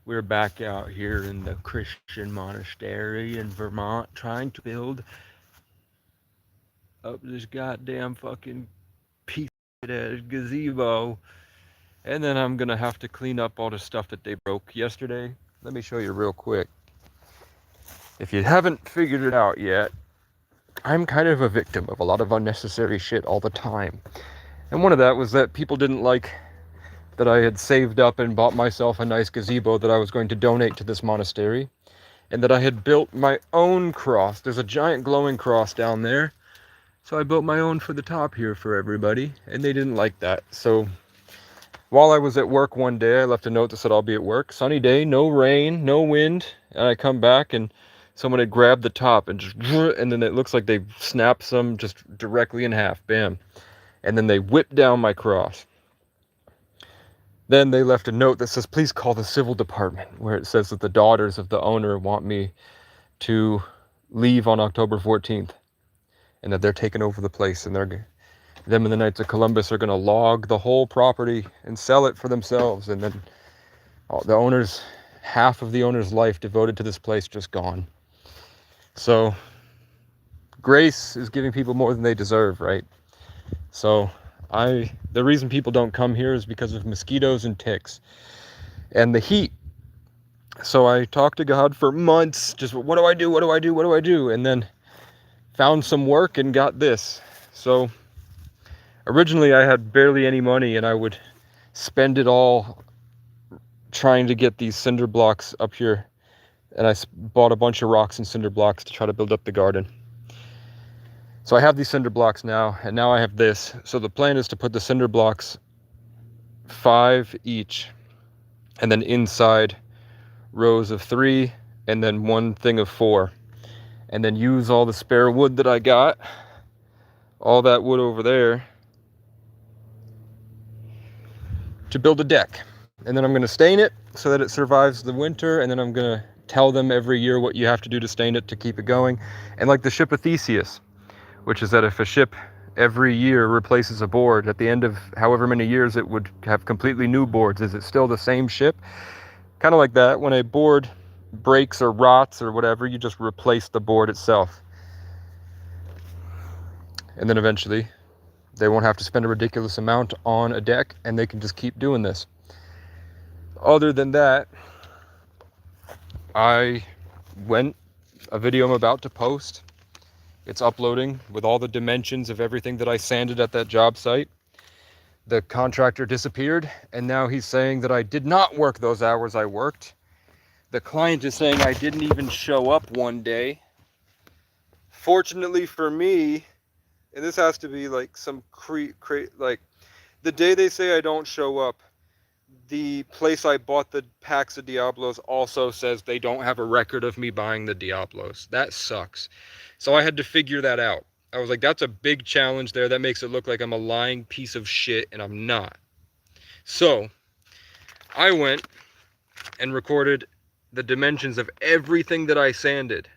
We're back out here in the Christian monastery in Vermont trying to build up this goddamn fucking piece of gazebo. And then I'm gonna have to clean up all the stuff that they broke yesterday. Let me show you real quick. If you haven't figured it out yet, I'm kind of a victim of a lot of unnecessary shit all the time. And one of that was that people didn't like that I had saved up and bought myself a nice gazebo that I was going to donate to this monastery, and that I had built my own cross. There's a giant glowing cross down there, so I built my own for the top here for everybody, and they didn't like that. So while I was at work one day, I left a note that said I'll be at work. Sunny day, no rain, no wind, and I come back and someone had grabbed the top and just, and then it looks like they snapped some just directly in half, bam. And then they whipped down my cross. Then they left a note that says, please call the civil department, where it says that the daughters of the owner want me to leave on October 14th, and that they're taking over the place, and them and the Knights of Columbus are going to log the whole property and sell it for themselves. And then the owner's, half of the owner's life devoted to this place just gone. So grace is giving people more than they deserve, right? So the reason people don't come here is because of mosquitoes and ticks and the heat. So I talked to God for months, just what do I do? What do I do? What do I do? And then found some work and got this. So originally I had barely any money, and I would spend it all trying to get these cinder blocks up here. And I bought a bunch of rocks and cinder blocks to try to build up the garden. So I have these cinder blocks now, and now I have this. So the plan is to put the cinder blocks 5 each, and then inside rows of 3, and then 1 thing of 4. And then use all the spare wood that I got, all that wood over there, to build a deck. And then I'm going to stain it so that it survives the winter, and then I'm going to tell them every year what you have to do to stain it to keep it going. And like the ship of Theseus, which is that if a ship every year replaces a board, at the end of however many years it would have completely new boards. Is it still the same ship? Kind of like that. When a board breaks or rots or whatever, you just replace the board itself. And then eventually they won't have to spend a ridiculous amount on a deck, and they can just keep doing this. Other than that, a video I'm about to post. It's uploading with all the dimensions of everything that I sanded at that job site. The contractor disappeared, and now he's saying that I did not work those hours I worked. The client is saying I didn't even show up one day. Fortunately for me, and this has to be like some like the day they say I don't show up, the place I bought the packs of Diablos also says they don't have a record of me buying the Diablos. That sucks. So I had to figure that out. I was like, that's a big challenge there. That makes it look like I'm a lying piece of shit, and I'm not. So I went and recorded the dimensions of everything that I sanded.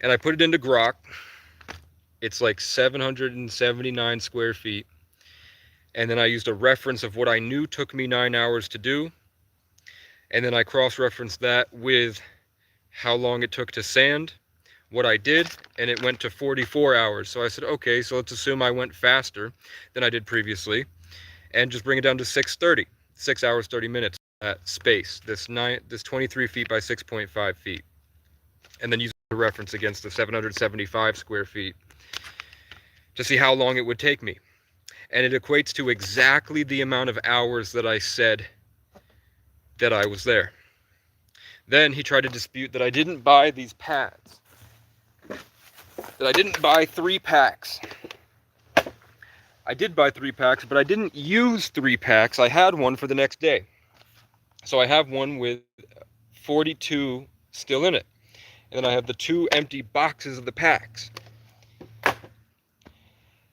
And I put it into Grok. It's like 779 square feet. And then I used a reference of what I knew took me 9 hours to do. And then I cross-referenced that with how long it took to sand, what I did, and it went to 44 hours. So I said, okay, so let's assume I went faster than I did previously, and just bring it down to 6:30, 6 hours, 30 minutes at space, this 23 feet by 6.5 feet. And then use a reference against the 775 square feet to see how long it would take me. And it equates to exactly the amount of hours that I said that I was there. Then he tried to dispute that I didn't buy these pads, that I didn't buy 3 packs. I did buy 3 packs, but I didn't use 3 packs. I had one for the next day. So I have one with 42 still in it. And then I have the 2 empty boxes of the packs.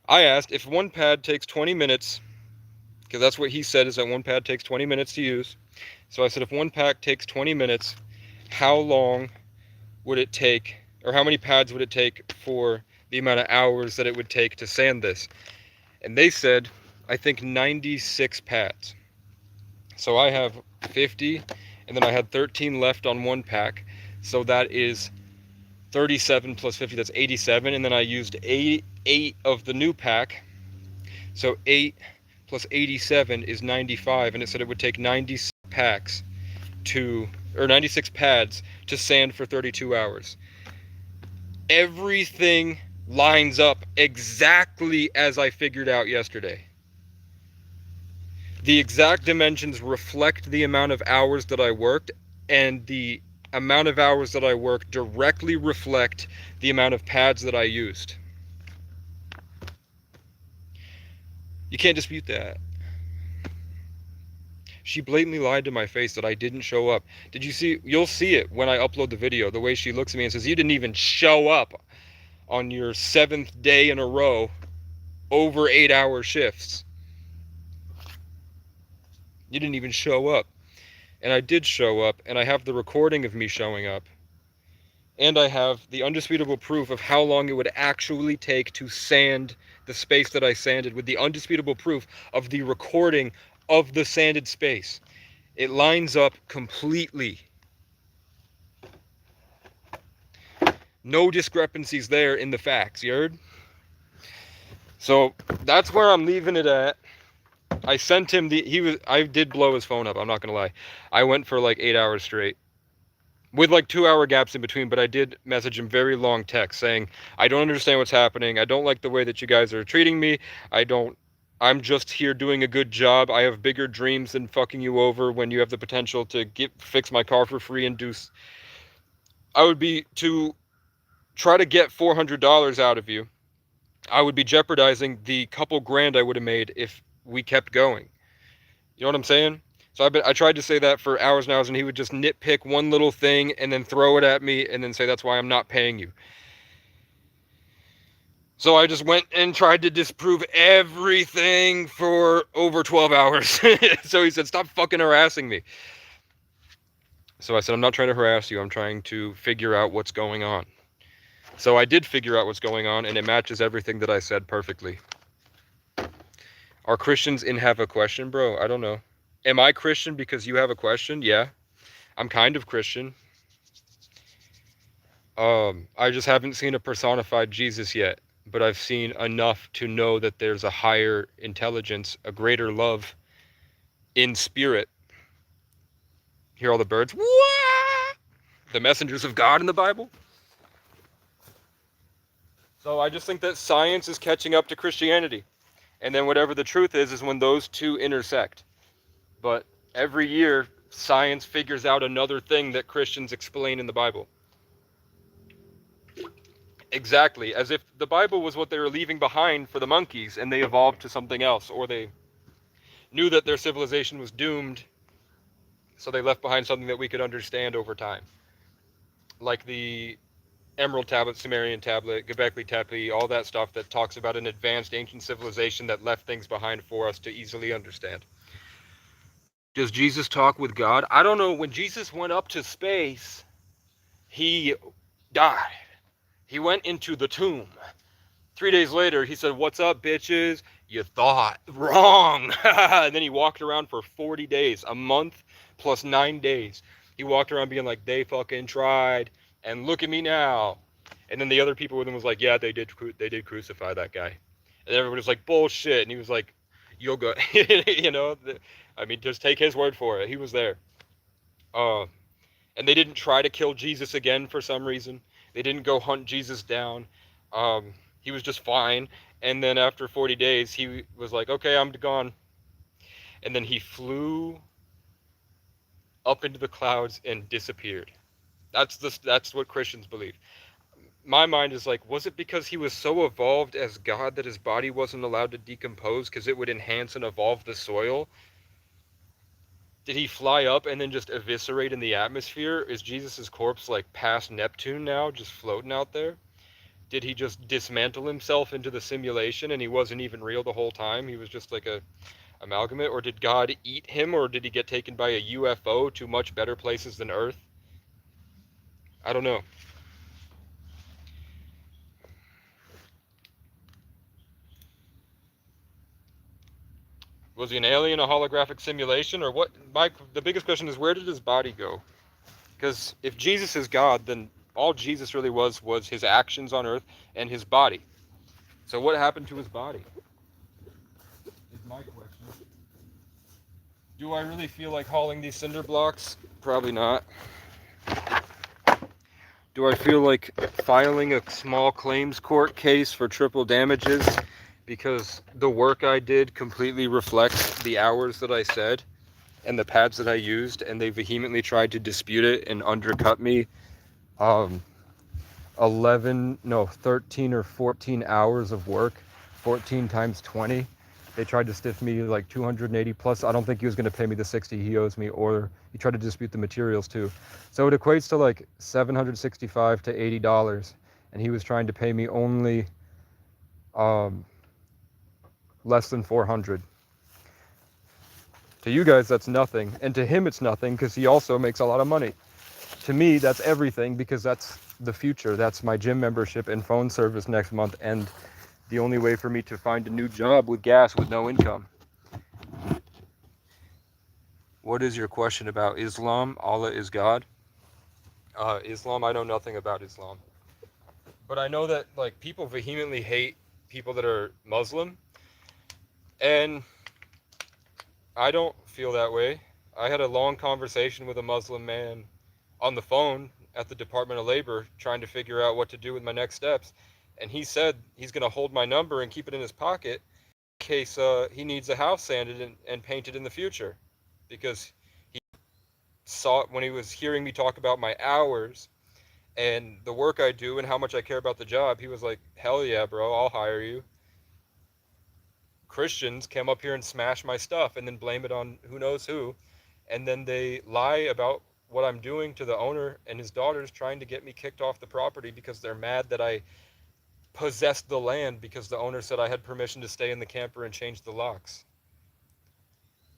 I asked if one pad takes 20 minutes, because that's what he said, is that one pad takes 20 minutes to use. So I said, if one pack takes 20 minutes, how long would it take, or how many pads would it take for the amount of hours that it would take to sand this? And they said, I think 96 pads. So I have 50, and then I had 13 left on one pack, so that is 37 plus 50, that's 87, and then I used eight of the new pack, so 8 plus 87 is 95, and it said it would take 96 packs to, or 96 pads to sand for 32 hours. Everything lines up exactly as I figured out yesterday. The exact dimensions reflect the amount of hours that I worked, and the amount of hours that I worked directly reflect the amount of pads that I used. You can't dispute that. She blatantly lied to my face that I didn't show up. Did you see? You'll see it when I upload the video, the way she looks at me and says, you didn't even show up on your 7th day in a row over 8-hour shifts. You didn't even show up. And I did show up, and I have the recording of me showing up. And I have the undisputable proof of how long it would actually take to sand the space that I sanded, with the undisputable proof of the recording of the sanded space. It lines up completely. No discrepancies there in the facts, you heard? So that's where I'm leaving it at. I sent him I did blow his phone up, I'm not gonna lie. I went for like 8 hours straight, with like 2-hour gaps in between, but I did message him very long text saying, I don't understand what's happening. I don't like the way that you guys are treating me. I'm just here doing a good job. I have bigger dreams than fucking you over when you have the potential to fix my car for free and to try to get $400 out of you. I would be jeopardizing the couple grand I would have made if we kept going. You know what I'm saying? So I tried to say that for hours and hours, and he would just nitpick one little thing and then throw it at me and then say, that's why I'm not paying you. So I just went and tried to disprove everything for over 12 hours. So he said, stop fucking harassing me. So I said, I'm not trying to harass you. I'm trying to figure out what's going on. So I did figure out what's going on, and it matches everything that I said perfectly. Are Christians in have a question, bro? I don't know. Am I Christian because you have a question? Yeah. I'm kind of Christian. I just haven't seen a personified Jesus yet, but I've seen enough to know that there's a higher intelligence, a greater love in spirit. Hear all the birds? Wah! The messengers of God in the Bible. So I just think that science is catching up to Christianity. And then whatever the truth is when those two intersect. But every year, science figures out another thing that Christians explain in the Bible. Exactly, as if the Bible was what they were leaving behind for the monkeys and they evolved to something else, or they knew that their civilization was doomed, so they left behind something that we could understand over time. Like the Emerald Tablet, Sumerian Tablet, Göbekli Tepe, all that stuff that talks about an advanced ancient civilization that left things behind for us to easily understand. Does Jesus talk with God? I don't know. When Jesus went up to space, he died. He went into the tomb. 3 days later, he said, what's up, bitches? You thought wrong. And then he walked around for 40 days, a month plus 9 days. He walked around being like, they fucking tried, and look at me now. And then the other people with him was like, yeah, they did crucify that guy. And everybody was like, bullshit. And he was like, you'll go. You know, I mean, just take his word for it. He was there. And they didn't try to kill Jesus again for some reason. They didn't go hunt Jesus down. He was just fine. And then after 40 days, he was like, okay, I'm gone. And then he flew up into the clouds and disappeared. That's what Christians believe. My mind is like, was it because he was so evolved as God that his body wasn't allowed to decompose because it would enhance and evolve the soil? Did he fly up and then just eviscerate in the atmosphere? Is Jesus' corpse like past Neptune now, just floating out there? Did he just dismantle himself into the simulation and he wasn't even real the whole time? He was just like a amalgamate? Or did God eat him, or did he get taken by a UFO to much better places than Earth? I don't know. Was he an alien, a holographic simulation, or what? The biggest question is, where did his body go? Because if Jesus is God, then all Jesus really was his actions on earth and his body. So what happened to his body? Is my question. Do I really feel like hauling these cinder blocks? Probably not. Do I feel like filing a small claims court case for triple damages because the work I did completely reflects the hours that I said and the pads that I used, and they vehemently tried to dispute it and undercut me? 13 or 14 hours of work, 14 times 20. They tried to stiff me like 280 plus. I don't think he was going to pay me the 60 he owes me, or he tried to dispute the materials too. So it equates to like $765 to $80, and he was trying to pay me only less than 400. To you guys, that's nothing, and to him it's nothing because he also makes a lot of money. To me, that's everything because that's the future. That's my gym membership and phone service next month, and the only way for me to find a new job with gas with no income. What is your question about Islam? Allah is God? Islam, I know nothing about Islam. But I know that like people vehemently hate people that are Muslim, and I don't feel that way. I had a long conversation with a Muslim man on the phone at the Department of Labor trying to figure out what to do with my next steps. And he said he's going to hold my number and keep it in his pocket in case he needs a house sanded and painted in the future. Because he saw it when he was hearing me talk about my hours and the work I do and how much I care about the job. He was like, hell yeah, bro, I'll hire you. Christians come up here and smash my stuff and then blame it on who knows who. And then they lie about what I'm doing to the owner and his daughters, trying to get me kicked off the property because they're mad that I possessed the land because the owner said I had permission to stay in the camper and change the locks.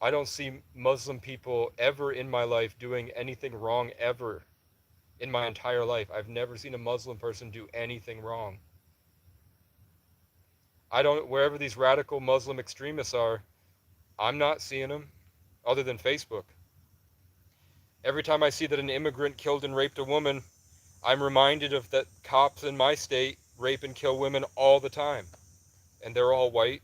I don't see Muslim people ever in my life doing anything wrong ever in my entire life. I've never seen a Muslim person do anything wrong. Wherever these radical Muslim extremists are, I'm not seeing them other than Facebook. Every time I see that an immigrant killed and raped a woman, I'm reminded of that cops in my state rape and kill women all the time. And they're all white.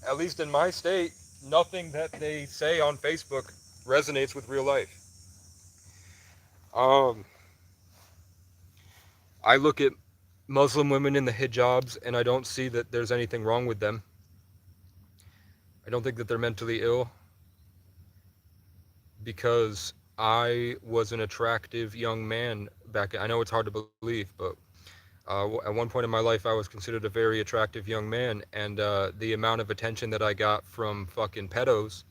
At least in my state, nothing that they say on Facebook resonates with real life. I look at Muslim women in the hijabs and I don't see that there's anything wrong with them. I don't think that they're mentally ill because I was an attractive young man back. I know it's hard to believe, but at one point in my life, I was considered a very attractive young man, and the amount of attention that I got from fucking pedos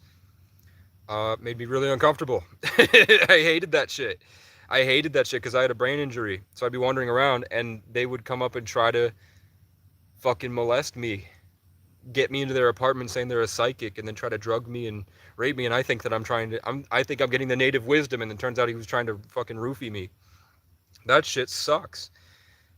made me really uncomfortable. I hated that shit. I hated that shit because I had a brain injury. So I'd be wandering around, and they would come up and try to fucking molest me, get me into their apartment saying they're a psychic, and then try to drug me and rape me. And I think that I think I'm getting the native wisdom, and it turns out he was trying to fucking roofie me. That shit sucks.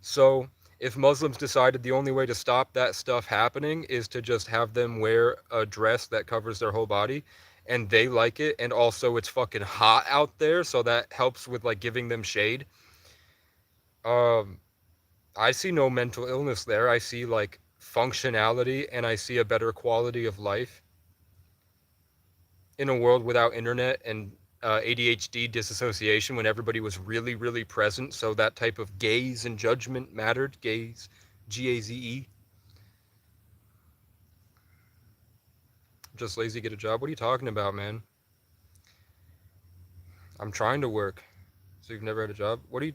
So if Muslims decided the only way to stop that stuff happening is to just have them wear a dress that covers their whole body, and they like it, and also it's fucking hot out there, so that helps with like giving them shade. I see no mental illness there. I see like functionality, and I see a better quality of life in a world without internet and ADHD disassociation, when everybody was really, really present. So that type of gaze and judgment mattered. Gaze, G-A-Z-E. Just lazy, get a job. What are you talking about, man? I'm trying to work. So you've never had a job? What are you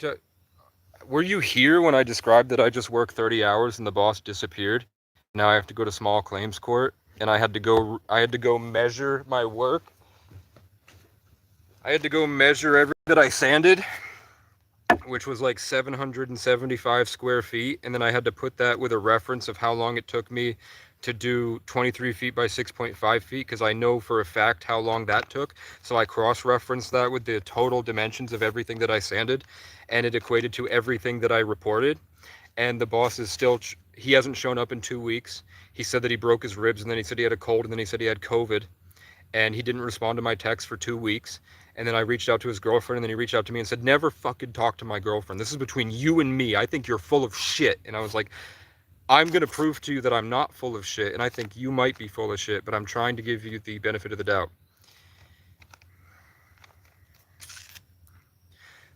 Were you here when I described that I just worked 30 hours and the boss disappeared? Now I have to go to small claims court, and I had to go measure my work. I had to go measure everything that I sanded, which was like 775 square feet, and then I had to put that with a reference of how long it took me to do 23 feet by 6.5 feet, because I know for a fact how long that took. So I cross-referenced that with the total dimensions of everything that I sanded, and it equated to everything that I reported. And the boss is still he hasn't shown up in 2 weeks. He said that he broke his ribs, and then he said he had a cold, and then he said he had COVID, and he didn't respond to my text for 2 weeks. And then I reached out to his girlfriend, and then he reached out to me and said, never fucking talk to my girlfriend. This is between you and me. I think you're full of shit. And I was like, I'm going to prove to you that I'm not full of shit, and I think you might be full of shit, but I'm trying to give you the benefit of the doubt.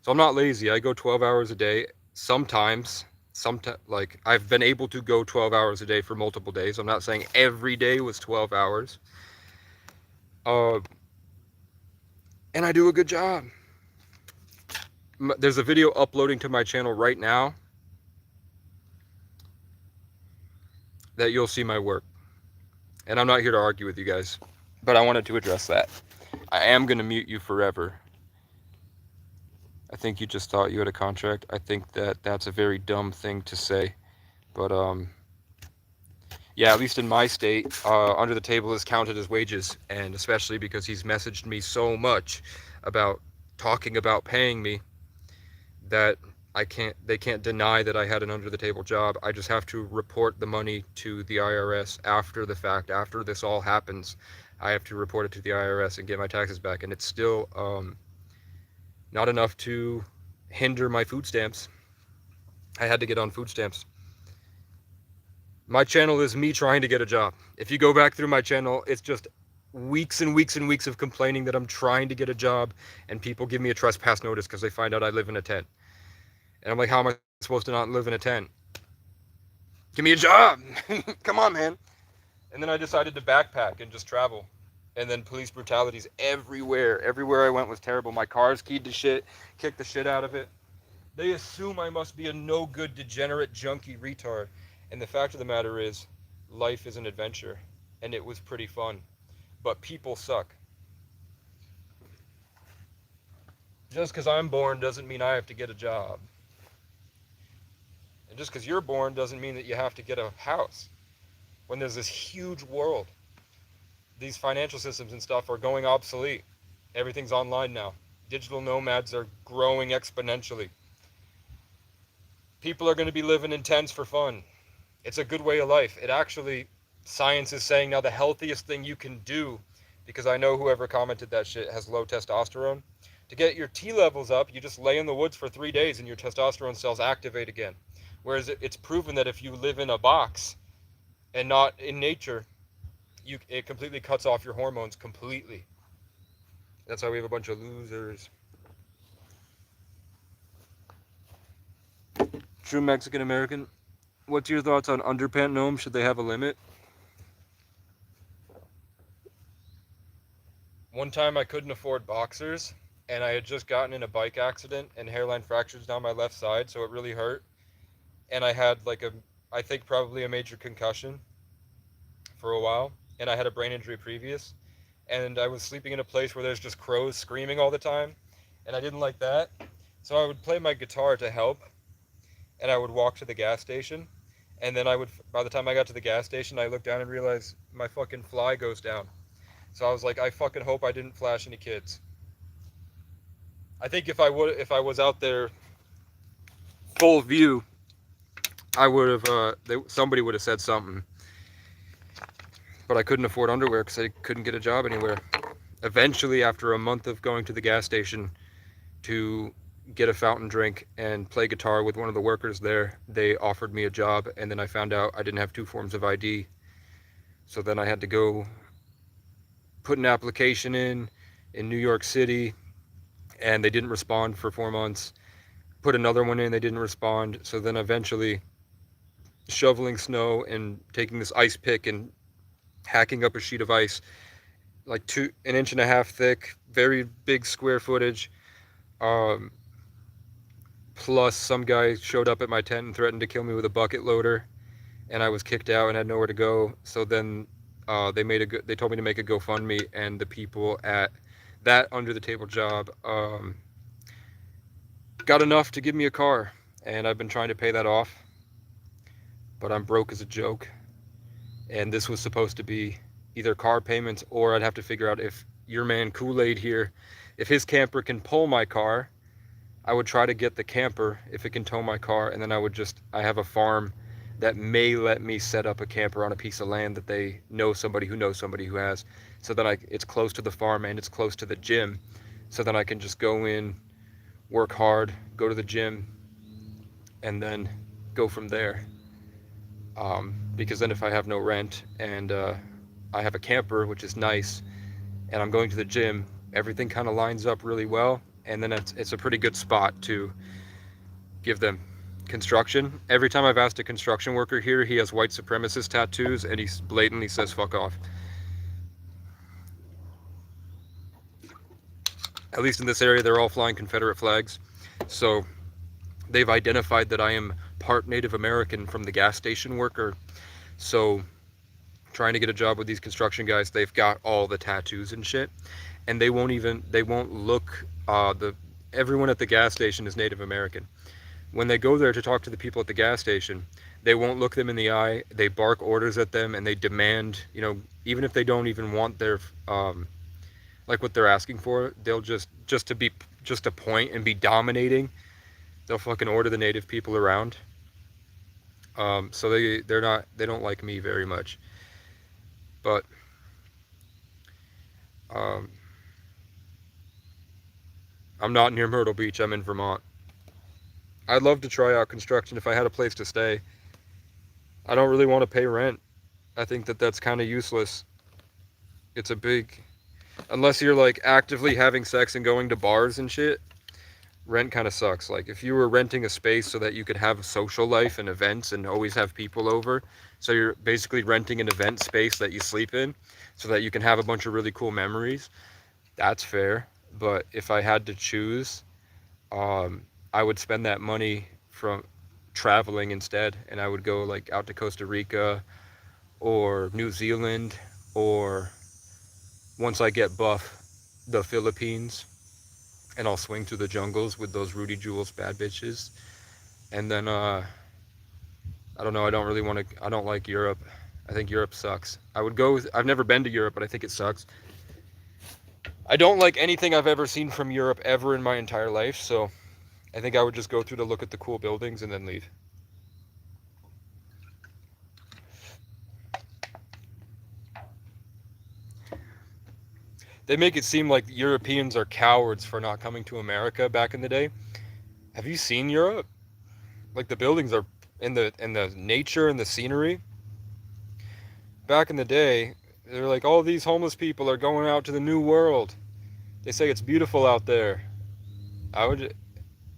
So I'm not lazy. I go 12 hours a day. Sometimes, like I've been able to go 12 hours a day for multiple days. I'm not saying every day was 12 hours. And I do a good job. There's a video uploading to my channel right now that you'll see my work. And I'm not here to argue with you guys, but I wanted to address that. I am going to mute you forever. I think you just thought you had a contract. I think that that's a very dumb thing to say. But, yeah, at least in my state, under the table is counted as wages. And especially because he's messaged me so much about talking about paying me that they can't deny that I had an under the table job. I just have to report the money to the IRS after the fact. After this all happens, I have to report it to the IRS and get my taxes back. And it's still, not enough to hinder my food stamps. I had to get on food stamps. My channel is me trying to get a job. If you go back through my channel, it's just weeks and weeks and weeks of complaining that I'm trying to get a job, and people give me a trespass notice because they find out I live in a tent. And I'm like, how am I supposed to not live in a tent? Give me a job. Come on, man. And then I decided to backpack and just travel. And then police brutalities everywhere. Everywhere I went was terrible. My car's keyed to shit, kicked the shit out of it. They assume I must be a no-good, degenerate, junkie retard. And the fact of the matter is, life is an adventure. And it was pretty fun. But people suck. Just because I'm born doesn't mean I have to get a job. And just because you're born doesn't mean that you have to get a house. When there's this huge world. These financial systems and stuff are going obsolete. Everything's online now. Digital nomads are growing exponentially. People are going to be living in tents for fun. It's a good way of life. It actually, science is saying now the healthiest thing you can do, because I know whoever commented that shit has low testosterone. To get your T levels up, you just lay in the woods for 3 days and your testosterone cells activate again. Whereas it's proven that if you live in a box and not in nature, it completely cuts off your hormones completely. That's why we have a bunch of losers. True Mexican American. What's your thoughts on underpant gnomes? Should they have a limit? One time I couldn't afford boxers, and I had just gotten in a bike accident and hairline fractures down my left side, so it really hurt. And I had I think probably a major concussion for a while, and I had a brain injury previous, and I was sleeping in a place where there's just crows screaming all the time, and I didn't like that. So I would play my guitar to help, and I would walk to the gas station, and then by the time I got to the gas station, I looked down and realized my fucking fly goes down. So I was like, I fucking hope I didn't flash any kids. I think if I was out there full view, I would have, somebody would have said something. But I couldn't afford underwear because I couldn't get a job anywhere. Eventually, after a month of going to the gas station to get a fountain drink and play guitar with one of the workers there, they offered me a job, and then I found out I didn't have 2 forms of ID. So then I had to go put an application in New York City, and they didn't respond for 4 months. Put another one in, they didn't respond. So then eventually, shoveling snow and taking this ice pick and hacking up a sheet of ice, like 1.5 inches thick, very big square footage. Plus some guy showed up at my tent and threatened to kill me with a bucket loader, and I was kicked out and had nowhere to go. So then they told me to make a GoFundMe, and the people at that under the table job got enough to give me a car, and I've been trying to pay that off, but I'm broke as a joke. And this was supposed to be either car payments, or I'd have to figure out if your man Kool-Aid here, if his camper can pull my car, I would try to get the camper if it can tow my car, and then I have a farm that may let me set up a camper on a piece of land that they know somebody who knows somebody who has, so that it's close to the farm and it's close to the gym, so then I can just go in, work hard, go to the gym, and then go from there. Because then if I have no rent and I have a camper, which is nice, and I'm going to the gym, everything kind of lines up really well, and then it's a pretty good spot to give them construction. Every time I've asked a construction worker here, he has white supremacist tattoos, and he blatantly says fuck off. At least in this area, they're all flying Confederate flags. So they've identified that I am part Native American from the gas station worker. So trying to get a job with these construction guys, they've got all the tattoos and shit, and they won't look, everyone at the gas station is Native American. When they go there to talk to the people at the gas station, they won't look them in the eye. They bark orders at them, and they demand, even if they don't even want their, like what they're asking for, they'll just to point and be dominating. They'll fucking order the native people around. So they don't like me very much. But I'm not near Myrtle Beach. I'm in Vermont. I'd love to try out construction if I had a place to stay. I don't really want to pay rent. I think that that's kind of useless. It's a big... Unless you're like actively having sex and going to bars and shit, rent kind of sucks. Like if you were renting a space so that you could have a social life and events and always have people over, so you're basically renting an event space that you sleep in so that you can have a bunch of really cool memories, that's fair. But if I had to choose, I would spend that money from traveling instead, and I would go like out to Costa Rica or New Zealand, or once I get buff, the Philippines, and I'll swing through the jungles with those Rudy Jules bad bitches. And then I don't know, I don't like Europe. I think Europe sucks. I've never been to Europe, but I think it sucks. I don't like anything I've ever seen from Europe ever in my entire life, so I think I would just go through to look at the cool buildings and then leave. They make it seem like Europeans are cowards for not coming to America back in the day. Have you seen Europe? Like the buildings are in the nature and the scenery. Back in the day, they're like, all these homeless people are going out to the new world. They say it's beautiful out there. I would,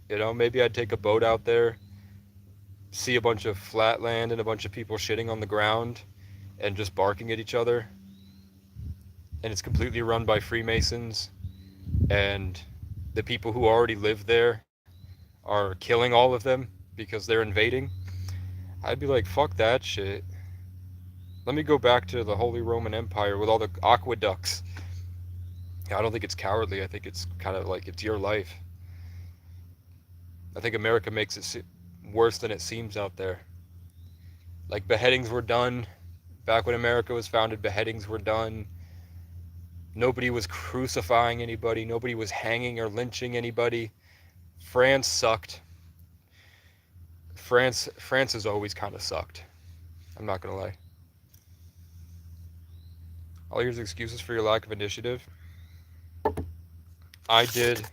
maybe I'd take a boat out there, see a bunch of flat land and a bunch of people shitting on the ground and just barking at each other. And it's completely run by Freemasons, and the people who already live there are killing all of them because they're invading. I'd be like, fuck that shit. Let me go back to the Holy Roman Empire with all the aqueducts. I don't think it's cowardly. I think it's kind of like it's your life. I think America makes it worse than it seems out there. Like beheadings were done. Back when America was founded, beheadings were done. Nobody was crucifying anybody. Nobody was hanging or lynching anybody. France sucked. France has always kind of sucked. I'm not going to lie. All yours excuses for your lack of initiative. I did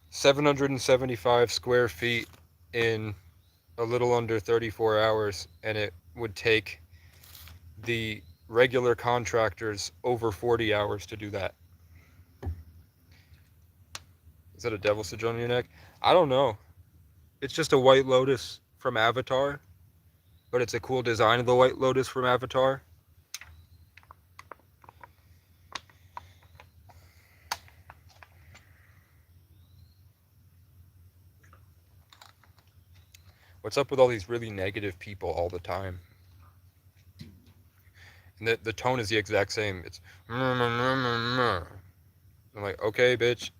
775 square feet in a little under 34 hours, and it would take the regular contractors over 40 hours to do that. Is that a devil stitch on your neck? I don't know. It's just a White Lotus from Avatar, but it's a cool design of the White Lotus from Avatar. What's up with all these really negative people all the time? And the tone is the exact same. It's I'm like, okay, bitch,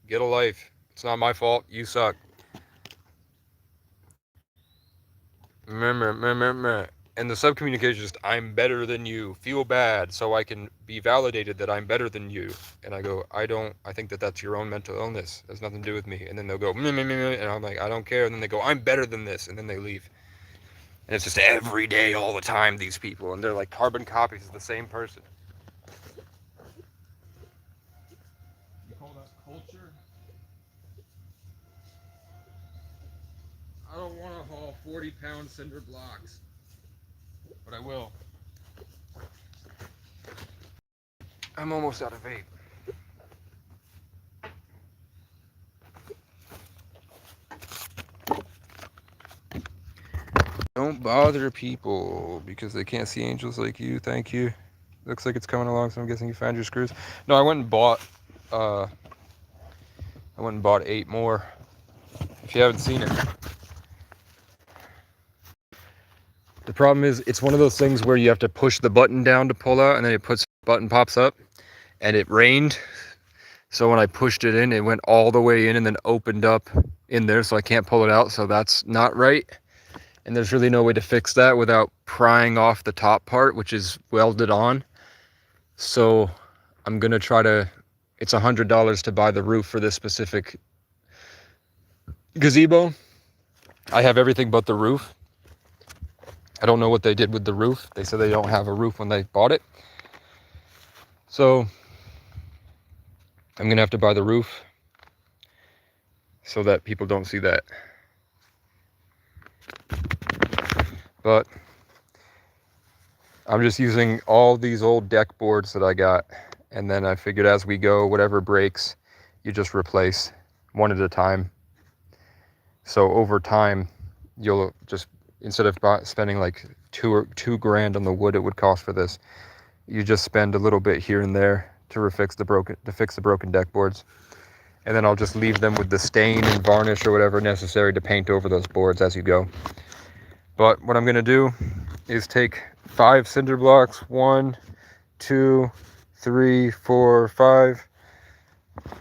get a life. It's not my fault. You suck. And the subcommunication is just, I'm better than you. Feel bad so I can be validated that I'm better than you. And I go, I think that that's your own mental illness. It has nothing to do with me. And then they'll go, and I'm like, I don't care. And then they go, I'm better than this. And then they leave. And it's just every day, all the time, these people. And they're like carbon copies of the same person. You call that culture? I don't want to haul 40-pound cinder blocks. But I will. I'm almost out of vape. Don't bother people because they can't see angels like you. Thank you. Looks like it's coming along, so I'm guessing you found your screws. No, I went and bought 8 more. If you haven't seen it. The problem is it's one of those things where you have to push the button down to pull out, and then button pops up, and it rained. So when I pushed it in, it went all the way in and then opened up in there, so I can't pull it out. So that's not right. And there's really no way to fix that without prying off the top part, which is welded on. So I'm gonna try to, it's $100 to buy the roof for this specific gazebo. I have everything but the roof. I don't know what they did with the roof. They said they don't have a roof when they bought it. So I'm gonna have to buy the roof so that people don't see that. But I'm just using all these old deck boards that I got. And then I figured as we go, whatever breaks, you just replace one at a time. So over time, you'll just, instead of spending like two grand on the wood it would cost for this, you just spend a little bit here and there to fix the broken deck boards. And then I'll just leave them with the stain and varnish or whatever necessary to paint over those boards as you go. But what I'm gonna do is take 5 cinder blocks, 1, 2, 3, 4, 5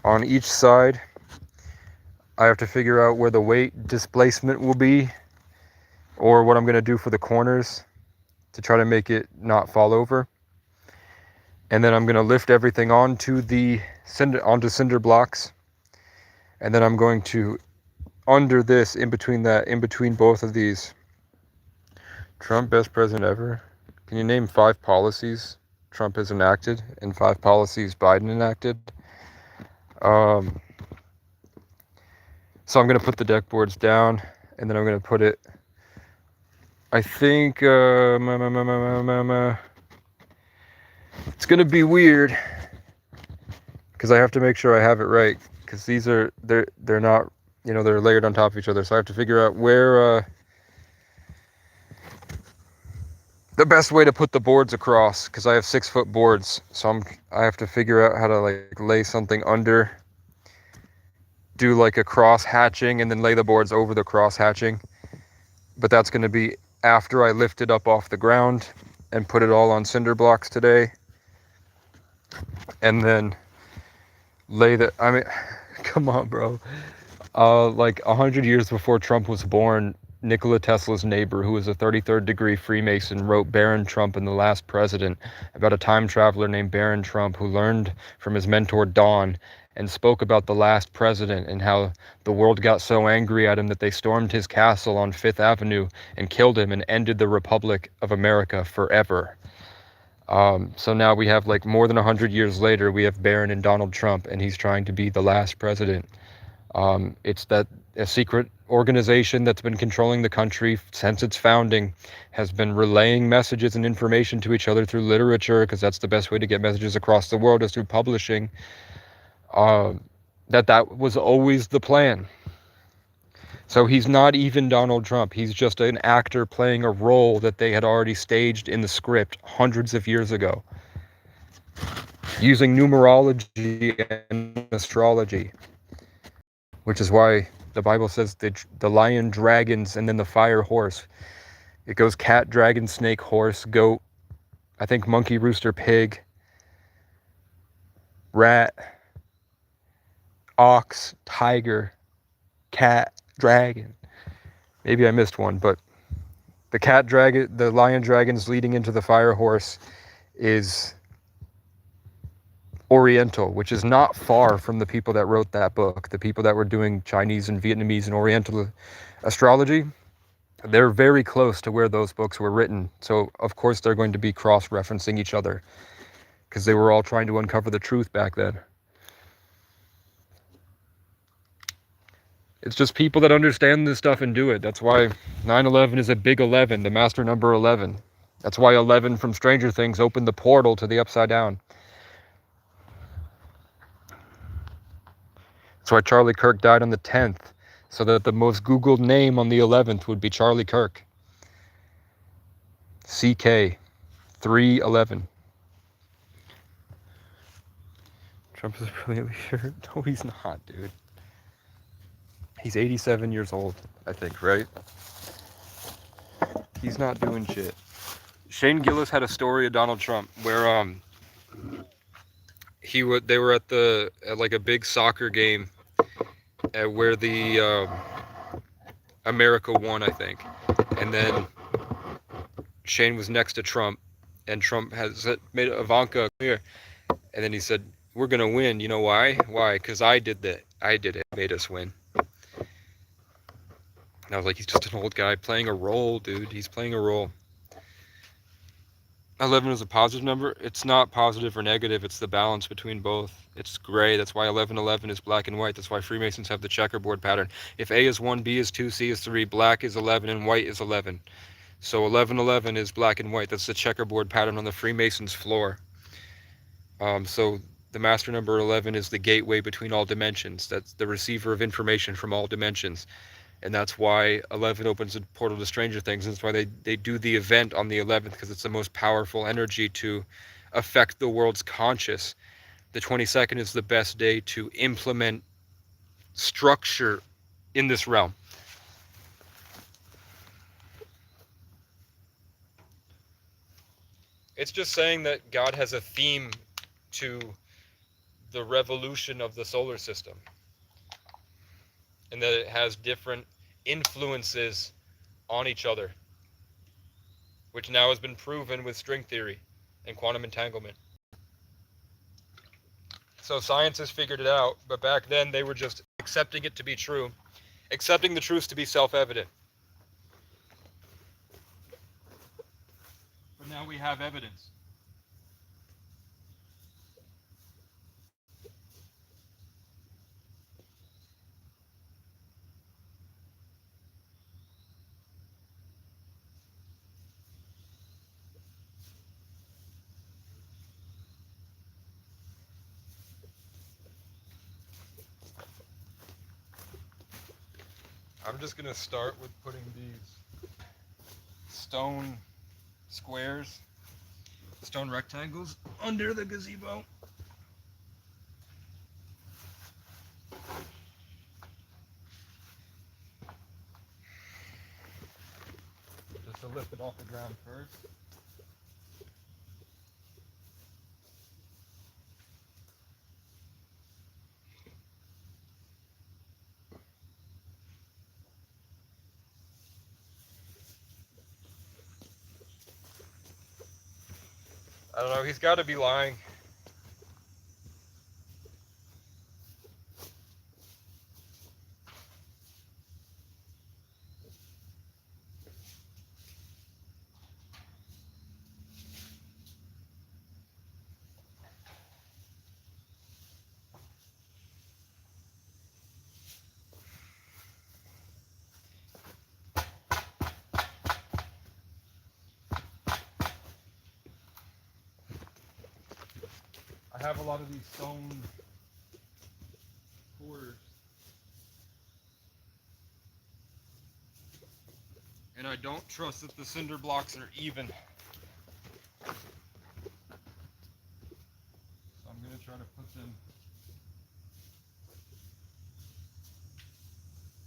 on each side. I have to figure out where the weight displacement will be, or what I'm gonna do for the corners to try to make it not fall over. And then I'm gonna lift everything onto cinder blocks, and then I'm going to under this, in between both of these. Trump best president ever. Can you name 5 policies Trump has enacted and 5 policies Biden enacted? So I'm going to put the deck boards down, and then I'm going to put it, I think, it's going to be weird because I have to make sure I have it right, because these are, they're not, they're layered on top of each other. So I have to figure out where, the best way to put the boards across, because I have 6-foot boards. So I have to figure out how to like lay something under, do like a cross hatching, and then lay the boards over the cross hatching. But that's going to be after I lift it up off the ground and put it all on cinder blocks today. And then come on, bro. Like 100 years before Trump was born, Nikola Tesla's neighbor, who was a 33rd degree Freemason, wrote Baron Trump in The Last President about a time traveler named Baron Trump who learned from his mentor Don and spoke about the last president and how the world got so angry at him that they stormed his castle on 5th Avenue and killed him and ended the Republic of America forever. So now we have, like, more than 100 years later, we have Barron and Donald Trump, and he's trying to be the last president. It's that a secret organization that's been controlling the country since its founding has been relaying messages and information to each other through literature, because that's the best way to get messages across the world, is through publishing. That was always the plan. So he's not even Donald Trump. He's just an actor playing a role that they had already staged in the script hundreds of years ago, using numerology and astrology, which is why the Bible says the lion, dragons, and then the fire horse. It goes cat, dragon, snake, horse, goat, I think monkey, rooster, pig, rat, ox, tiger, cat, dragon. Maybe I missed one, but the cat, dragon, the lion, dragons leading into the fire horse is Oriental, which is not far from the people that wrote that book, the people that were doing Chinese and Vietnamese and Oriental astrology. They're very close to where those books were written, so of course they're going to be cross-referencing each other, because they were all trying to uncover the truth back then. It's just people that understand this stuff and do it. That's why 9/11 is a big 11, the master number 11. That's why 11 from Stranger Things opened the portal to the Upside Down. That's why Charlie Kirk died on the 10th, so that the most Googled name on the 11th would be Charlie Kirk. CK 311. Trump is a brilliant leader. No, he's not, dude. He's 87 years old, I think, right? He's not doing shit. Shane Gillis had a story of Donald Trump where they were at like a big soccer game where the America won, I think, and then Shane was next to Trump, and Trump has made Ivanka clear, and then he said, "We're gonna win. You know why? Why? Because I did that. I did it. Made us win." And I was like, he's just an old guy playing a role, dude. He's playing a role. 11 is a positive number. It's not positive or negative. It's the balance between both. It's gray. That's why 1111 is black and white. That's why Freemasons have the checkerboard pattern. If A is 1, B is 2, C is 3, black is 11, and white is 11. So 1111 is black and white. That's the checkerboard pattern on the Freemasons floor. So the master number 11 is the gateway between all dimensions. That's the receiver of information from all dimensions. And that's why 11 opens the portal to Stranger Things. And that's why they do the event on the 11th, because it's the most powerful energy to affect the world's conscious. The 22nd is the best day to implement structure in this realm. It's just saying that God has a theme to the revolution of the solar system, and that it has different influences on each other, which now has been proven with string theory and quantum entanglement. So science has figured it out, but back then they were just accepting it to be true, accepting the truth to be self-evident. But now we have evidence. I'm just going to start with putting these stone squares, stone rectangles under the gazebo. Just to lift it off the ground first. I don't know, he's got to be lying. I have a lot of these stone quarters, and I don't trust that the cinder blocks are even. So I'm going to try to put them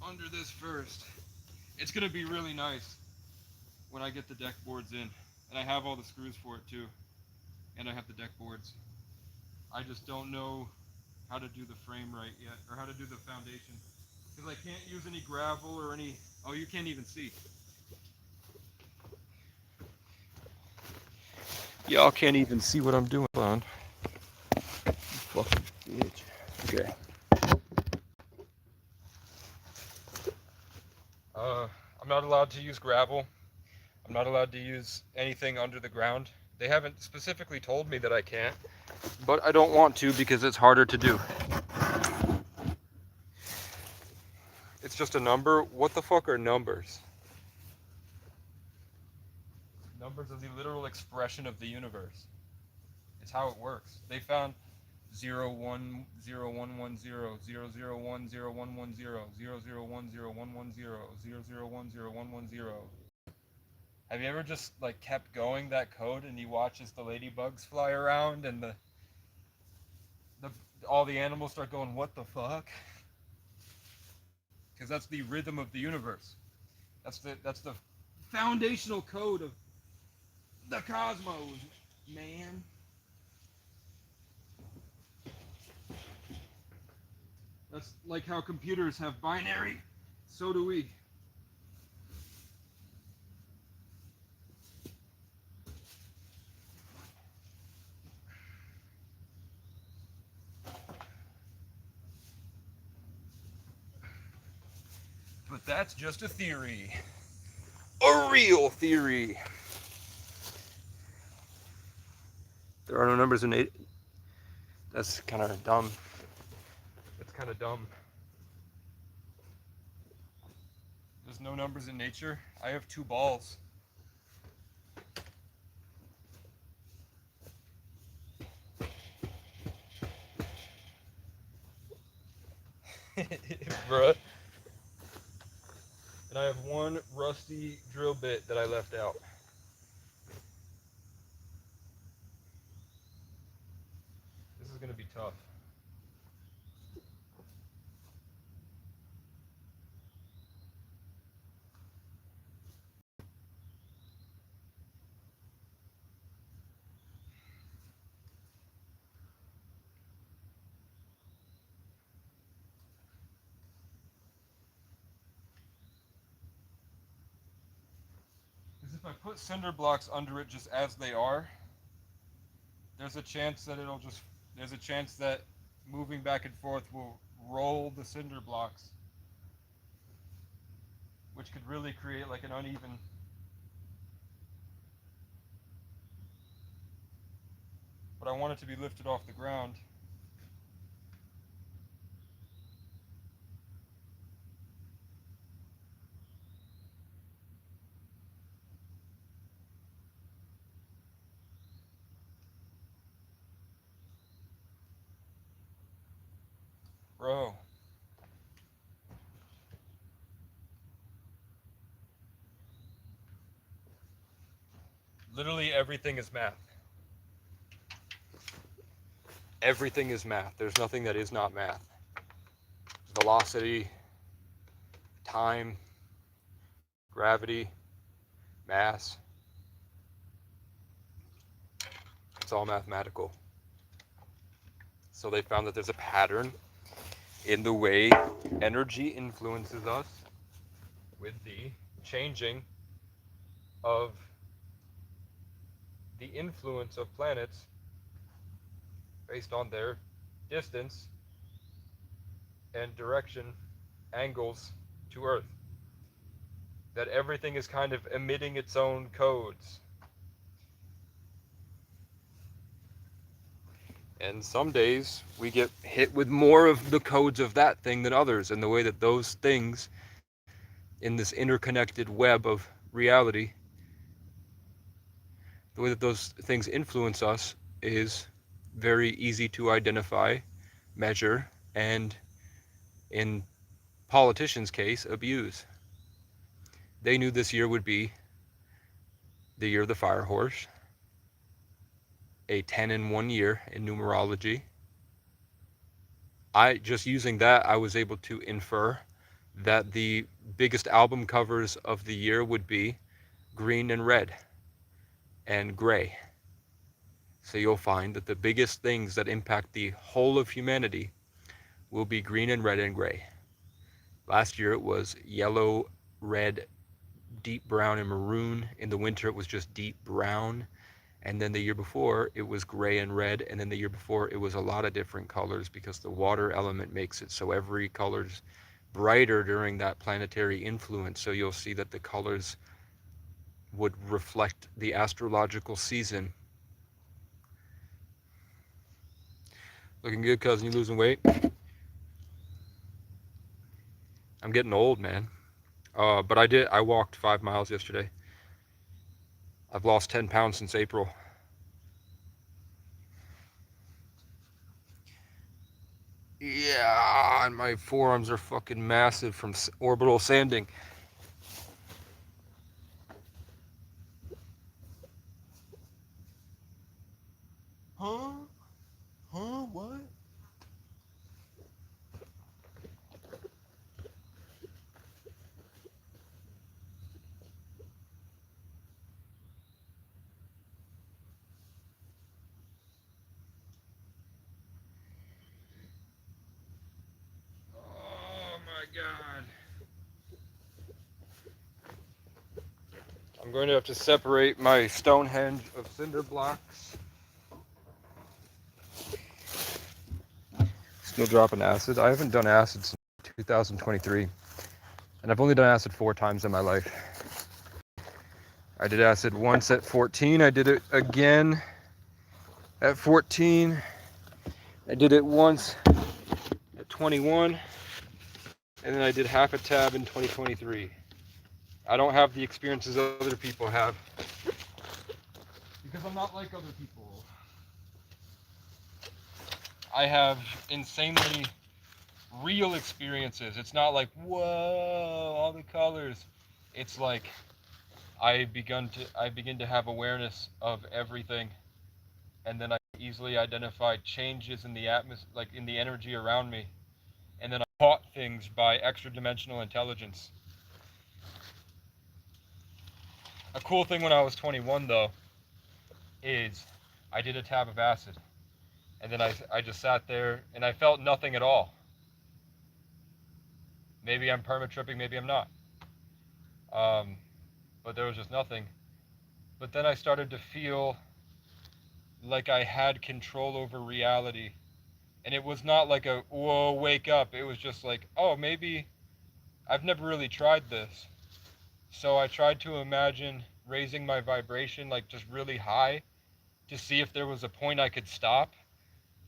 under this first. It's going to be really nice when I get the deck boards in, and I have all the screws for it too, and I have the deck boards. I just don't know how to do the frame right yet, or how to do the foundation, because I can't use any gravel or any. Oh, you can't even see. Y'all can't even see what I'm doing. Hold on. Fucking bitch. Okay. I'm not allowed allowed to use gravel. I'm not allowed to use anything under the ground. They haven't specifically told me that I can't, but I don't want to because it's harder to do. It's just a number. What the fuck are numbers? Numbers are the literal expression of the universe. It's how it works. They found 0, 1, 0, 1, 1, 0, 0, 0, 1, 0, 1, 1, 0, 0, 0, 1, 0, 1, 1, 0, 0, 0, 1, 0, 1, 1, 0. Have you ever just like kept going that code and you watch as the ladybugs fly around and the all the animals start going, what the fuck? Because that's the rhythm of the universe. That's the foundational code of the cosmos, man. That's like how computers have binary. So do we. But that's just a theory. A real theory. There are no numbers in 8. That's kind of dumb. That's kind of dumb. There's no numbers in nature. I have 2 balls. Bruh. And I have 1 rusty drill bit that I left out. This is going to be tough. Because if I put cinder blocks under it just as they are, there's a chance that there's a chance that moving back and forth will roll the cinder blocks, which could really create like an uneven. But I want it to be lifted off the ground. Bro. Literally everything is math. Everything is math. There's nothing that is not math. Velocity, time, gravity, mass. It's all mathematical. So they found that there's a pattern in the way energy influences us with the changing of the influence of planets based on their distance and direction angles to Earth. That everything is kind of emitting its own codes. And some days we get hit with more of the codes of that thing than others, and the way that those things in this interconnected web of reality, the way that those things influence us is very easy to identify, measure, and in politicians' case, abuse. They knew this year would be the year of the fire horse, a 10 in 1 year in numerology. Just using that, I was able to infer that the biggest album covers of the year would be green and red and gray. So you'll find that the biggest things that impact the whole of humanity will be green and red and gray. Last year it was yellow, red, deep brown, and maroon. In the winter it was just deep brown. And then the year before it was gray and red. And then the year before it was a lot of different colors because the water element makes it so every color's brighter during that planetary influence. So you'll see that the colors would reflect the astrological season. Looking good, cousin. You losing weight? I'm getting old, man. But I walked 5 miles yesterday. I've lost 10 pounds since April. Yeah, and my forearms are fucking massive from orbital sanding. Huh? Huh? What? Oh my god. I'm going to have to separate my Stonehenge of cinder blocks. Still dropping acid. I haven't done acid since 2023. And I've only done acid 4 times in my life. I did acid once at 14. I did it again at 14. I did it once at 21. And then I did half a tab in 2023. I don't have the experiences other people have. Because I'm not like other people. I have insanely real experiences. It's not like, whoa, all the colors. It's like I begin to have awareness of everything, and then I easily identify changes in the atmosphere, like in the energy around me, and then I caught things by extra dimensional intelligence. A cool thing when I was 21 though is I did a tab of acid, and then I just sat there and I felt nothing at all. Maybe I'm perma tripping, maybe I'm not. But there was just nothing. But then I started to feel like I had control over reality. And it was not like a, whoa, wake up. It was just like, oh, maybe I've never really tried this. So I tried to imagine raising my vibration like just really high to see if there was a point I could stop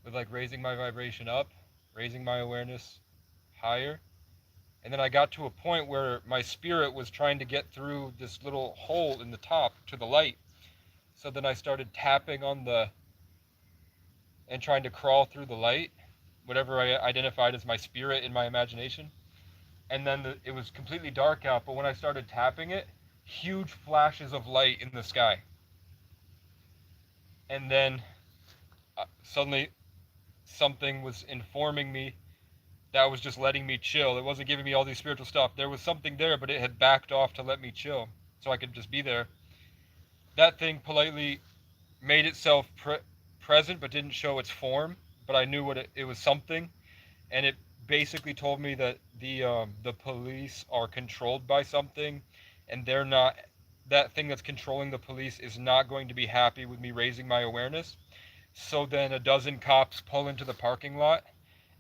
with like raising my vibration up, raising my awareness higher. And then I got to a point where my spirit was trying to get through this little hole in the top to the light. So then I started tapping on the and trying to crawl through the light, whatever I identified as my spirit in my imagination. And then it was completely dark out, but when I started tapping it, huge flashes of light in the sky. And then suddenly something was informing me that was just letting me chill. It wasn't giving me all these spiritual stuff. There was something there, but it had backed off to let me chill so I could just be there. That thing politely made itself present but didn't show its form, but I knew what it was something, and it basically told me that the police are controlled by something, and they're not. That thing that's controlling the police is not going to be happy with me raising my awareness. So then a dozen cops pull into the parking lot,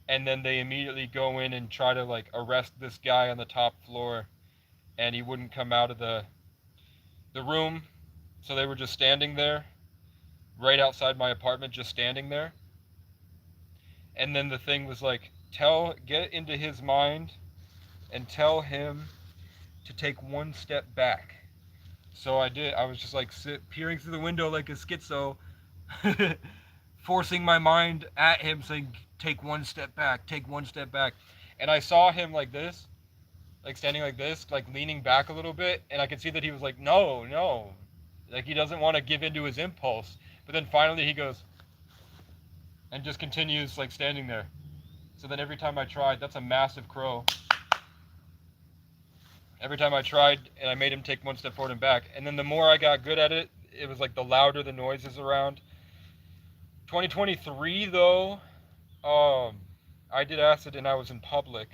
and then they immediately go in and try to like arrest this guy on the top floor, and he wouldn't come out of the room. So they were just standing there, right outside my apartment, just standing there. And then the thing was like, get into his mind and tell him to take one step back. So I did. I was just like peering through the window like a schizo, forcing my mind at him, saying, "Take one step back, take one step back." And I saw him like this, like standing like this, like leaning back a little bit, and I could see that he was like, "No, no," like he doesn't want to give into his impulse. But then finally he goes and just continues like standing there. So then every time I tried, that's a massive crow. Every time I tried and I made him take one step forward and back. And then the more I got good at it, it was like the louder the noises around. 2023 though, I did acid and I was in public.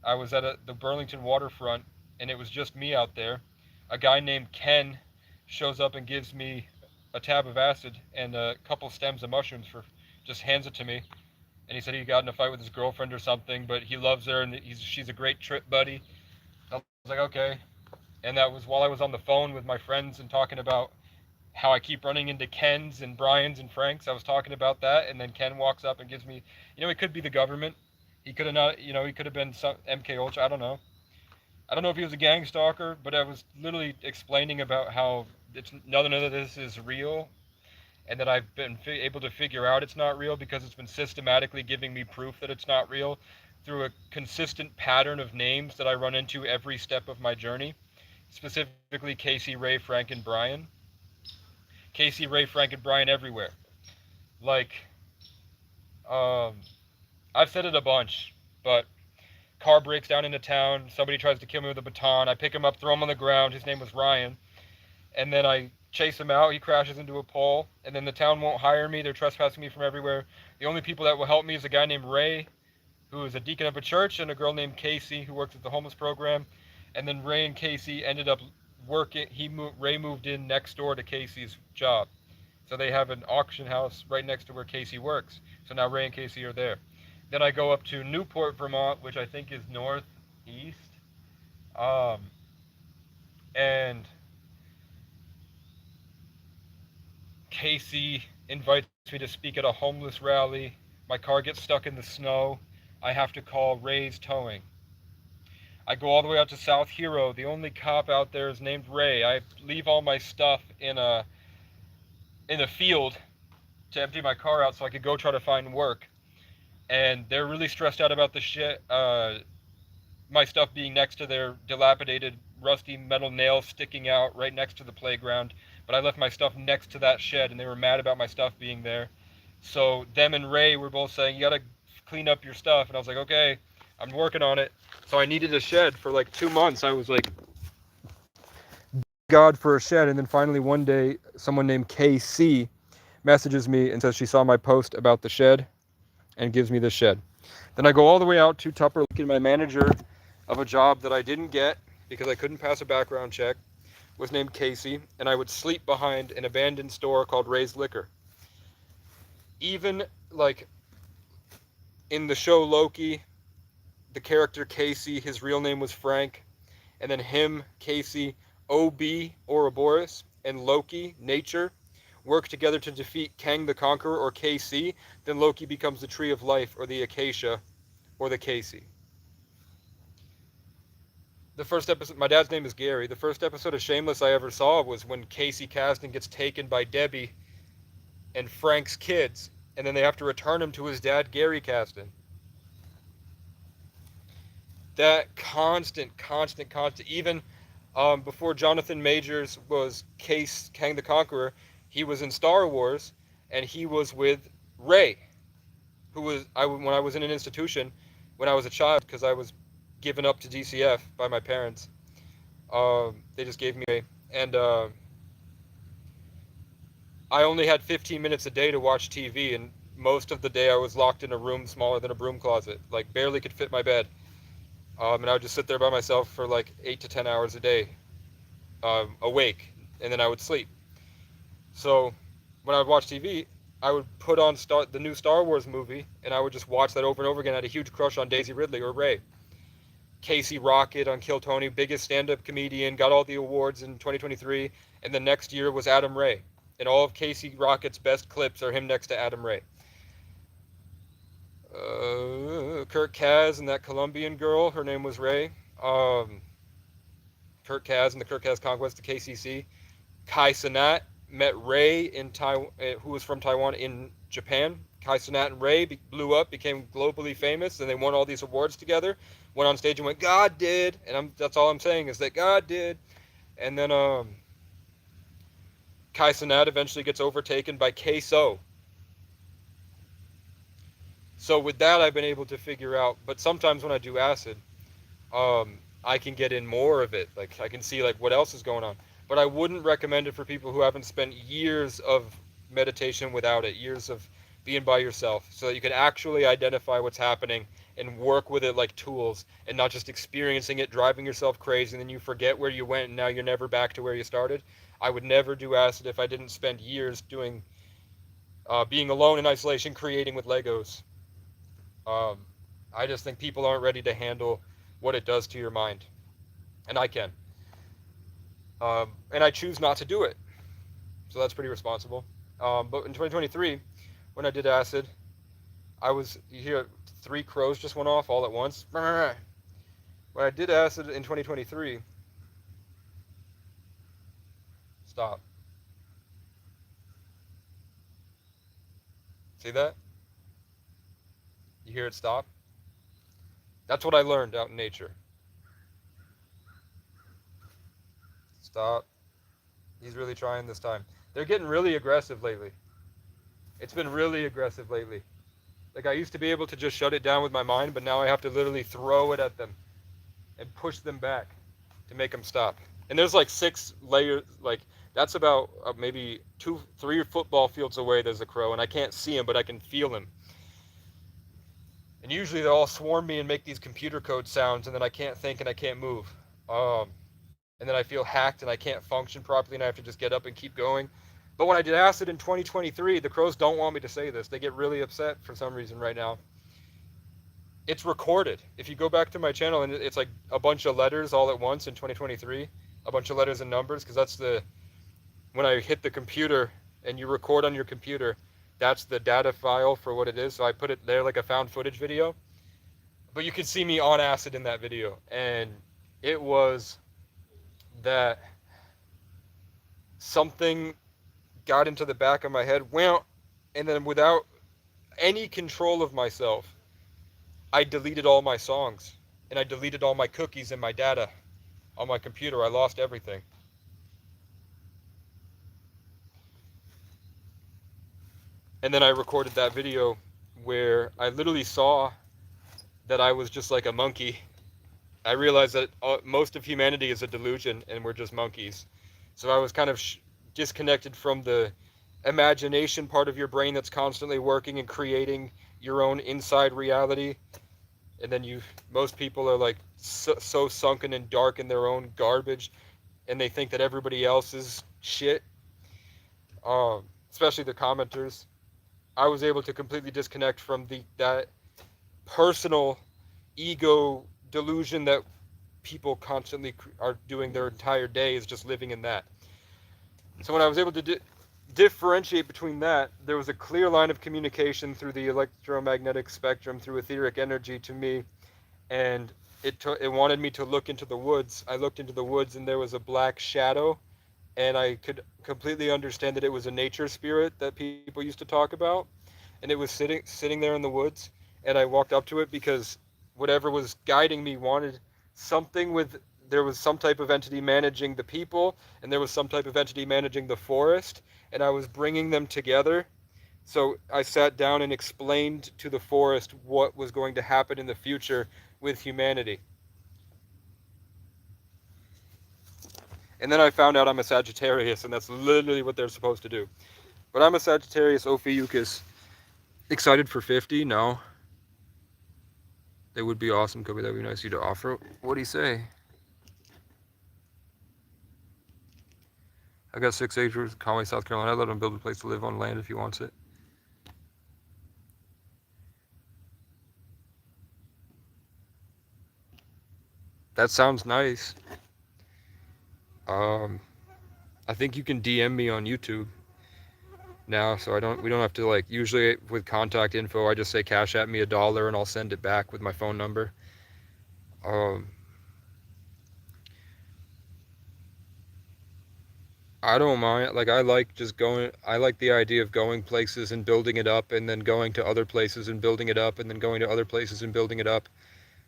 I was at the Burlington waterfront and it was just me out there. A guy named Ken shows up and gives me a tab of acid and a couple stems of mushrooms, for just hands it to me and he said he got in a fight with his girlfriend or something, but he loves her and she's a great trip buddy. I was like, okay. And that was while I was on the phone with my friends and talking about how I keep running into Ken's and Brian's and Frank's. I was talking about that, and then Ken walks up and gives me, it could be the government. He could have not, he could have been some MK Ultra. I don't know. I don't know if he was a gang stalker, but I was literally explaining about how none of this is real, and that I've been able to figure out it's not real because it's been systematically giving me proof that it's not real through a consistent pattern of names that I run into every step of my journey, specifically Casey, Ray, Frank, and Brian. Casey, Ray, Frank, and Brian everywhere. Like, um, I've said it a bunch, but car breaks down into town. Somebody tries to kill me with a baton. I pick him up, throw him on the ground. His name was Ryan. And then I chase him out. He crashes into a pole. And then the town won't hire me. They're trespassing me from everywhere. The only people that will help me is a guy named Ray, who is a deacon of a church, and a girl named Casey, who works at the homeless program. And then Ray and Casey ended up working. Ray moved in next door to Casey's job. So they have an auction house right next to where Casey works. So now Ray and Casey are there. Then I go up to Newport, Vermont, which I think is northeast. Um, and Casey invites me to speak at a homeless rally. My car gets stuck in the snow. I have to call Ray's Towing. I go all the way out to South Hero. The only cop out there is named Ray. I leave all my stuff in a field to empty my car out so I could go try to find work. And they're really stressed out about the shit. My stuff being next to their dilapidated, rusty metal nails sticking out right next to the playground. But I left my stuff next to that shed, and they were mad about my stuff being there. So them and Ray were both saying, you gotta clean up your stuff. And I was like, okay, I'm working on it. So I needed a shed for like 2 months. I was like, God for a shed. And then finally one day, someone named KC messages me and says she saw my post about the shed and gives me this shed. Then I go all the way out to Tupper, looking at my manager of a job that I didn't get because I couldn't pass a background check, was named Casey, and I would sleep behind an abandoned store called Ray's Liquor. Even like in the show Loki, the character Casey, his real name was Frank, and then him, Casey, OB, Ouroboros, and Loki, Nature, work together to defeat Kang the Conqueror, or KC, then Loki becomes the Tree of Life, or the Acacia, or the Casey. The first episode, my dad's name is Gary. The first episode of Shameless I ever saw was when Casey Kasdan gets taken by Debbie and Frank's kids, and then they have to return him to his dad, Gary Kasdan. That constant, even before Jonathan Majors was Kang the Conqueror, he was in Star Wars, and he was with Ray, who was when I was in an institution when I was a child, because I was given up to DCF by my parents. They just gave me Ray, and I only had 15 minutes a day to watch TV, and most of the day I was locked in a room smaller than a broom closet, like barely could fit my bed. And I would just sit there by myself for like 8 to 10 hours a day, awake, and then I would sleep. So when I would watch TV, I would put on the new Star Wars movie, and I would just watch that over and over again. I had a huge crush on Daisy Ridley or Ray. Casey Rocket on Kill Tony, biggest stand-up comedian, got all the awards in 2023, and the next year was Adam Ray. And all of Casey Rocket's best clips are him next to Adam Ray. Kurt Kaz and that Colombian girl, her name was Ray. Kurt Kaz and the Kurt Kaz Conquest, the KCC. Kai Cenat met Ray in Taiwan, who was from Taiwan in Japan. Kai Cenat and Ray blew up, became globally famous, and they won all these awards together. Went on stage and went, God did, and that's all I'm saying is that God did. And then Kai Cenat eventually gets overtaken by Queso. So with that, I've been able to figure out. But sometimes when I do acid, I can get in more of it. Like I can see like what else is going on. But I wouldn't recommend it for people who haven't spent years of meditation without it, years of being by yourself, so that you can actually identify what's happening and work with it like tools, and not just experiencing it, driving yourself crazy, and then you forget where you went, and now you're never back to where you started. I would never do acid if I didn't spend years doing, being alone in isolation, creating with Legos. Um, I just think people aren't ready to handle what it does to your mind, and I can. And I choose not to do it, so that's pretty responsible. But in 2023, when I did acid, I was you hear three crows just went off all at once. When I did acid in 2023, stop. See that? You hear it stop? That's what I learned out in nature. Stop. He's really trying this time. They're getting really aggressive lately. It's been really aggressive lately. Like I used to be able to just shut it down with my mind, but now I have to literally throw it at them and push them back to make them stop. And there's like 6 layers. Like that's about maybe 3 football fields away. There's a crow, and I can't see him, but I can feel him. And usually they'll all swarm me and make these computer code sounds, and then I can't think and I can't move. And then I feel hacked and I can't function properly, and I have to just get up and keep going. But when I did acid in 2023, the crows don't want me to say this. They get really upset for some reason right now. It's recorded. If you go back to my channel, and it's like a bunch of letters all at once in 2023, a bunch of letters and numbers, because that's the when I hit the computer and you record on your computer, that's the data file for what it is. So I put it there like a found footage video. But you can see me on acid in that video, and it was that something got into the back of my head, well, and then without any control of myself, I deleted all my songs and I deleted all my cookies and my data on my computer. I lost everything. And then I recorded that video where I literally saw that I was just like a monkey. I realized that most of humanity is a delusion and we're just monkeys. So I was kind of disconnected from the imagination part of your brain that's constantly working and creating your own inside reality. And then most people are like so sunken and dark in their own garbage, and they think that everybody else is shit. Especially the commenters. I was able to completely disconnect from that personal ego delusion that people constantly are doing their entire day is just living in that. So when I was able to differentiate between that, there was a clear line of communication through the electromagnetic spectrum, through etheric energy to me, and it wanted me to look into the woods. I looked into the woods, and there was a black shadow, and I could completely understand that it was a nature spirit that people used to talk about, and it was sitting there in the woods, and I walked up to it because whatever was guiding me wanted something with there was some type of entity managing the people, and there was some type of entity managing the forest, and I was bringing them together. So I sat down and explained to the forest what was going to happen in the future with humanity. And then I found out I'm a Sagittarius, and that's literally what they're supposed to do. But I'm a Sagittarius Ophiuchus. Excited for 50? No. They would be awesome, Kobe. That would be nice of you to offer. What do you say? I got 6 acres in Conway, South Carolina. I let him build a place to live on land if he wants it. That sounds nice. I think you can DM me on YouTube now, so we don't have to like, usually with contact info, I just say cash at me $1 and I'll send it back with my phone number. I don't mind. Like, I like the idea of going places and building it up, and then going to other places and building it up, and then going to other places and building it up,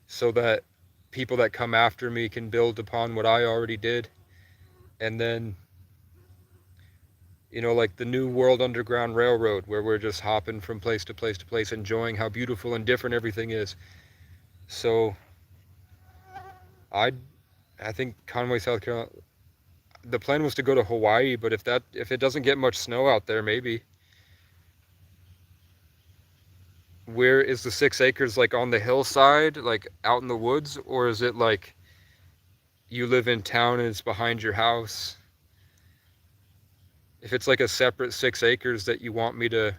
so that people that come after me can build upon what I already did. And then, like the New World Underground Railroad, where we're just hopping from place to place to place, enjoying how beautiful and different everything is. So, I think Conway, South Carolina, the plan was to go to Hawaii, but if it doesn't get much snow out there, maybe. Where is the 6 acres, like on the hillside, like out in the woods, or is it like you live in town and it's behind your house? If it's like a separate 6 acres that you want me to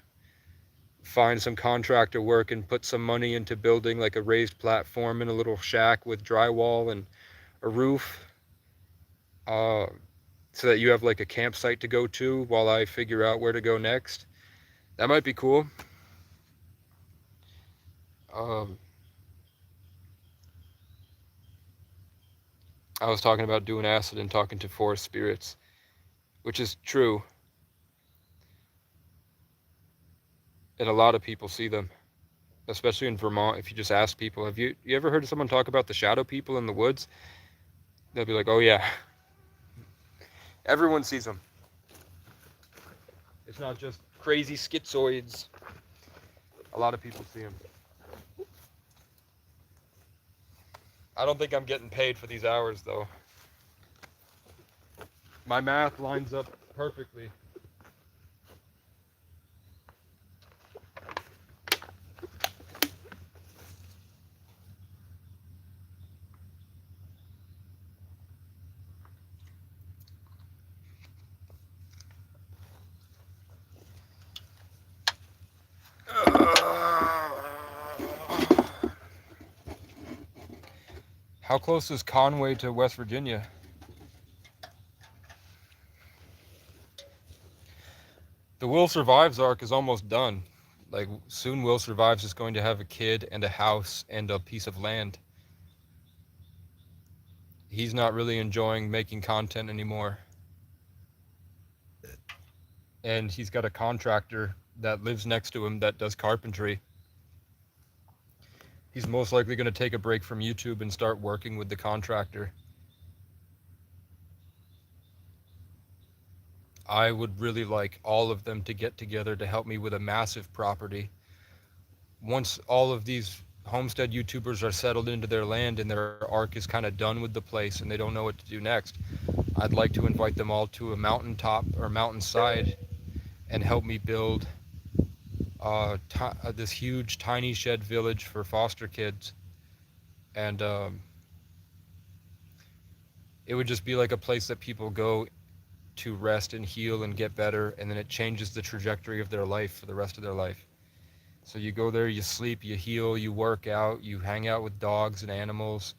find some contractor work and put some money into building like a raised platform in a little shack with drywall and a roof, uh, so that you have like a campsite to go to while I figure out where to go next. That might be cool. Um, I was talking about doing acid and talking to forest spirits, which is true, and a lot of people see them, especially in Vermont. If you just ask people, have you ever heard someone talk about the shadow people in the woods? They'll be like, "Oh yeah, everyone sees them. It's not just crazy schizoids. A lot of people see them." I don't think I'm getting paid for these hours though. My math lines up perfectly. How close is Conway to West Virginia? The Will Survives arc is almost done. Like, soon Will Survives is going to have a kid and a house and a piece of land. He's not really enjoying making content anymore. And he's got a contractor that lives next to him that does carpentry. He's most likely going to take a break from YouTube and start working with the contractor. I would really like all of them to get together to help me with a massive property. Once all of these homestead YouTubers are settled into their land and their arc is kind of done with the place and they don't know what to do next, I'd like to invite them all to a mountaintop or mountainside and help me build this huge tiny shed village for foster kids. And it would just be like a place that people go to rest and heal and get better, and then it changes the trajectory of their life for the rest of their life. So you go there, you sleep, you heal, you work out, you hang out with dogs and animals.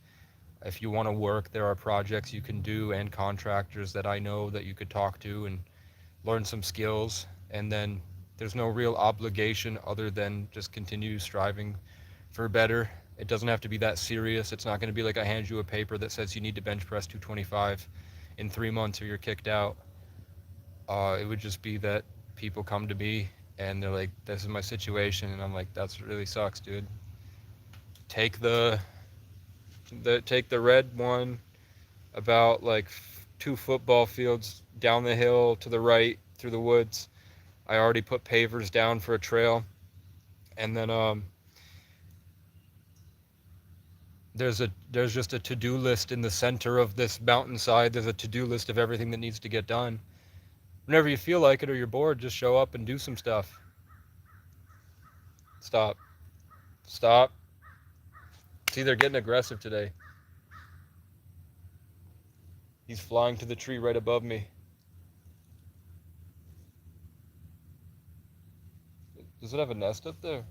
If you want to work, there are projects you can do and contractors that I know that you could talk to and learn some skills. And then there's no real obligation other than just continue striving for better. It doesn't have to be that serious. It's not going to be like I hand you a paper that says you need to bench press 225 in 3 months or you're kicked out. It would just be that people come to me and they're like, "This is my situation," and I'm like, "That's really sucks, dude. Take the red one about like 2 football fields down the hill to the right through the woods. I already put pavers down for a trail, and then there's just a to-do list in the center of this mountainside. There's a to-do list of everything that needs to get done. Whenever you feel like it or you're bored, just show up and do some stuff." Stop. Stop. See, they're getting aggressive today. He's flying to the tree right above me. Does it have a nest up there?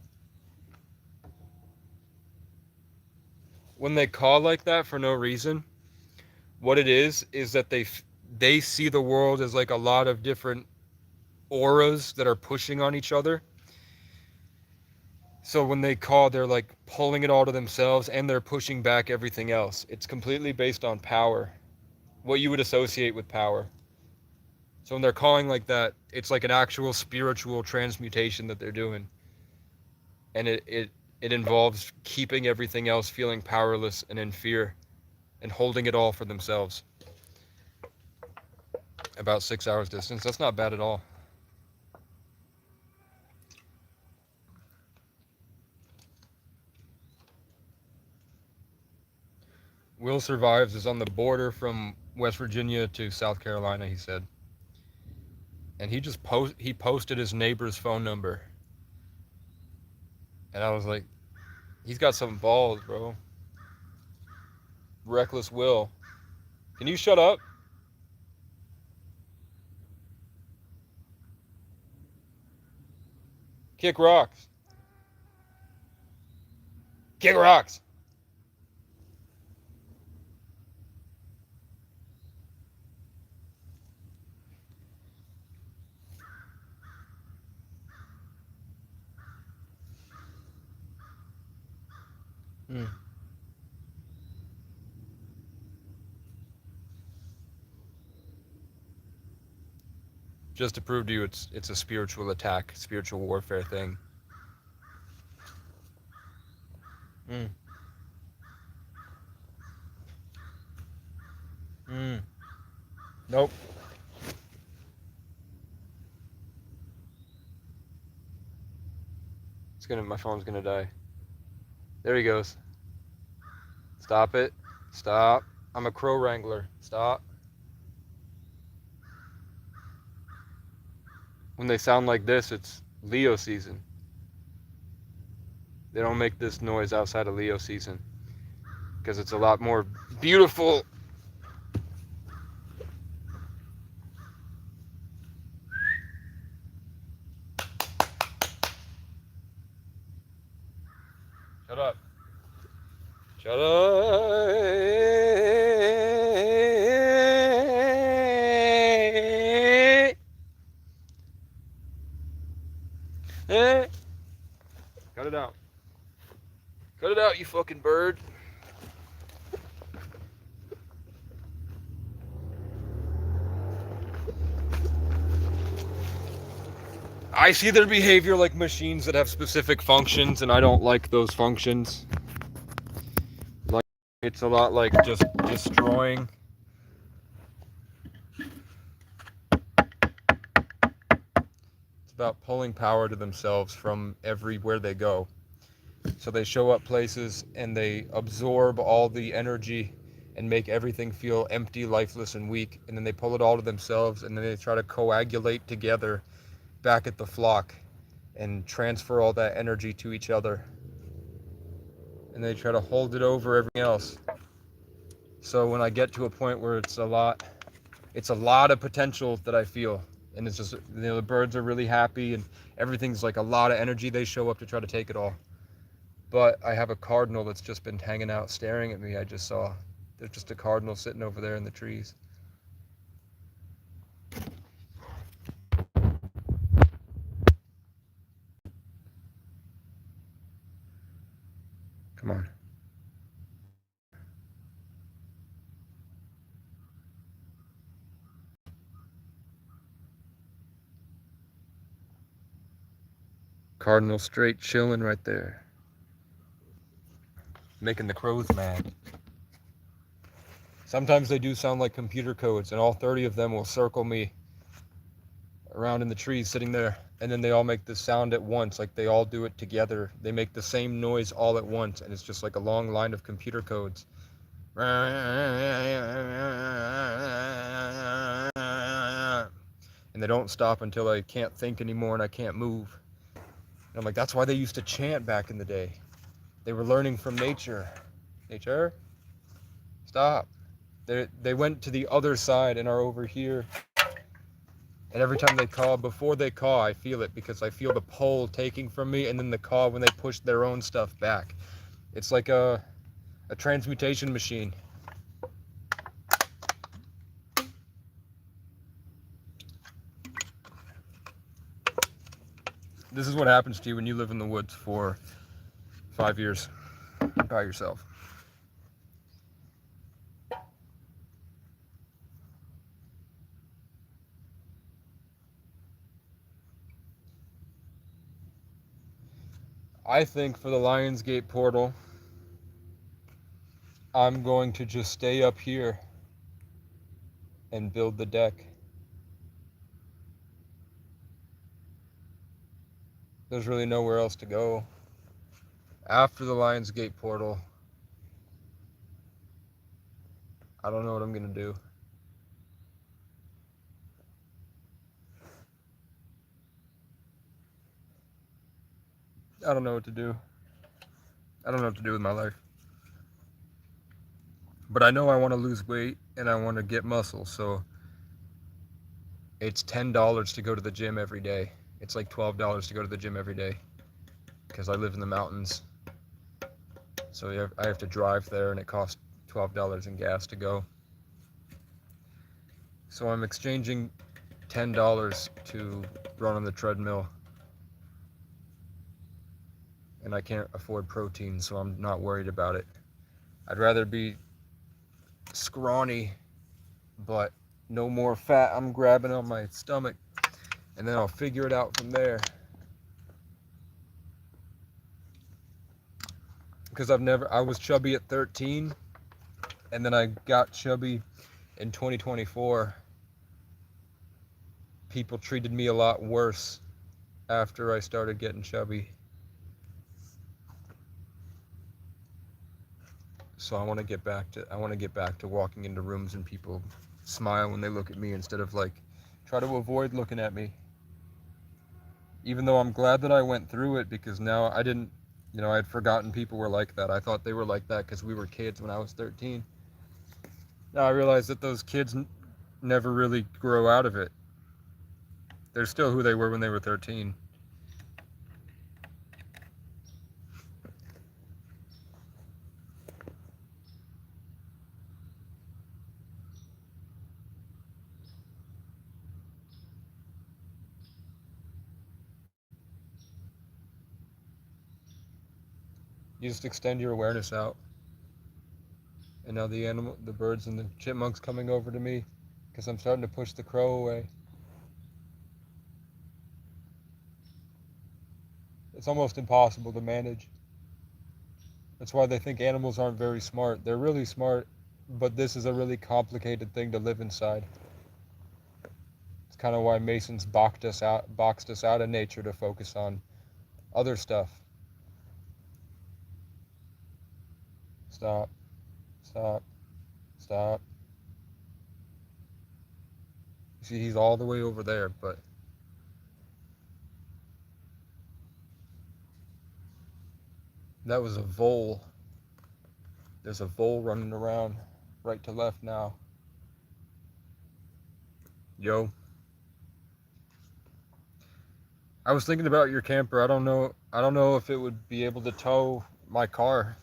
When they call like that for no reason, what it is that they see the world as like a lot of different auras that are pushing on each other. So when they call, they're like pulling it all to themselves and they're pushing back everything else. It's completely based on power, what you would associate with power. So when they're calling like that, it's like an actual spiritual transmutation that they're doing. And it involves keeping everything else feeling powerless and in fear and holding it all for themselves. About 6 hours distance. That's not bad at all. Will Survives is on the border from West Virginia to South Carolina, he said. And he posted his neighbor's phone number. And I was like, he's got some balls, bro. Reckless Will. Can you shut up? Kick rocks. Kick rocks. Mm. Just to prove to you it's a spiritual attack, spiritual warfare thing. Mm. Mm. Nope. My phone's gonna die. There he goes. Stop it. Stop. I'm a crow wrangler. Stop. When they sound like this, it's Leo season. They don't make this noise outside of Leo season because it's a lot more beautiful. Shut up. Shut up. Cut it out. Cut it out, you fucking bird. I see their behavior like machines that have specific functions, and I don't like those functions. Like, it's a lot like just destroying. It's about pulling power to themselves from everywhere they go. So they show up places and they absorb all the energy and make everything feel empty, lifeless, and weak. And then they pull it all to themselves, and then they try to coagulate together back at the flock and transfer all that energy to each other. And they try to hold it over everything else. So when I get to a point where it's a lot of potential that I feel, and it's just, the birds are really happy and everything's like a lot of energy, they show up to try to take it all. But I have a cardinal that's just been hanging out staring at me. I just saw there's just a cardinal sitting over there in the trees. Come on. Cardinal straight chilling right there. Making the crows mad. Sometimes they do sound like computer codes, and all 30 of them will circle me around in the trees sitting there, and then they all make this sound at once, like they all do it together. They make the same noise all at once, and it's just like a long line of computer codes. And they don't stop until I can't think anymore and I can't move. And I'm like, that's why they used to chant back in the day. They were learning from nature. Nature? Stop. They went to the other side and are over here. And every time they caw, before they caw, I feel it because I feel the pull taking from me, and then the caw when they push their own stuff back. It's like a transmutation machine. This is what happens to you when you live in the woods for 5 years by yourself. I think for the Lionsgate portal, I'm going to just stay up here and build the deck. There's really nowhere else to go. After the Lionsgate portal, I don't know what I'm going to do. I don't know what to do. I don't know what to do with my life. But I know I want to lose weight and I want to get muscle, so it's $10 to go to the gym every day. It's like $12 to go to the gym every day because I live in the mountains. So I have to drive there, and it costs $12 in gas to go. So I'm exchanging $10 to run on the treadmill. And I can't afford protein, so I'm not worried about it. I'd rather be scrawny, but no more fat. I'm grabbing on my stomach, and then I'll figure it out from there. Because I was chubby at 13, and then I got chubby in 2024. People treated me a lot worse after I started getting chubby. So I want to get back to walking into rooms and people smile when they look at me instead of like try to avoid looking at me. Even though I'm glad that I went through it, because now I didn't, I'd forgotten people were like that. I thought they were like that because we were kids when I was 13. Now I realize that those kids never really grow out of it. They're still who they were when they were 13. You just extend your awareness out. And now the birds and the chipmunks coming over to me because I'm starting to push the crow away. It's almost impossible to manage. That's why they think animals aren't very smart. They're really smart, but this is a really complicated thing to live inside. It's kind of why Masons boxed us out of nature to focus on other stuff. Stop. Stop. Stop. You see, he's all the way over there, but that was a vole. There's a vole running around right to left now. Yo. I was thinking about your camper. I don't know if it would be able to tow my car.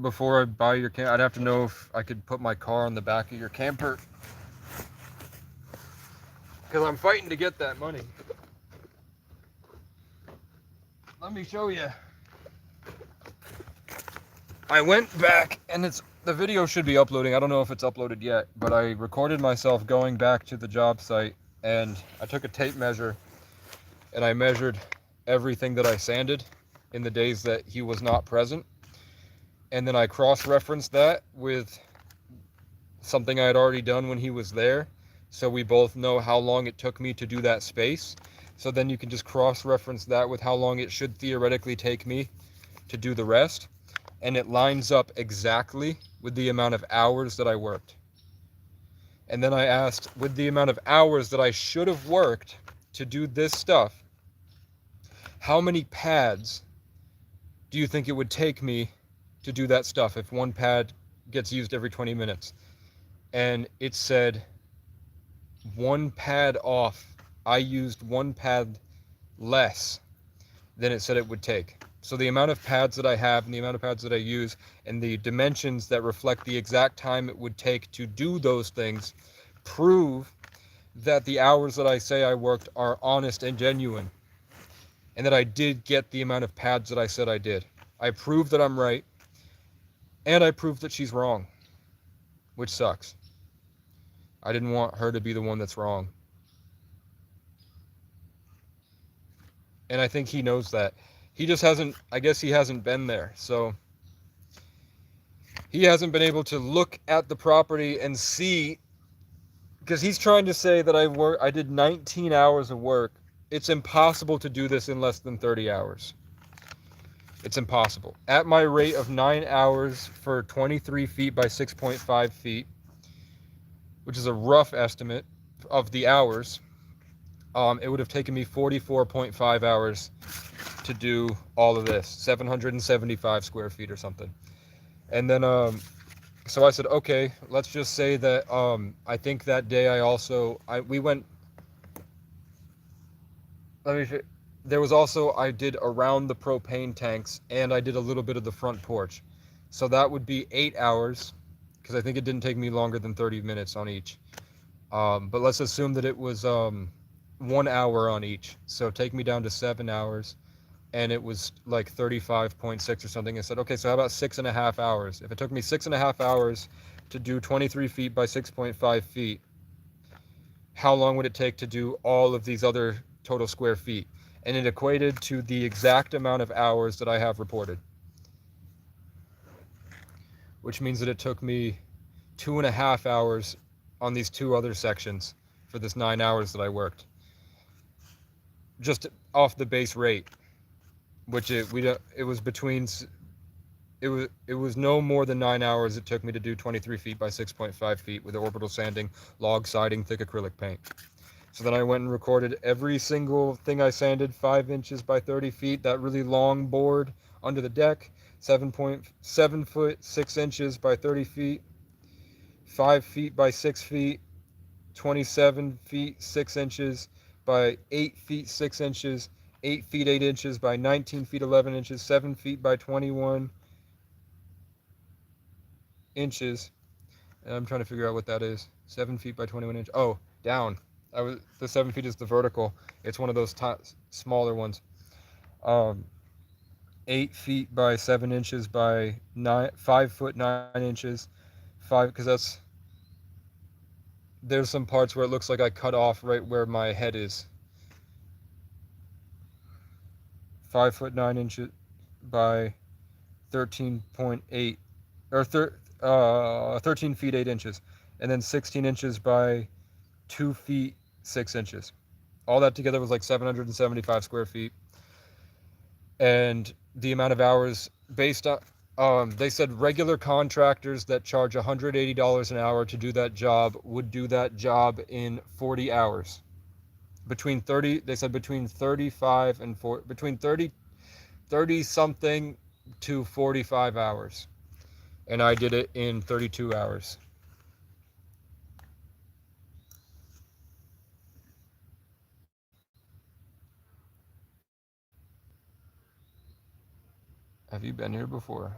Before I buy your camper, I'd have to know if I could put my car on the back of your camper. Because I'm fighting to get that money. Let me show you. I went back, and the video should be uploading. I don't know if it's uploaded yet, but I recorded myself going back to the job site, and I took a tape measure, and I measured everything that I sanded in the days that he was not present. And then I cross-referenced that with something I had already done when he was there. So we both know how long it took me to do that space. So then you can just cross-reference that with how long it should theoretically take me to do the rest. And it lines up exactly with the amount of hours that I worked. And then I asked, with the amount of hours that I should have worked to do this stuff, how many pads do you think it would take me to do that stuff if one pad gets used every 20 minutes? And it said one pad off. I used one pad less than it said it would take. So the amount of pads that I have and the amount of pads that I use and the dimensions that reflect the exact time it would take to do those things prove that the hours that I say I worked are honest and genuine, and that I did get the amount of pads that I said I did. I proved that I'm right, and I proved that she's wrong, which sucks. I didn't want her to be the one that's wrong. And I think he knows that. He just I guess he hasn't been there. So he hasn't been able to look at the property and see, because he's trying to say that I did 19 hours of work. It's impossible to do this in less than 30 hours. It's impossible. At my rate of 9 hours for 23 feet by 6.5 feet, which is a rough estimate of the hours, it would have taken me 44.5 hours to do all of this, 775 square feet or something. And then, so I said, okay, let's just say that I think that day we went let me. There was also I did around the propane tanks, and I did a little bit of the front porch, so that would be 8 hours, because I think it didn't take me longer than 30 minutes on each. But let's assume that it was 1 hour on each, so take me down to 7 hours, and it was like 35.6 or something. I said, okay, so how about 6.5 hours? If it took me 6.5 hours to do 23 feet by 6.5 feet, how long would it take to do all of these other total square feet? And it equated to the exact amount of hours that I have reported, which means that it took me 2.5 hours on these two other sections for this 9 hours that I worked, just off the base rate, which it was between it was no more than 9 hours it took me to do 23 feet by 6.5 feet with orbital sanding, log siding, thick acrylic paint. So then I went and recorded every single thing I sanded, 5 inches by 30 feet, that really long board under the deck, 7.7 foot 6 inches by 30 feet, 5 feet by 6 feet, 27 feet 6 inches by 8 feet 6 inches, 8 feet 8 inches by 19 feet 11 inches, 7 feet by 21 inches. And I'm trying to figure out what that is. 7 feet by 21 inches. Oh, down. The 7 feet is the vertical. It's one of those smaller ones. Um, 8 feet by 7 inches by 5 foot 9 inches. Because there's some parts where it looks like I cut off right where my head is. 5 foot 9 inches by 13.8 or 13 feet 8 inches, and then 16 inches by 2 feet 6 inches. All that together was like 775 square feet. And the amount of hours based on, they said regular contractors that charge $180 an hour to do that job would do that job in 40 hours. They said between 35 and 40, between 30 something to 45 hours. And I did it in 32 hours. Have you been here before?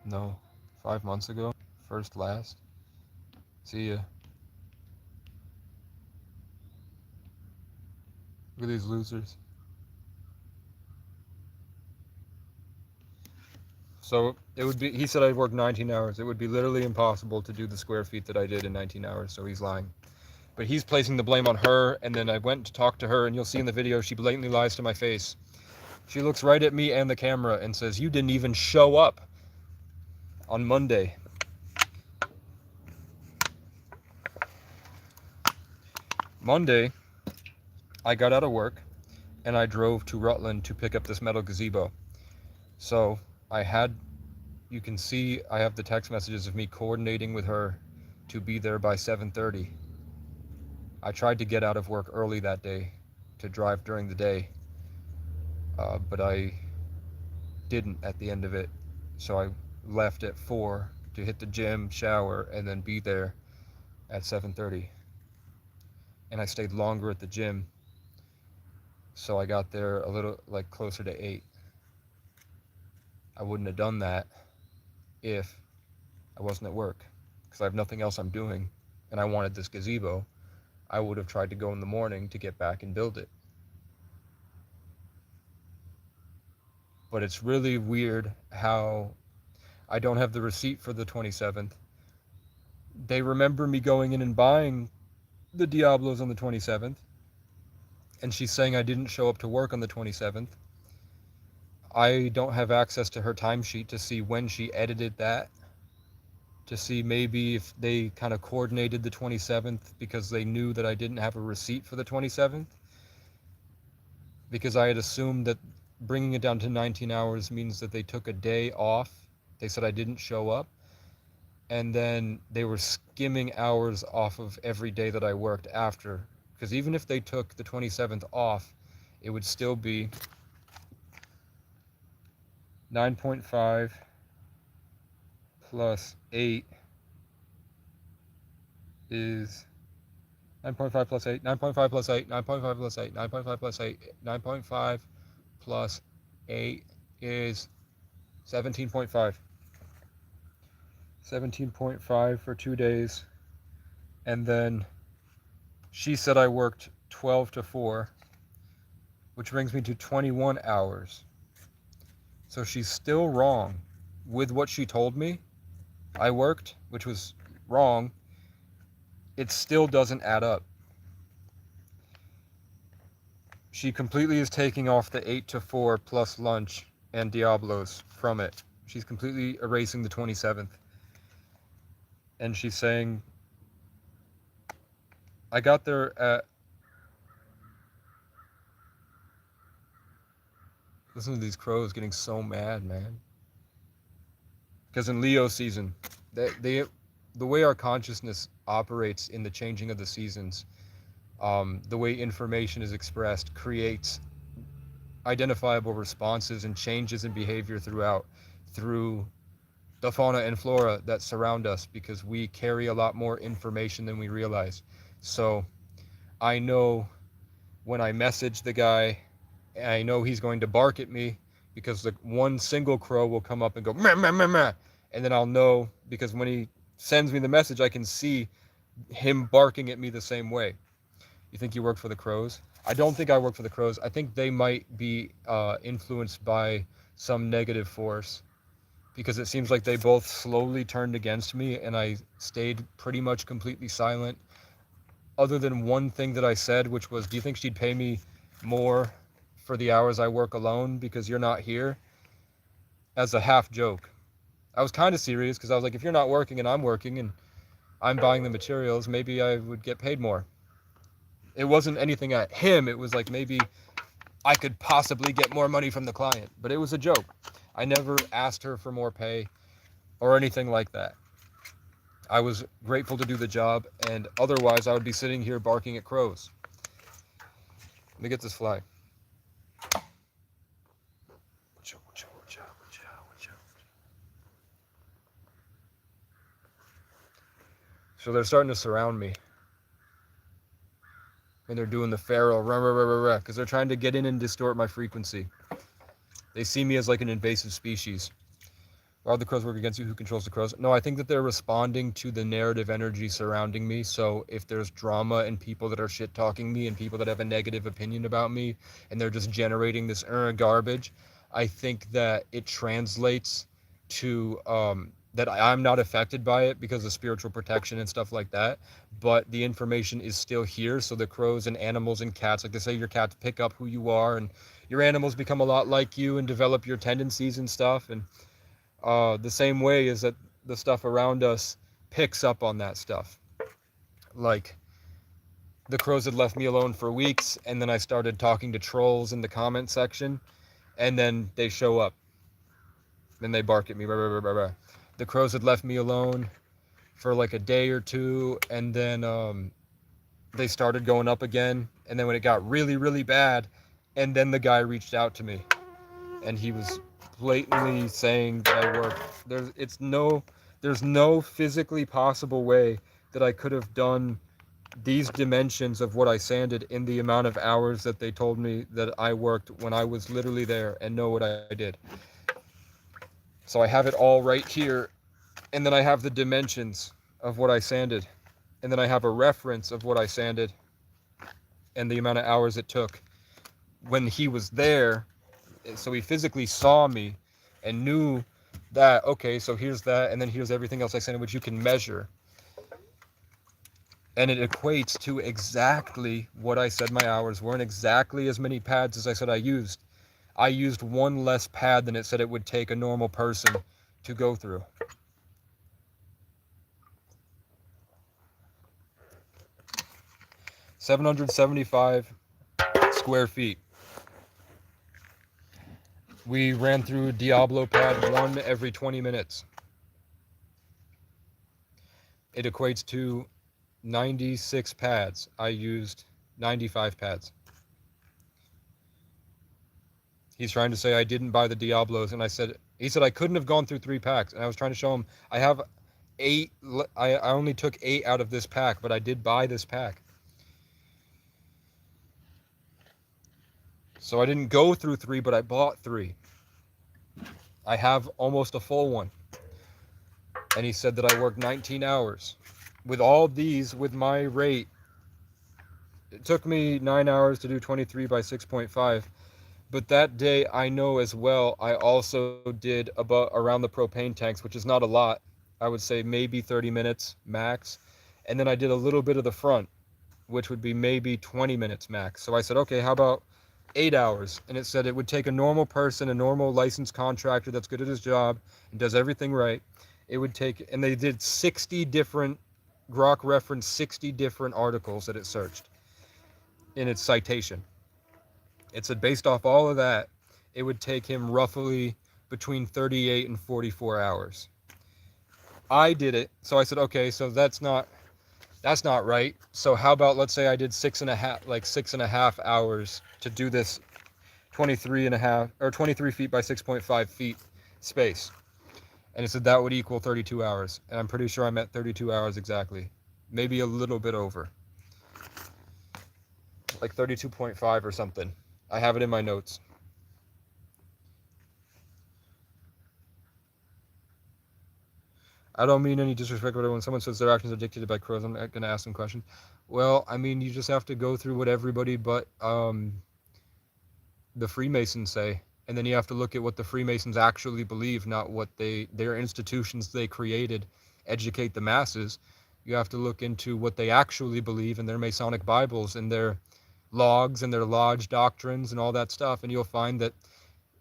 No. 5 months ago? First, last? See ya. Look at these losers. So it would be, he said I'd work 19 hours. It would be literally impossible to do the square feet that I did in 19 hours, so he's lying. But he's placing the blame on her, and then I went to talk to her, and you'll see in the video she blatantly lies to my face. She looks right at me and the camera and says, "You didn't even show up on Monday." Monday, I got out of work, and I drove to Rutland to pick up this metal gazebo. So you can see I have the text messages of me coordinating with her to be there by 7:30. I tried to get out of work early that day to drive during the day, but I didn't at the end of it. So I left at 4 to hit the gym, shower, and then be there at 7:30. And I stayed longer at the gym, so I got there a little like closer to 8. I wouldn't have done that if I wasn't at work, because I have nothing else I'm doing, and I wanted this gazebo. I would have tried to go in the morning to get back and build it. But it's really weird how I don't have the receipt for the 27th. They remember me going in and buying the Diablos on the 27th, and she's saying I didn't show up to work on the 27th. I don't have access to her timesheet to see when she edited that, to see maybe if they kind of coordinated the 27th because they knew that I didn't have a receipt for the 27th, because I had assumed that bringing it down to 19 hours means that they took a day off. They said I didn't show up, and then they were skimming hours off of every day that I worked after, because even if they took the 27th off, it would still be 9.5 plus 8 is 9.5 plus 8, 9.5 plus 8, 9.5 plus 8, 9.5 plus 8, 9.5 plus 8 is 17.5. 17.5 for 2 days. And then she said I worked 12 to 4, which brings me to 21 hours. So she's still wrong with what she told me I worked, which was wrong. It still doesn't add up. She completely is taking off the 8 to 4 plus lunch and Diablos from it. She's completely erasing the 27th. And she's saying, I got there at... Listen to these crows getting so mad, man. Because in Leo season, the way our consciousness operates in the changing of the seasons, the way information is expressed creates identifiable responses and changes in behavior through the fauna and flora that surround us, because we carry a lot more information than we realize. So I know when I message the guy, I know he's going to bark at me because the one single crow will come up and go meh, meh, meh, meh. And then I'll know, because when he sends me the message, I can see him barking at me the same way. You think you work for the crows? I don't think I work for the crows. I think they might be influenced by some negative force, because it seems like they both slowly turned against me and I stayed pretty much completely silent, other than one thing that I said, which was, do you think she'd pay me more for the hours I work alone because you're not here? As a half joke. I was kind of serious, because I was like, if you're not working and I'm working and I'm buying the materials, maybe I would get paid more. It wasn't anything at him. It was like, maybe I could possibly get more money from the client. But it was a joke. I never asked her for more pay or anything like that. I was grateful to do the job, and otherwise I would be sitting here barking at crows. Let me get this fly. So they're starting to surround me. And they're doing the feral rah, rah, rah, rah, rah, because they're trying to get in and distort my frequency. They see me as like an invasive species. Are the crows work against you? Who controls the crows? No, I think that they're responding to the narrative energy surrounding me. So if there's drama and people that are shit talking me and people that have a negative opinion about me and they're just generating this garbage, I think that it translates to that I'm not affected by it because of spiritual protection and stuff like that. But the information is still here. So the crows and animals and cats, like they say, your cats pick up who you are, and your animals become a lot like you and develop your tendencies and stuff. And the same way is that the stuff around us picks up on that stuff. Like, the crows had left me alone for weeks, and then I started talking to trolls in the comment section, and then they show up and they bark at me. Blah, blah, blah, blah, blah. The crows had left me alone for like a day or two, and then they started going up again, and then when it got really, really bad, and then the guy reached out to me, and he was blatantly saying that I work. There's no physically possible way that I could have done these dimensions of what I sanded in the amount of hours that they told me that I worked when I was literally there and know what I did. So I have it all right here, and then I have the dimensions of what I sanded, and then I have a reference of what I sanded and the amount of hours it took when he was there. So he physically saw me and knew that, okay, so here's that, and then here's everything else I sent, which you can measure. And it equates to exactly what I said my hours were, and exactly as many pads as I said I used. I used one less pad than it said it would take a normal person to go through. $775 square feet. We ran through Diablo pad 1 every 20 minutes. It equates to 96 pads. I used 95 pads. He's trying to say I didn't buy the Diablos, and he said I couldn't have gone through 3 packs, and I was trying to show him I have 8. I only took 8 out of this pack, but I did buy this pack. So I didn't go through 3, but I bought 3. I have almost a full one. And he said that I worked 19 hours. With all these, with my rate, it took me 9 hours to do 23 by 6.5. But that day, I know as well, I also did about around the propane tanks, which is not a lot. I would say maybe 30 minutes max. And then I did a little bit of the front, which would be maybe 20 minutes max. So I said, okay, how about 8 hours? And it said it would take a normal person, a normal licensed contractor that's good at his job and does everything right. It would take, and they did 60 different, Grok referenced 60 different articles that it searched in its citation. It said based off all of that, it would take him roughly between 38 and 44 hours. I did it, so I said, okay, so that's not right. So how about, let's say I did 6.5 hours to do this 23 feet by 6.5 feet space. And it said that would equal 32 hours. And I'm pretty sure I'm at 32 hours exactly. Maybe a little bit over. Like 32.5 or something. I have it in my notes. I don't mean any disrespect, but when someone says their actions are dictated by crows, I'm going to ask them questions. Well, I mean, you just have to go through what everybody but the Freemasons say. And then you have to look at what the Freemasons actually believe, not what their institutions they created educate the masses. You have to look into what they actually believe in their Masonic Bibles and their logs and their lodge doctrines and all that stuff. And you'll find that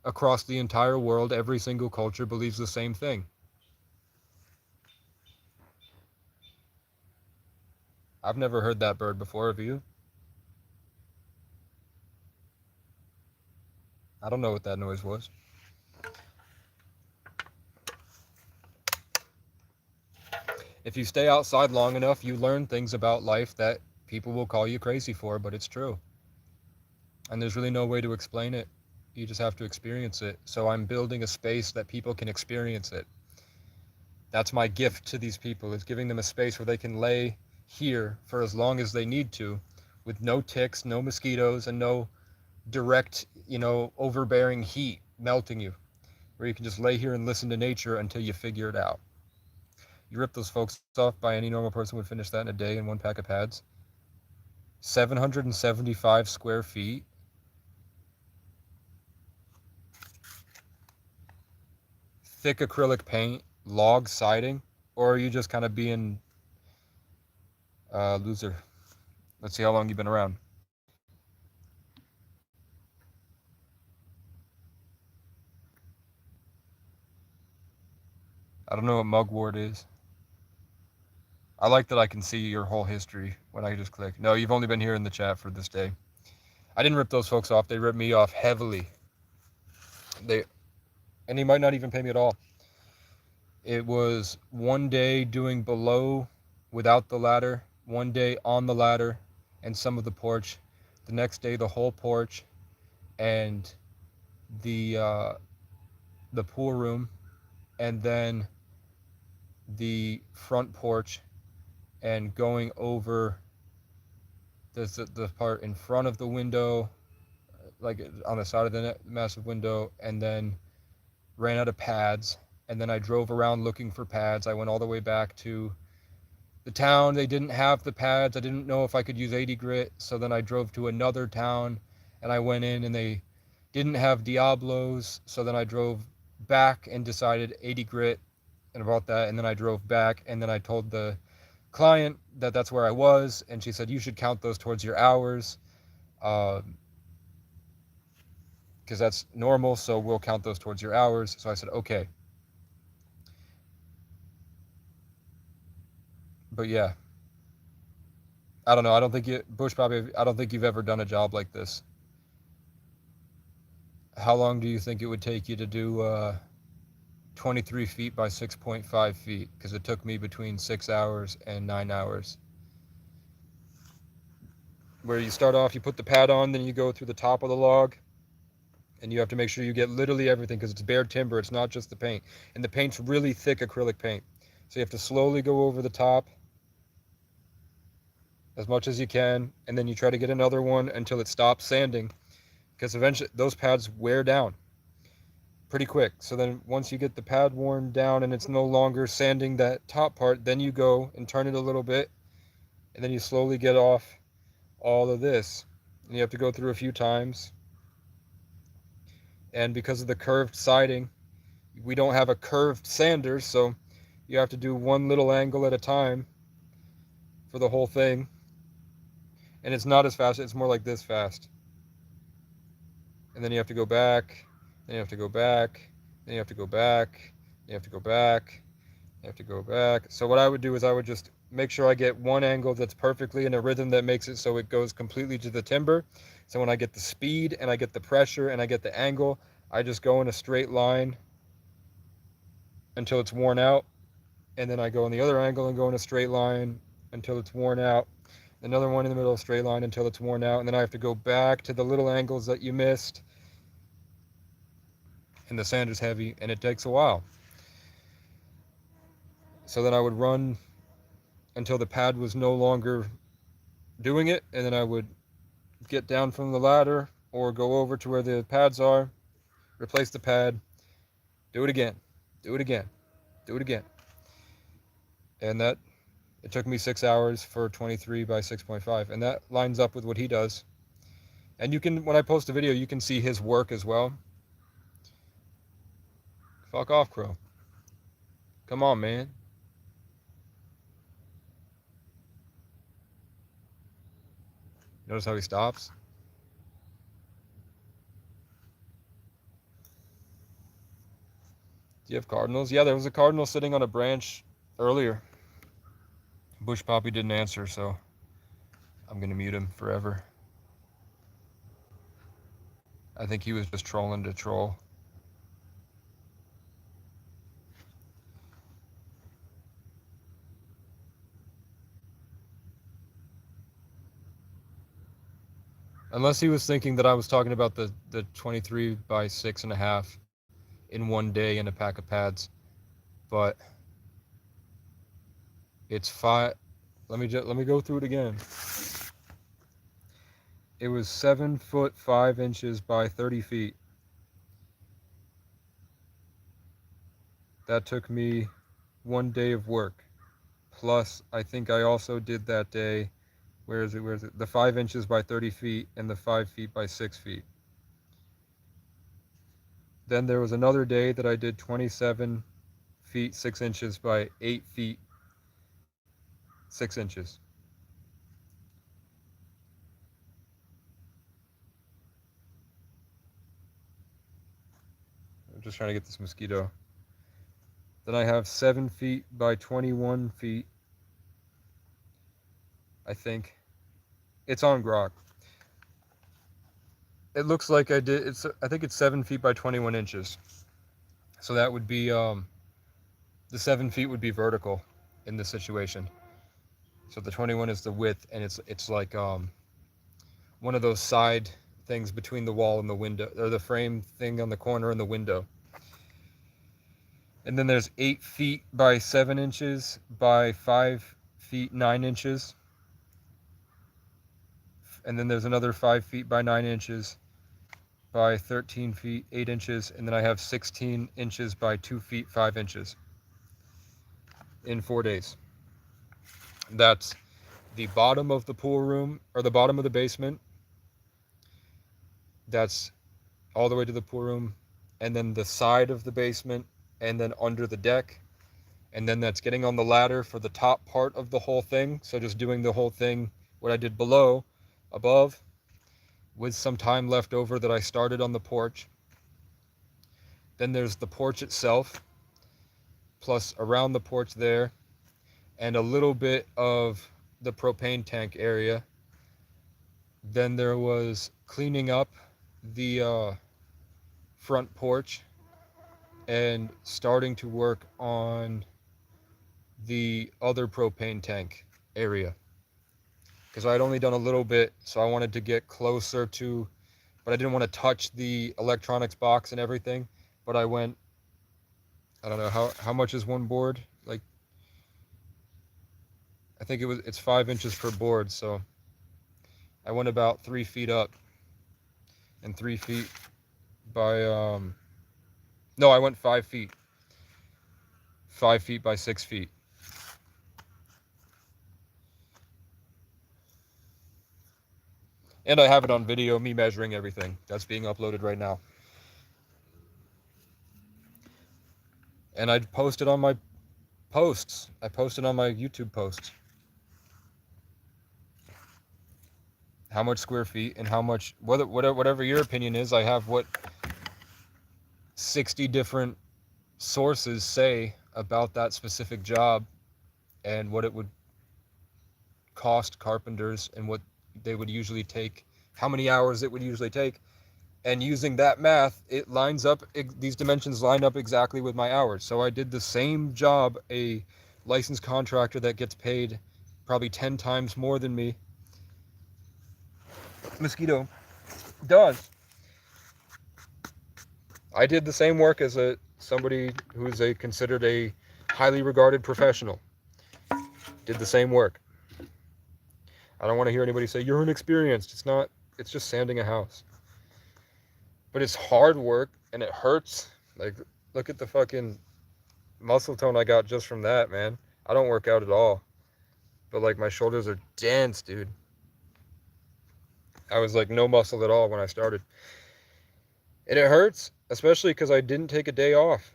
across the entire world, every single culture believes the same thing. I've never heard that bird before, have you? I don't know what that noise was. If you stay outside long enough, you learn things about life that people will call you crazy for, but it's true. And there's really no way to explain it. You just have to experience it. So I'm building a space that people can experience it. That's my gift to these people, is giving them a space where they can lay here for as long as they need to, with no ticks, no mosquitoes, and no direct, overbearing heat melting you, where you can just lay here and listen to nature until you figure it out. You rip those folks off, by any normal person would finish that in a day in one pack of pads. 775 square feet. Thick acrylic paint, log siding, or are you just kind of being a loser? Let's see how long you've been around. I don't know what mugwort is. I like that I can see your whole history when I just click. No, you've only been here in the chat for this day. I didn't rip those folks off. They ripped me off heavily. And he might not even pay me at all. It was one day doing below without the ladder, one day on the ladder and some of the porch, the next day the whole porch and the pool room, and then the front porch, and going over the part in front of the window, like on the side of the massive window, and then ran out of pads. And then I drove around looking for pads. I went all the way back to the town. They didn't have the pads. I didn't know if I could use 80 grit. So then I drove to another town and I went in and they didn't have Diablos. So then I drove back and decided 80 grit and about that. And then I drove back and then I told the client that that's where I was. And she said, you should count those towards your hours. Because that's normal. So we'll count those towards your hours. So I said, okay. But yeah, I don't know. I don't think I don't think you've ever done a job like this. How long do you think it would take you to do 23 feet by 6.5 feet? Because it took me between 6 hours and 9 hours. Where you start off, you put the pad on, then you go through the top of the log, and you have to make sure you get literally everything because it's bare timber. It's not just the paint. And the paint's really thick acrylic paint. So you have to slowly go over the top as much as you can, and then you try to get another one until it stops sanding, because eventually those pads wear down pretty quick. So then once you get the pad worn down and it's no longer sanding that top part, then you go and turn it a little bit, and then you slowly get off all of this. And you have to go through a few times. And because of the curved siding, we don't have a curved sander, so you have to do one little angle at a time for the whole thing. And it's not as fast, it's more like this fast. And then you have to go back, then you have to go back, then you have to go back, then you have to go back, you have to go back. So what I would do is I would just make sure I get one angle that's perfectly in a rhythm that makes it so it goes completely to the timber. So when I get the speed and I get the pressure and I get the angle, I just go in a straight line until it's worn out. And then I go in the other angle and go in a straight line until it's worn out. Another one in the middle, straight line until it's worn out. And then I have to go back to the little angles that you missed. And the sand is heavy and it takes a while. So then I would run until the pad was no longer doing it, and then I would get down from the ladder or go over to where the pads are, replace the pad, do it again, do it again, do it again. And that, it took me 6 hours for 23 by 6.5, and that lines up with what he does. And you can, when I post a video, you can see his work as well. Fuck off, Crow. Come on, man. Notice how he stops? Do you have cardinals? Yeah, there was a cardinal sitting on a branch earlier. Bush Poppy didn't answer, so I'm gonna mute him forever. I think he was just trolling to troll. Unless he was thinking that I was talking about the 23 by 6.5 in one day in a pack of pads. But it's 5. Let me go through it again. It was 7 foot 5 inches by 30 feet. That took me one day of work. Plus, I think I also did that day, where is it? The 5 inches by 30 feet and the 5 feet by 6 feet. Then there was another day that I did 27 feet 6 inches by 8 feet 6 inches. I'm just trying to get this mosquito. Then I have 7 feet by 21 feet. I think it's on Grok. It looks like I did. I think it's 7 feet by 21 inches. So that would be the 7 feet would be vertical in this situation. So the 21 is the width, and it's like one of those side things between the wall and the window, or the frame thing on the corner and the window. And then there's 8 feet by 7 inches by 5 feet 9 inches. And then there's another 5 feet by 9 inches by 13 feet 8 inches. And then I have 16 inches by 2 feet 5 inches in 4 days. That's the bottom of the pool room, or the bottom of the basement. That's all the way to the pool room. And then the side of the basement, and then under the deck. And then that's getting on the ladder for the top part of the whole thing. So just doing the whole thing, what I did above, with some time left over that I started on the porch. Then there's the porch itself, plus around the porch there, and a little bit of the propane tank area. Then there was cleaning up the front porch and starting to work on the other propane tank area, because I had only done a little bit, so I wanted to get closer to, but I didn't want to touch the electronics box and everything. But I went, I don't know, how much is one board? Like I think it's 5 inches per board, so I went about 3 feet up and 3 feet by, no, I went 5 feet. 5 feet by 6 feet. And I have it on video, me measuring everything. That's being uploaded right now. And I posted on my posts. I posted on my YouTube posts. How much square feet and how much, whatever your opinion is, I have what 60 different sources say about that specific job and what it would cost carpenters and what they would usually take, how many hours it would usually take. And using that math, it lines up, these dimensions line up exactly with my hours. So I did the same job a licensed contractor that gets paid probably 10 times more than me, mosquito, does. I did the same work as somebody who's considered a highly regarded professional. Did the same work. I don't want to hear anybody say, you're inexperienced. It's not, it's just sanding a house. But it's hard work and it hurts. Like, look at the fucking muscle tone I got just from that, man. I don't work out at all. But like my shoulders are dense, dude. I was like no muscle at all when I started. And it hurts, especially because I didn't take a day off.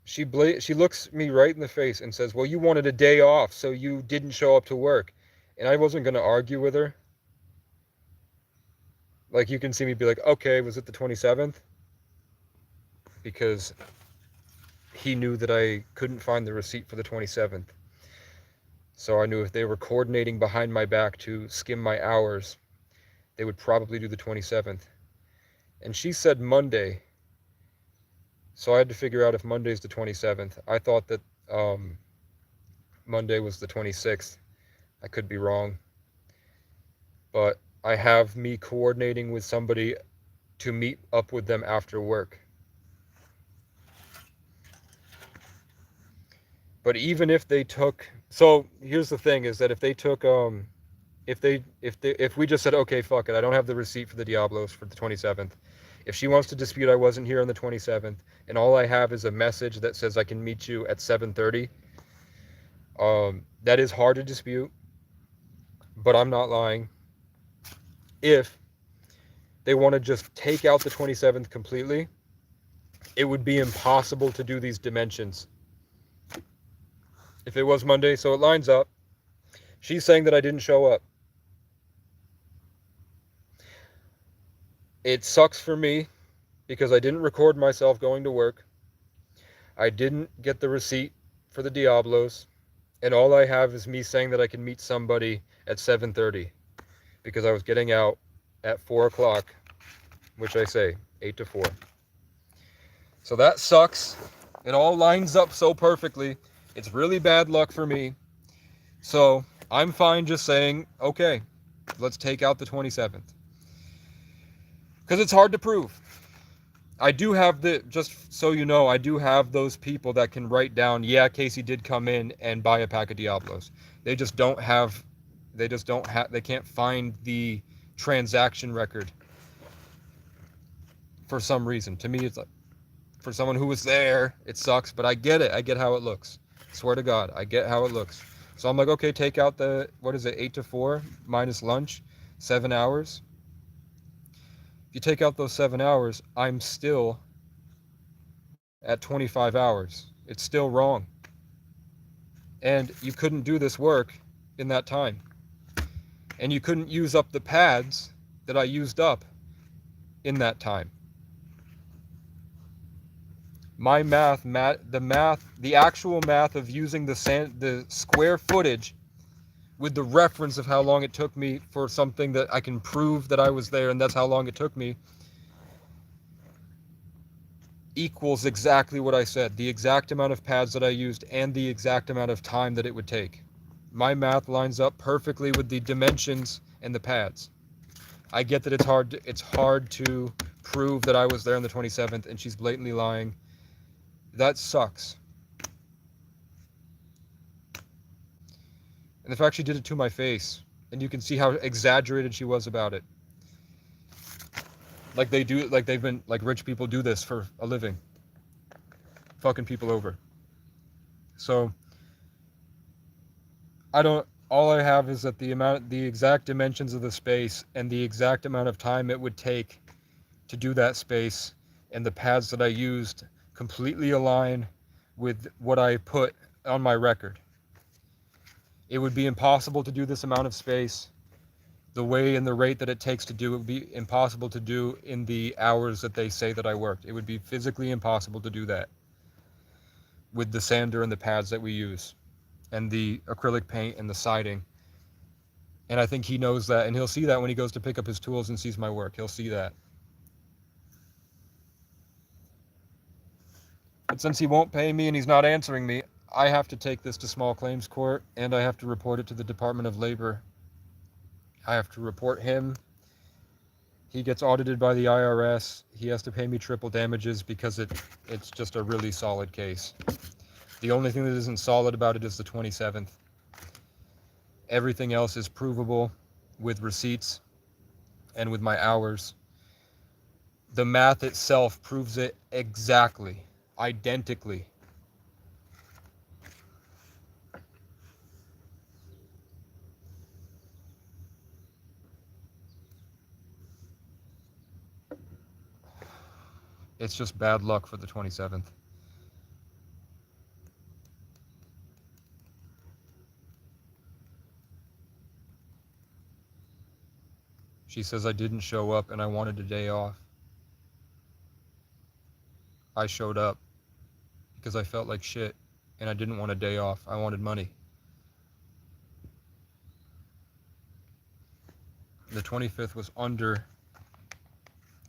She looks me right in the face and says, well, you wanted a day off, so you didn't show up to work. And I wasn't going to argue with her. Like, you can see me be like, okay, was it the 27th? Because he knew that I couldn't find the receipt for the 27th. So I knew if they were coordinating behind my back to skim my hours, they would probably do the 27th. And she said Monday. So I had to figure out if Monday's the 27th. I thought that Monday was the 26th. I could be wrong. But I have me coordinating with somebody to meet up with them after work. But even if they took, so here's the thing, is that if they took, if we just said, okay, fuck it, I don't have the receipt for the Diablos for the 27th. If she wants to dispute I wasn't here on the 27th, and all I have is a message that says I can meet you at 7:30, that is hard to dispute, but I'm not lying. If they want to just take out the 27th completely, it would be impossible to do these dimensions. If it was Monday, so it lines up. She's saying that I didn't show up. It sucks for me because I didn't record myself going to work. I didn't get the receipt for the Diablos. And all I have is me saying that I can meet somebody at 7:30 because I was getting out at 4 o'clock, which I say 8 to 4. So that sucks. It all lines up so perfectly. It's really bad luck for me. So I'm fine just saying, okay, let's take out the 27th. Because it's hard to prove. I do have just so you know, I do have those people that can write down, yeah, Casey did come in and buy a pack of Diablos. They can't find the transaction record for some reason. To me, it's like, for someone who was there, it sucks, but I get it. I get how it looks. Swear to God, I get how it looks. So I'm like, okay, take out the, 8 to 4 minus lunch, 7 hours. If you take out those 7 hours, I'm still at 25 hours. It's still wrong. And you couldn't do this work in that time. And you couldn't use up the pads that I used up in that time. My the actual math of using the square footage with the reference of how long it took me for something that I can prove that I was there and that's how long it took me, equals exactly what I said. The exact amount of pads that I used and the exact amount of time that it would take. My math lines up perfectly with the dimensions and the pads. I get that it's hard to prove that I was there on the 27th and she's blatantly lying. That sucks. And And the fact she did it to my face, and you can see how exaggerated she was about it. Like they do, like they've been, like rich people do this for a living. Fucking people over. So, all I have is that the exact dimensions of the space and the exact amount of time it would take to do that space, and the pads that I used completely align with what I put on my record. It would be impossible to do this amount of space the way and the rate that it takes to do it. Would be impossible to do in the hours that they say that I worked. It would be physically impossible to do that with the sander and the pads that we use and the acrylic paint and the siding. And I think he knows that, and he'll see that when he goes to pick up his tools and sees my work. He'll see that. But since he won't pay me and he's not answering me, I have to take this to small claims court, and I have to report it to the Department of Labor. I have to report him. He gets audited by the IRS. He has to pay me triple damages because it's just a really solid case. The only thing that isn't solid about it is the 27th. Everything else is provable with receipts and with my hours. The math itself proves it exactly, identically. It's just bad luck for the 27th. She says I didn't show up and I wanted a day off. I showed up because I felt like shit and I didn't want a day off. I wanted money. The 25th was under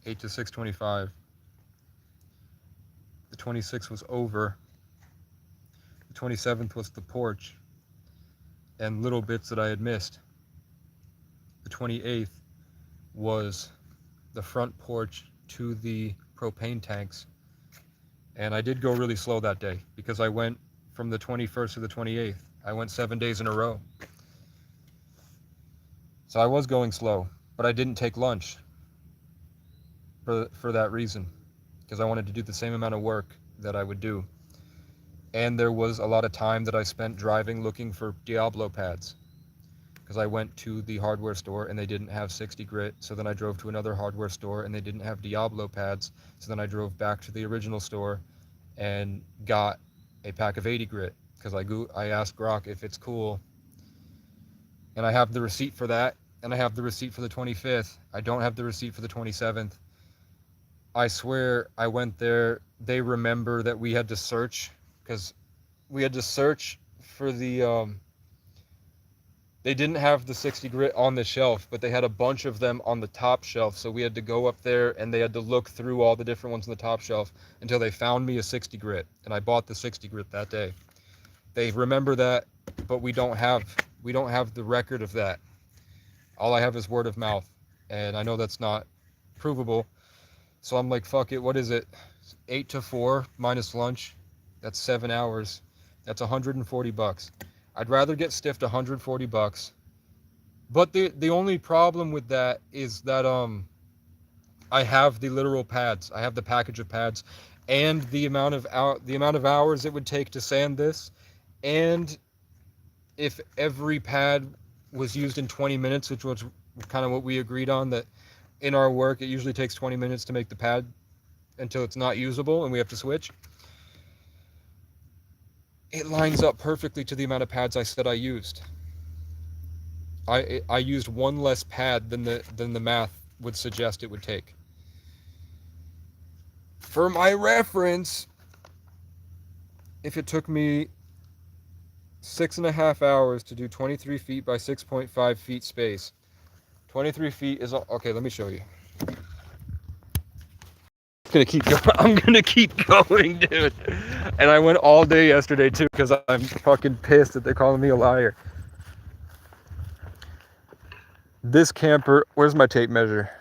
8 to 6:25. The 26th was over. The 27th was the porch and little bits that I had missed. The 28th was the front porch to the propane tanks. And I did go really slow that day because I went from the 21st to the 28th. I went 7 days in a row. So I was going slow, but I didn't take lunch for that reason, because I wanted to do the same amount of work that I would do. And there was a lot of time that I spent driving looking for Diablo pads, because I went to the hardware store and they didn't have 60 grit. So then I drove to another hardware store and they didn't have Diablo pads. So then I drove back to the original store and got a pack of 80 grit, because I asked Grok if it's cool. And I have the receipt for that, and I have the receipt for the 25th. I don't have the receipt for the 27th. I swear I went there. They remember that we had to search, because we had to search for the, they didn't have the 60 grit on the shelf, but they had a bunch of them on the top shelf. So we had to go up there and they had to look through all the different ones on the top shelf until they found me a 60 grit. And I bought the 60 grit that day. They remember that, but we don't have the record of that. All I have is word of mouth, and I know that's not provable. So I'm like, fuck it, what is it? 8 to 4 minus lunch. That's 7 hours. That's $140. I'd rather get stiffed $140. But the only problem with that is that I have the literal pads. I have the package of pads, and the amount of hours it would take to sand this, and if every pad was used in 20 minutes, which was kind of what we agreed on, that in our work it usually takes 20 minutes to make the pad until it's not usable and we have to switch. It lines up perfectly to the amount of pads I said I used. I used one less pad than the math would suggest it would take. For my reference, if it took me 6.5 hours to do 23 feet by 6.5 feet space, 23 feet is, okay, let me show you. I'm gonna keep going, dude. And I went all day yesterday too, because I'm fucking pissed that they're calling me a liar. This camper, where's my tape measure?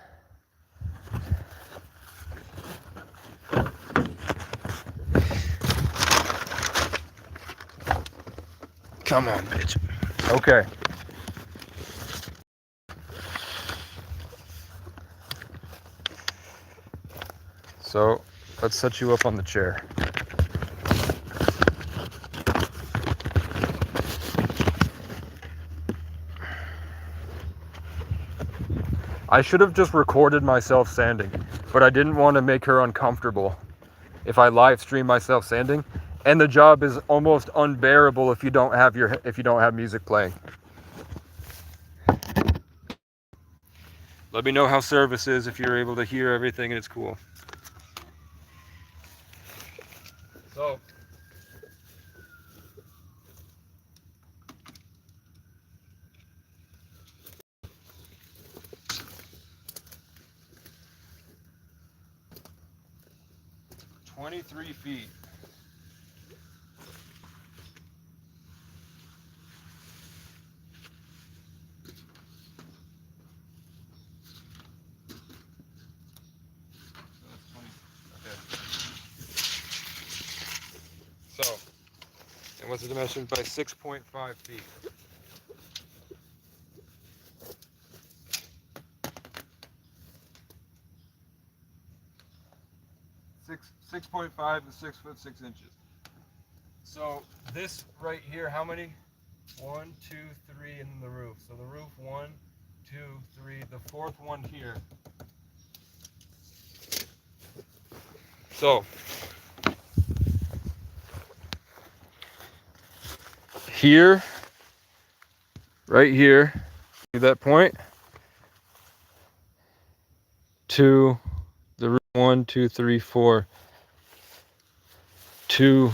Come on, bitch. Okay. So let's set you up on the chair. I should have just recorded myself sanding, but I didn't want to make her uncomfortable if I live stream myself sanding, and the job is almost unbearable if you don't have music playing. Let me know how service is, if you're able to hear everything and it's cool. So, $23 feet. So, and what's the dimension by 6.5 feet? 6.5 is 6 foot 6 inches. So this right here, how many? 1, 2, 3 in the roof. So the roof 1, 2, 3. The fourth one here. So here, right here, see that point? To the roof 1, 2, 3, 4. To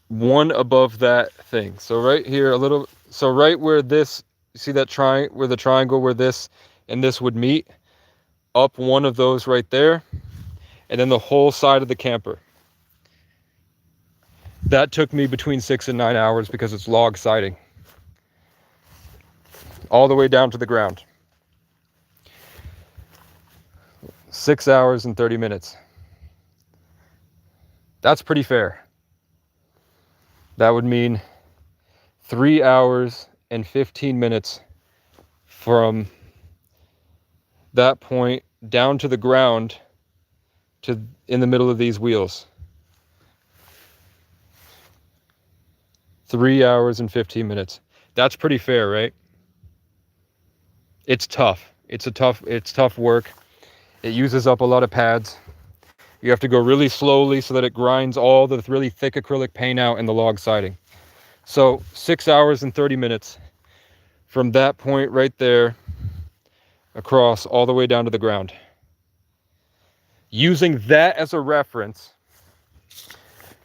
one above that thing. So right here, a little. So right where this, you see that triangle, where the triangle where this and this would meet, up one of those right there, and then the whole side of the camper. That took me between 6 and 9 hours because it's log siding. All the way down to the ground. 6 hours and 30 minutes. That's pretty fair. That would mean 3 hours and 15 minutes from that point down to the ground to in the middle of these wheels. 3 hours and 15 minutes. That's pretty fair, right? It's tough. It's tough work. It uses up a lot of pads. You have to go really slowly so that it grinds all the really thick acrylic paint out in the log siding. So 6 hours and 30 minutes from that point right there across all the way down to the ground. Using that as a reference,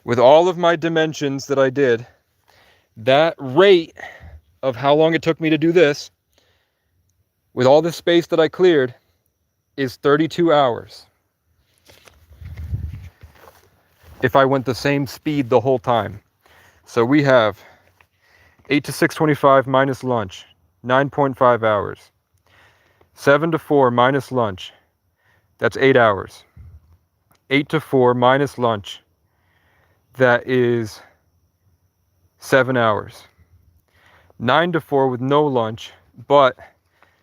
with all of my dimensions that I did, that rate of how long it took me to do this, with all the space that I cleared, is 32 hours. If I went the same speed the whole time. So we have 8 to 6:25 minus lunch, 9.5 hours. 7 to 4 minus lunch, that's 8 hours. 8 to 4 minus lunch, that is 7 hours. 9 to 4 with no lunch, but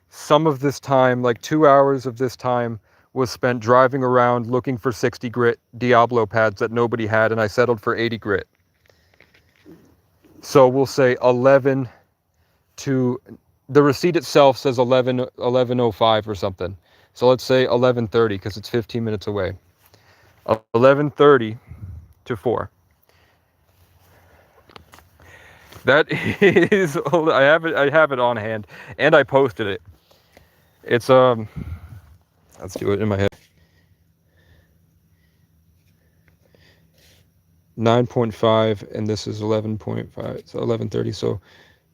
some of this time, like 2 hours of this time, was spent driving around looking for 60 grit Diablo pads that nobody had, and I settled for 80 grit. So we'll say 11 to, the receipt itself says 11:05 or something. So let's say 11:30 because it's 15 minutes away. 11:30 to 4. That is, I have it on hand, and I posted it. It's let's do it in my head. 9.5, and this is 11.5, so 11:30. So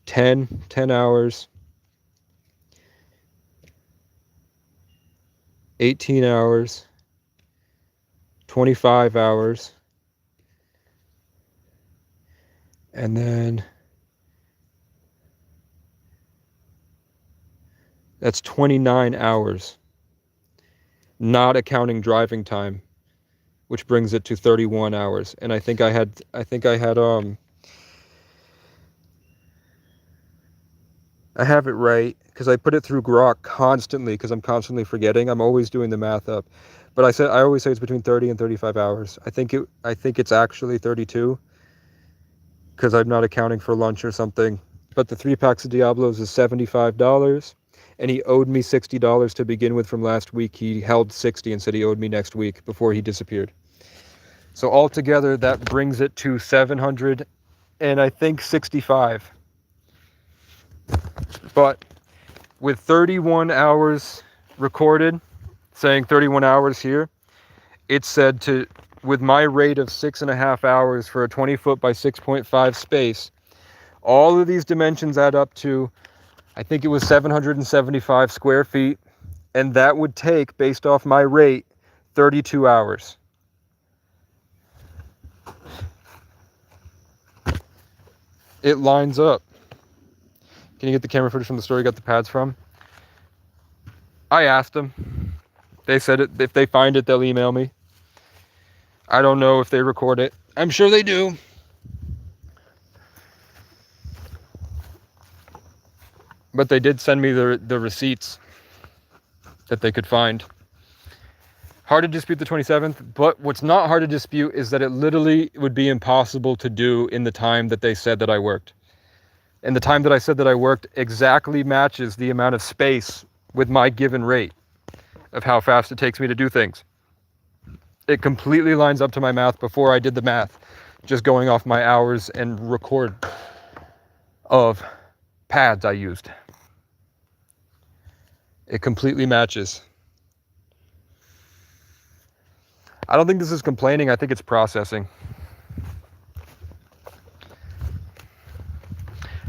10 hours, 18 hours, 25 hours, and then that's 29 hours, not accounting driving time, which brings it to 31 hours. And I think I had I have it right because I put it through Grok constantly because I'm constantly forgetting. I'm always doing the math up. But I always say it's between 30 and 35 hours. I think it's actually 32 because I'm not accounting for lunch or something. But the 3 packs of Diablos is $75, and he owed me $60 to begin with from last week. He held 60 and said he owed me next week before he disappeared. So altogether, that brings it to 700 and I think 65. But with 31 hours recorded, saying 31 hours here, it said to, with my rate of 6.5 hours for a 20-foot by 6.5 space, all of these dimensions add up to, I think it was 775 square feet, and that would take, based off my rate, 32 hours. It lines up. Can you get the camera footage from the store you got the pads from? I asked them. They said it, if they find it, they'll email me. I don't know if they record it. I'm sure they do. But they did send me the receipts that they could find. Hard to dispute the 27th, but what's not hard to dispute is that it literally would be impossible to do in the time that they said that I worked. And the time that I said that I worked exactly matches the amount of space with my given rate of how fast it takes me to do things. It completely lines up to my math before I did the math, just going off my hours and record of pads I used. It completely matches. I don't think this is complaining. I think it's processing.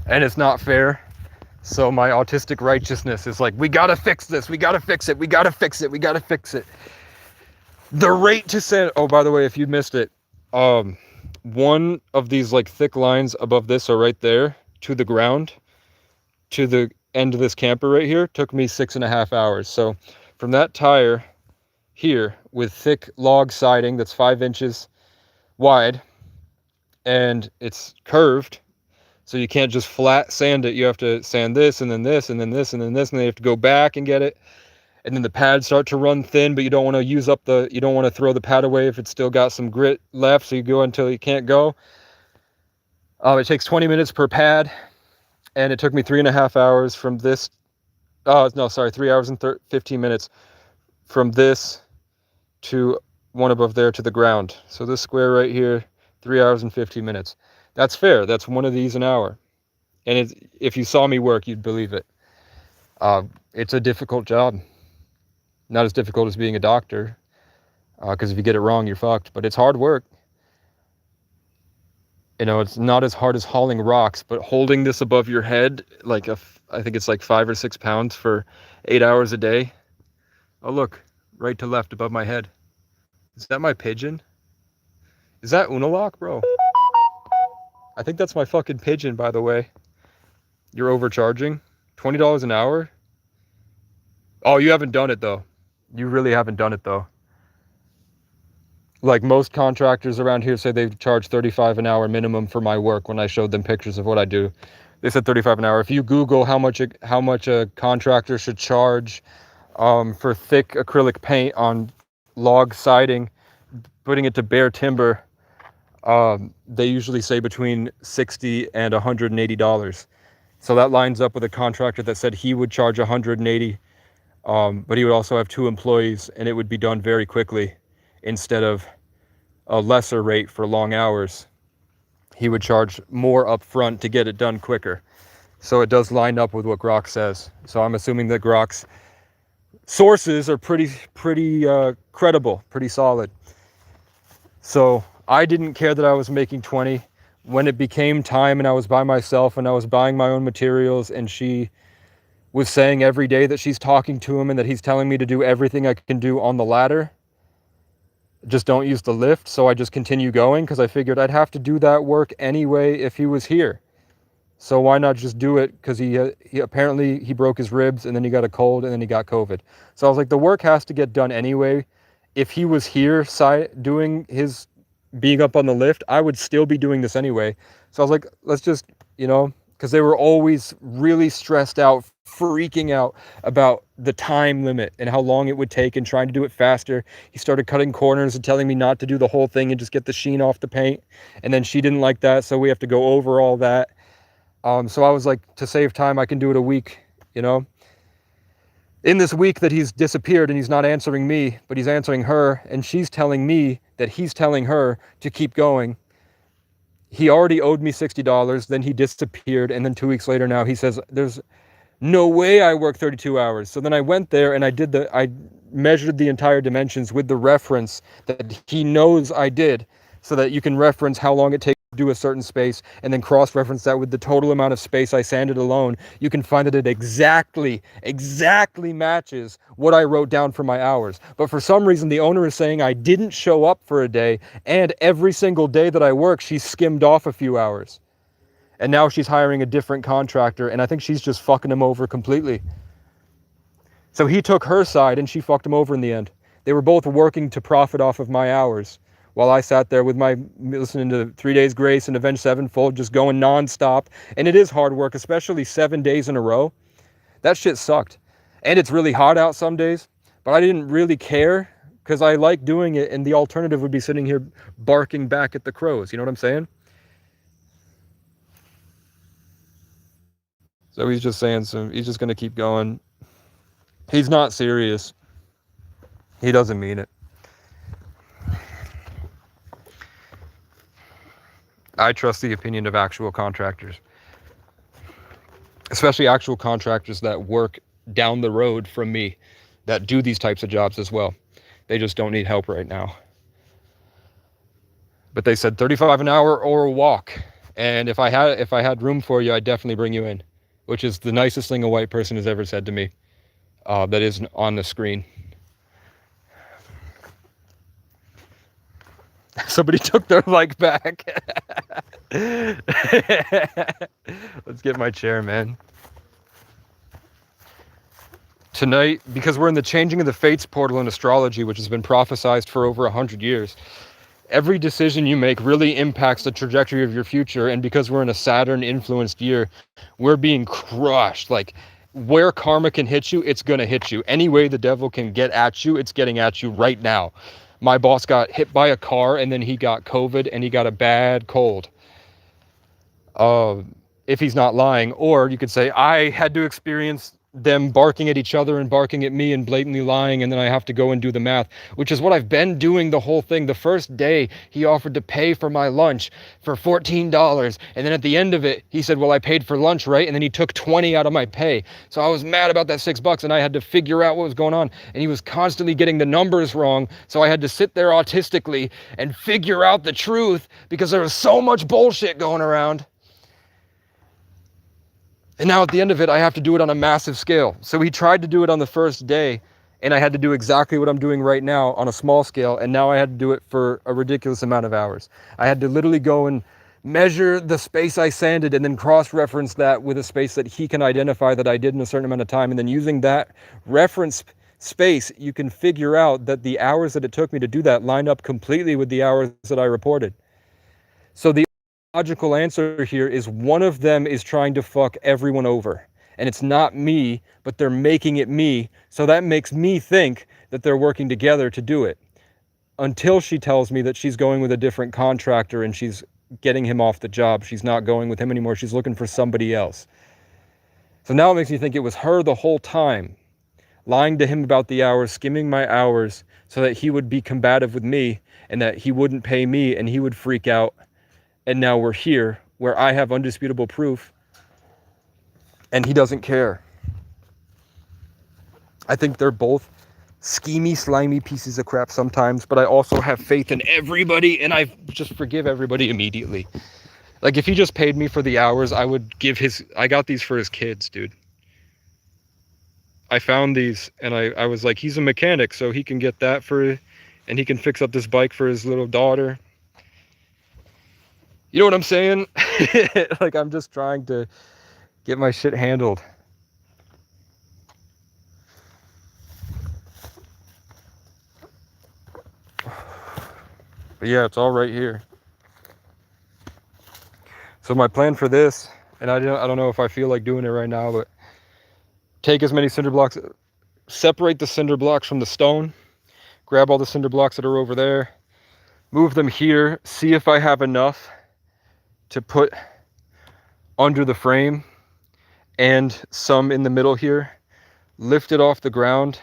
And it's not fair. So my autistic righteousness is like, we gotta fix this. We gotta fix it. We gotta fix it. We gotta fix it. The rate to send. Oh, by the way, if you missed it, one of these like thick lines above this are right there to the ground, to the end of this camper right here, took me 6.5 hours. So from that tire here with thick log siding that's 5 inches wide and it's curved, so you can't just flat sand it. You have to sand this and then this and then this and then this, and then you have to go back and get it. And then the pads start to run thin, but you don't want to use up you don't want to throw the pad away if it's still got some grit left, so you go until you can't go. It takes 20 minutes per pad, and it took me 3.5 hours from this. Oh, no, sorry, 3 hours and 15 minutes from this to one above there to the ground. So this square right here, 3 hours and 15 minutes. That's fair. That's one of these an hour. And if you saw me work, you'd believe it. It's a difficult job. Not as difficult as being a doctor, because if you get it wrong, you're fucked. But it's hard work. You know, it's not as hard as hauling rocks, but holding this above your head, like I think it's like 5 or 6 pounds for 8 hours a day. Oh, look, right to left above my head. Is that my pigeon? Is that Unalak, bro? I think that's my fucking pigeon, by the way. You're overcharging. $20 an hour? Oh, you haven't done it, though. You really haven't done it, though. Like most contractors around here say they charge $35 an hour minimum for my work when I showed them pictures of what I do. They said $35 an hour. If you Google how much a contractor should charge for thick acrylic paint on log siding, putting it to bare timber, they usually say between $60 and $180. So that lines up with a contractor that said he would charge $180, but he would also have 2 employees, and it would be done very quickly. Instead of a lesser rate for long hours, he would charge more up front to get it done quicker. So it does line up with what Grok says. So I'm assuming that Grok's sources are pretty credible, pretty solid. So I didn't care that I was making 20. When it became time and I was by myself and I was buying my own materials, and she was saying every day that she's talking to him and that he's telling me to do everything I can do on the ladder, just don't use the lift. So I just continue going because I figured I'd have to do that work anyway if he was here. So why not just do it? Because he apparently he broke his ribs, and then he got a cold, and then he got COVID. So I was like, the work has to get done anyway. If he was here doing being up on the lift, I would still be doing this anyway. So I was like, let's just, because they were always really stressed out, freaking out about the time limit and how long it would take and trying to do it faster. He started cutting corners and telling me not to do the whole thing and just get the sheen off the paint. And then she didn't like that, so we have to go over all that. So I was like, to save time, I can do it a week, you know? In this week that he's disappeared and he's not answering me, but he's answering her, and she's telling me that he's telling her to keep going. He already owed me $60, then he disappeared, and then 2 weeks later now he says, there's no way I work 32 hours. So then I went there and I measured the entire dimensions with the reference that he knows I did, so that you can reference how long it takes to do a certain space and then cross-reference that with the total amount of space I sanded alone. You can find that it exactly matches what I wrote down for my hours. But for some reason, the owner is saying I didn't show up for a day, and every single day that I work, she skimmed off a few hours. And now she's hiring a different contractor, and I think she's just fucking him over completely. So he took her side and she fucked him over in the end. They were both working to profit off of my hours, while I sat there with my listening to 3 Days Grace and Avenged Sevenfold, just going nonstop. And it is hard work, especially 7 days in a row. That shit sucked. And it's really hot out some days, but I didn't really care because I like doing it, and the alternative would be sitting here barking back at the crows. You know what I'm saying? So he's just saying, so he's just going to keep going. He's not serious. He doesn't mean it. I trust the opinion of actual contractors, especially actual contractors that work down the road from me, that do these types of jobs as well. They just don't need help right now. But they said 35 an hour or a walk. And if I had room for you, I'd definitely bring you in, which is the nicest thing a white person has ever said to me. That isn't on the screen. Somebody took their like back. Let's get my chair, man. Tonight, because we're in the changing of the fates portal in astrology, which has been prophesized for over 100 years, every decision you make really impacts the trajectory of your future. And because we're in a Saturn influenced year, we're being crushed. Like, where karma can hit you, it's gonna hit you. Any way the devil can get at you, it's getting at you right now. My boss got hit by a car, and then he got COVID, and he got a bad cold. If he's not lying. Or you could say, I had to experience them barking at each other and barking at me and blatantly lying, and then I have to go and do the math, which is what I've been doing the whole thing. The first day he offered to pay for my lunch for $14, and then at the end of it he said, well, I paid for lunch, right? And then he took 20 out of my pay. So I was mad about that $6, and I had to figure out what was going on, and he was constantly getting the numbers wrong. So I had to sit there autistically and figure out the truth, because there was so much bullshit going around. And now at the end of it, I have to do it on a massive scale. So he tried to do it on the first day, and I had to do exactly what I'm doing right now on a small scale, and now I had to do it for a ridiculous amount of hours. I had to literally go and measure the space I sanded and then cross-reference that with a space that he can identify that I did in a certain amount of time. And then using that reference space, you can figure out that the hours that it took me to do that line up completely with the hours that I reported. So the logical answer here is one of them is trying to fuck everyone over, and it's not me, but they're making it me. So that makes me think that they're working together to do it, until she tells me that she's going with a different contractor and she's getting him off the job. She's not going with him anymore. She's looking for somebody else. So now it makes me think it was her the whole time, lying to him about the hours, skimming my hours so that he would be combative with me and that he wouldn't pay me and he would freak out. And now we're here where I have undisputable proof and he doesn't care. I think they're both schemy, slimy pieces of crap sometimes, but I also have faith in everybody, and I just forgive everybody immediately. Like, if he just paid me for the hours, I would give I got these for his kids, dude. I found these and I was like, he's a mechanic, so he can get that and he can fix up this bike for his little daughter. You know what I'm saying? Like, I'm just trying to get my shit handled. But yeah, it's all right here. So my plan for this and I don't know if I feel like doing it right now, but take as many cinder blocks, separate the cinder blocks from the stone, grab all the cinder blocks that are over there, move them here, see if I have enough to put under the frame and some in the middle here, lift it off the ground,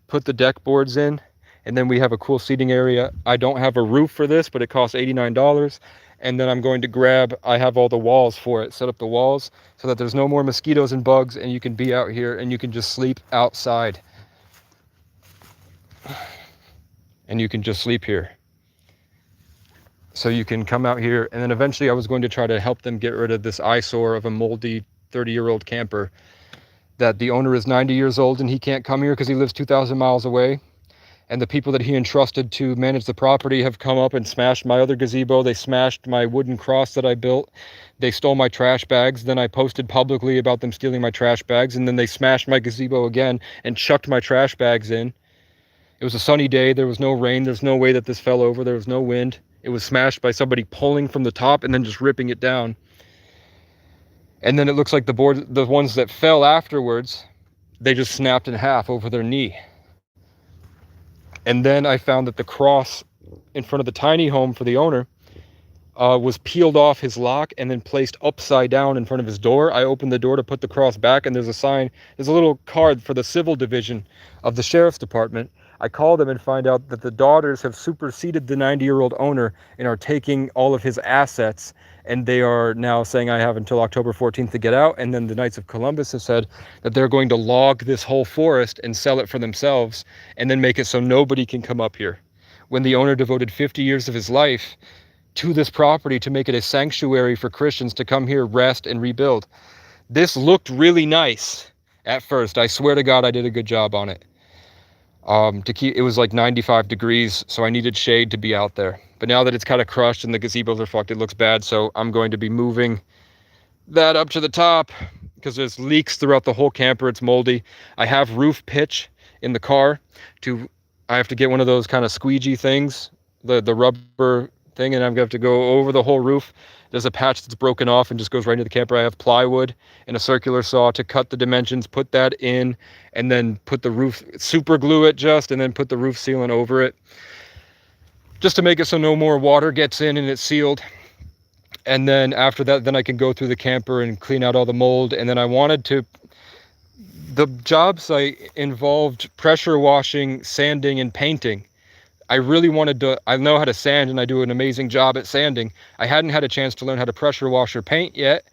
put the deck boards in, and then we have a cool seating area. I don't have a roof for this, but it costs $89. And then I'm going to grab, I have all the walls for it, set up the walls so that there's no more mosquitoes and bugs, and you can be out here and you can just sleep outside. And you can just sleep here. So you can come out here, and then eventually I was going to try to help them get rid of this eyesore of a moldy 30-year-old camper that the owner is 90 years old and he can't come here because he lives 2,000 miles away. And the people that he entrusted to manage the property have come up and smashed my other gazebo. They smashed my wooden cross that I built. They stole my trash bags. Then I posted publicly about them stealing my trash bags. And then they smashed my gazebo again and chucked my trash bags in. It was a sunny day. There was no rain. There's no way that this fell over. There was no wind. It was smashed by somebody pulling from the top and then just ripping it down. And then it looks like the ones that fell afterwards, they just snapped in half over their knee. And then I found that the cross in front of the tiny home for the owner was peeled off his lock and then placed upside down in front of his door. I opened the door to put the cross back, and there's a sign, there's a little card for the civil division of the sheriff's department. I call them and find out that the daughters have superseded the 90-year-old owner and are taking all of his assets, and they are now saying I have until October 14th to get out. And then the Knights of Columbus have said that they're going to log this whole forest and sell it for themselves and then make it so nobody can come up here. When the owner devoted 50 years of his life to this property to make it a sanctuary for Christians to come here, rest, and rebuild. This looked really nice at first. I swear to God, I did a good job on it. It was like 95 degrees, so I needed shade to be out there. But now that it's kind of crushed and the gazebos are fucked, it looks bad. So I'm going to be moving that up to the top because there's leaks throughout the whole camper. It's moldy. I have roof pitch in the car. I have to get one of those kind of squeegee things, the rubber thing, and I'm going to have to go over the whole roof. There's a patch that's broken off and just goes right into the camper. I have plywood and a circular saw to cut the dimensions, put that in, and then put the roof, super glue it and then put the roof sealant over it. Just to make it so no more water gets in and it's sealed. And then after that, then I can go through the camper and clean out all the mold. And then the job site involved pressure washing, sanding, and painting. I really wanted to, I know how to sand and I do an amazing job at sanding. I hadn't had a chance to learn how to pressure wash or paint yet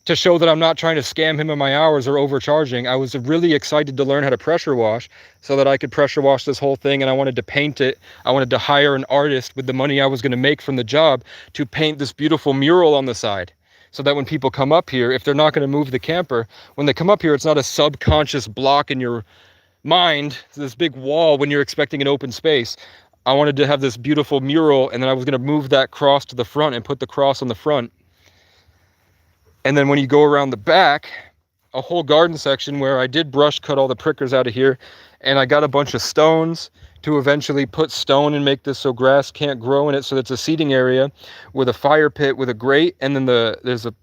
to show that I'm not trying to scam him in my hours or overcharging. I was really excited to learn how to pressure wash so that I could pressure wash this whole thing, and I wanted to paint it. I wanted to hire an artist with the money I was going to make from the job to paint this beautiful mural on the side so that when people come up here, if they're not going to move the camper, when they come up here, it's not a subconscious block in your mind, this big wall when you're expecting an open space. I wanted to have this beautiful mural, and then I was going to move that cross to the front and put the cross on the front. And then when you go around the back, a whole garden section where I did brush cut all the prickers out of here, and I got a bunch of stones to eventually put stone and make this so grass can't grow in it, so that's a seating area with a fire pit with a grate, and then there's a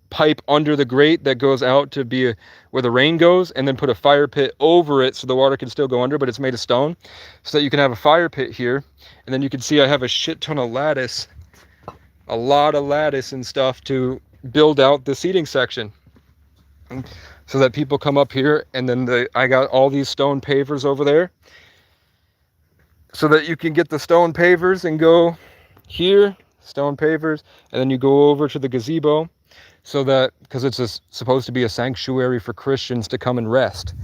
pipe under the grate that goes out to be where the rain goes, and then put a fire pit over it so the water can still go under, but it's made of stone, so that you can have a fire pit here. And then you can see I have a shit ton of lattice, a lot of lattice and stuff to build out the seating section so that people come up here. And then I got all these stone pavers over there so that you can get the stone pavers and go here, stone pavers, and then you go over to the gazebo. So that, because it's supposed to be a sanctuary for Christians to come and rest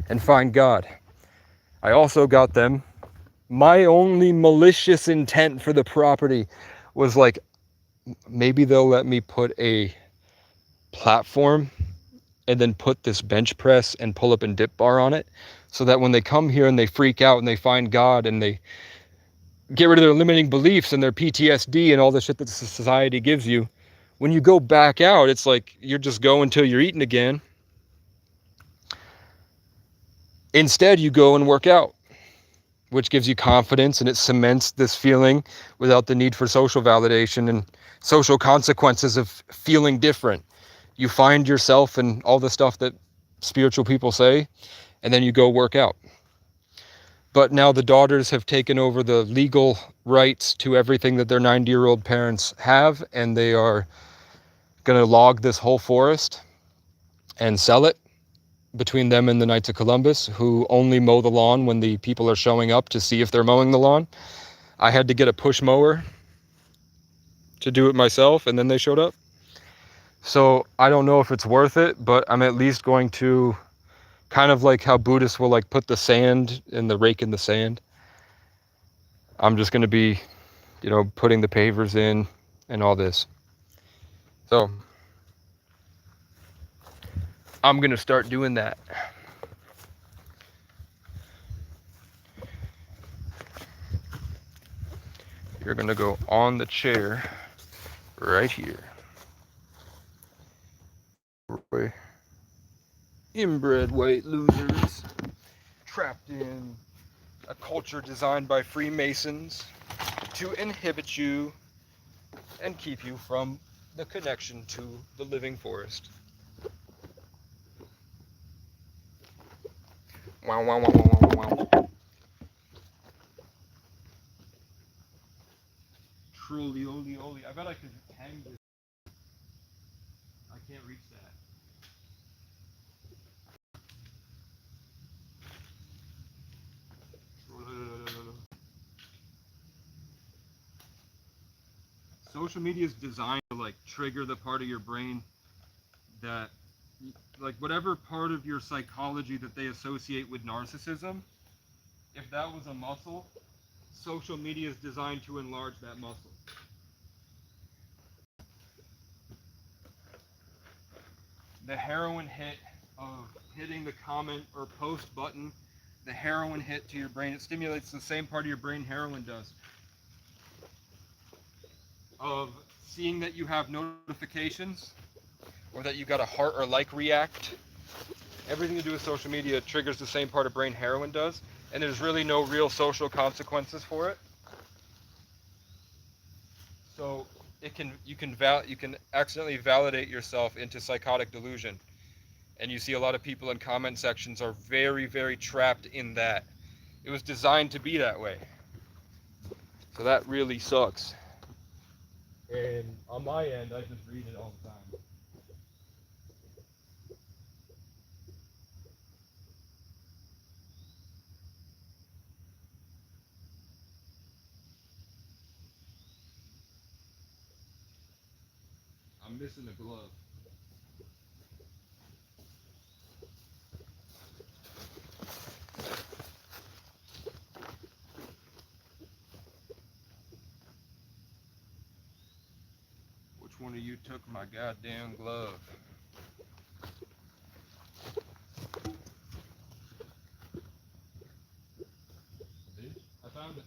and find God. I also got them, my only malicious intent for the property was like, maybe they'll let me put a platform and then put this bench press and pull up and dip bar on it, so that when they come here and they freak out and they find God and they get rid of their limiting beliefs and their PTSD and all the shit that society gives you, when you go back out, it's like you're just going until you're eating again. Instead, you go and work out, which gives you confidence, and it cements this feeling without the need for social validation and social consequences of feeling different. You find yourself in all the stuff that spiritual people say, and then you go work out. But now the daughters have taken over the legal rights to everything that their 90-year-old parents have, and they are going to log this whole forest and sell it between them and the Knights of Columbus, who only mow the lawn when the people are showing up to see if they're mowing the lawn. I had to get a push mower to do it myself, and then they showed up. So I don't know if it's worth it, but I'm at least going to, kind of like how Buddhists will like put the sand in the rake in the sand. I'm just going to be, putting the pavers in and all this. So I'm going to start doing that. You're going to go on the chair right here. Inbred white losers trapped in a culture designed by Freemasons to inhibit you and keep you from the connection to the living forest. Wow, wow, wow, wow, wow, wow. Truly, oli, oli. I bet I could hang this. I can't reach that. Social media is designed to like trigger the part of your brain that, like, whatever part of your psychology that they associate with narcissism, if that was a muscle, social media is designed to enlarge that muscle. The heroin hit of hitting the comment or post button, the heroin hit to your brain, it stimulates the same part of your brain heroin does. Of seeing that you have notifications or that you got a heart or like react. Everything to do with social media triggers the same part of brain heroin does, and there's really no real social consequences for it. So you can accidentally validate yourself into psychotic delusion. And you see a lot of people in comment sections are very, very trapped in that. It was designed to be that way. So that really sucks. And on my end, I just read it all the time. I'm missing a glove. Which one of you took my goddamn glove? See? I found it.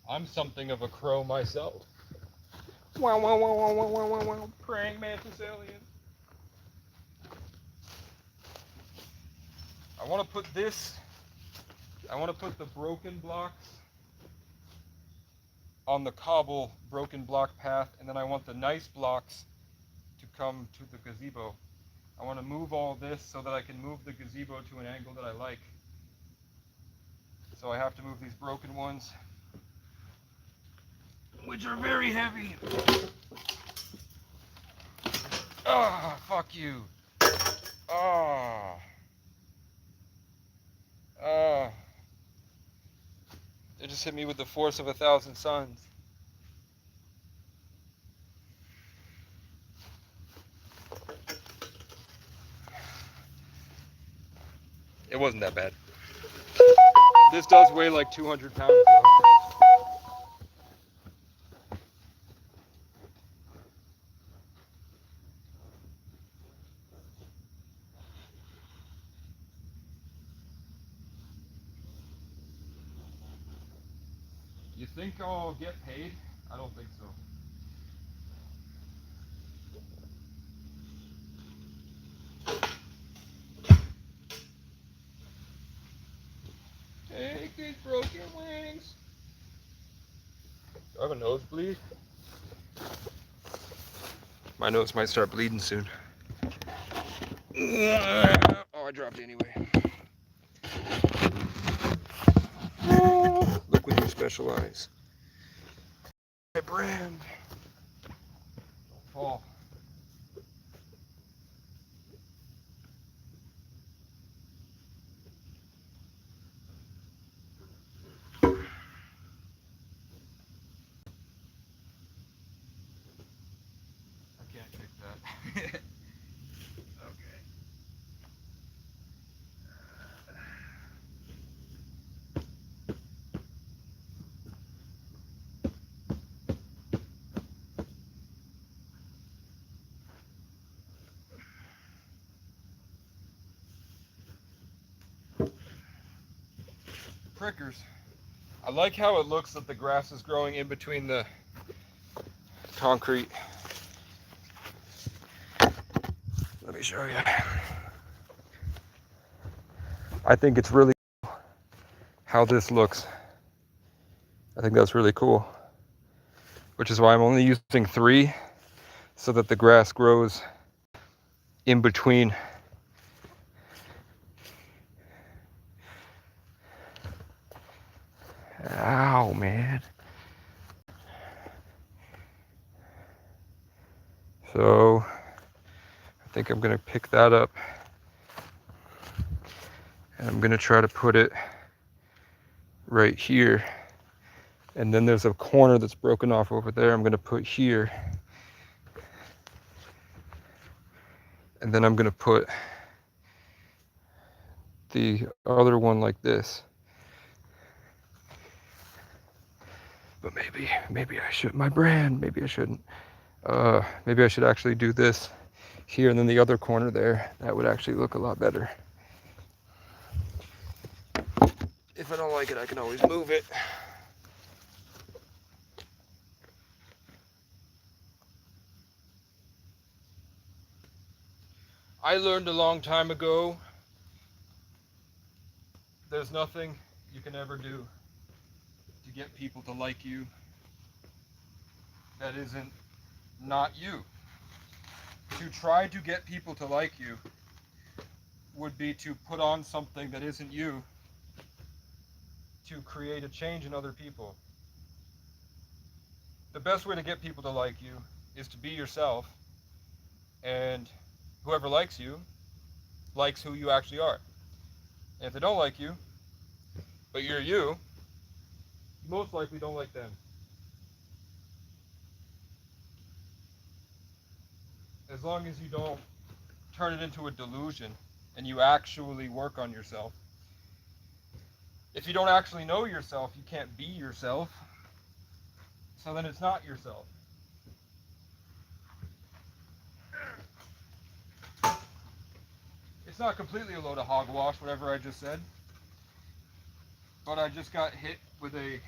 I'm something of a crow myself. Wow, wow, wow, wow, wow, wow, wow, wow. Praying mantis alien. I want to put the broken blocks on the cobble broken block path, and then I want the nice blocks to come to the gazebo. I want to move all this so that I can move the gazebo to an angle that I like. So I have to move these broken ones, which are very heavy. Ah, fuck you. Ah. Ah. It just hit me with the force of 1,000 suns. It wasn't that bad. This does weigh like 200 pounds though. You think I'll get paid? I don't think so. Hey, these broken wings. Do I have a nosebleed? My nose might start bleeding soon. Oh, I dropped it anyway. Look with your special eyes. My brand. Don't fall. I can't take that. Okay. Prickers. I like how it looks that the grass is growing in between the concrete. Let me show you. I think it's really cool how this looks. I think that's really cool. Which is why I'm only using 3 so that the grass grows in between. Ow, man. So I think I'm gonna pick that up and I'm gonna try to put it right here. And then there's a corner that's broken off over there I'm gonna put here. And then I'm gonna put the other one like this. But maybe I should, my brand, maybe I shouldn't. Maybe I should actually do this here and then the other corner there. That would actually look a lot better. If I don't like it, I can always move it. I learned a long time ago, there's nothing you can ever do to get people to like you that isn't not you. To try to get people to like you would be to put on something that isn't you to create a change in other people. The best way to get people to like you is to be yourself, and whoever likes you likes who you actually are. And if they don't like you, but you're you, you most likely don't like them. As long as you don't turn it into a delusion and you actually work on yourself. If you don't actually know yourself, you can't be yourself. So then it's not yourself. It's not completely a load of hogwash, whatever I just said. But I just got hit with a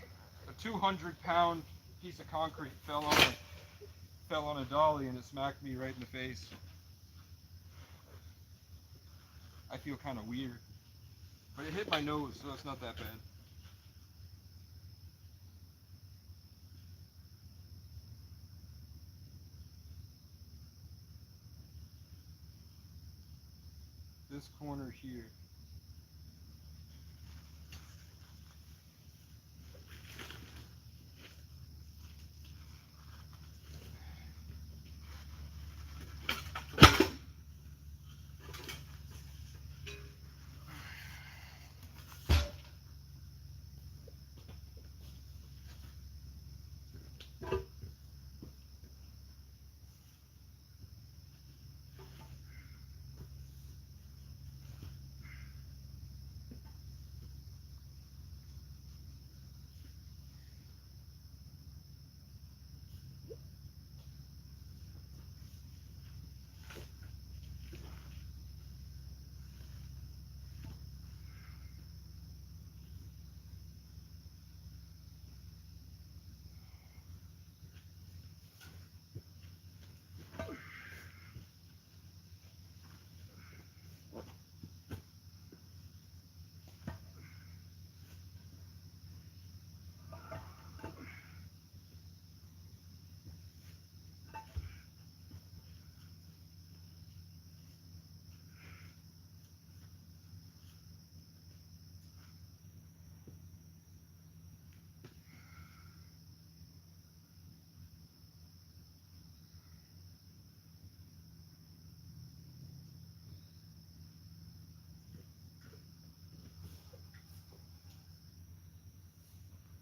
200-pound piece of concrete fell on a dolly and it smacked me right in the face. I feel kind of weird. But it hit my nose, so it's not that bad. This corner here.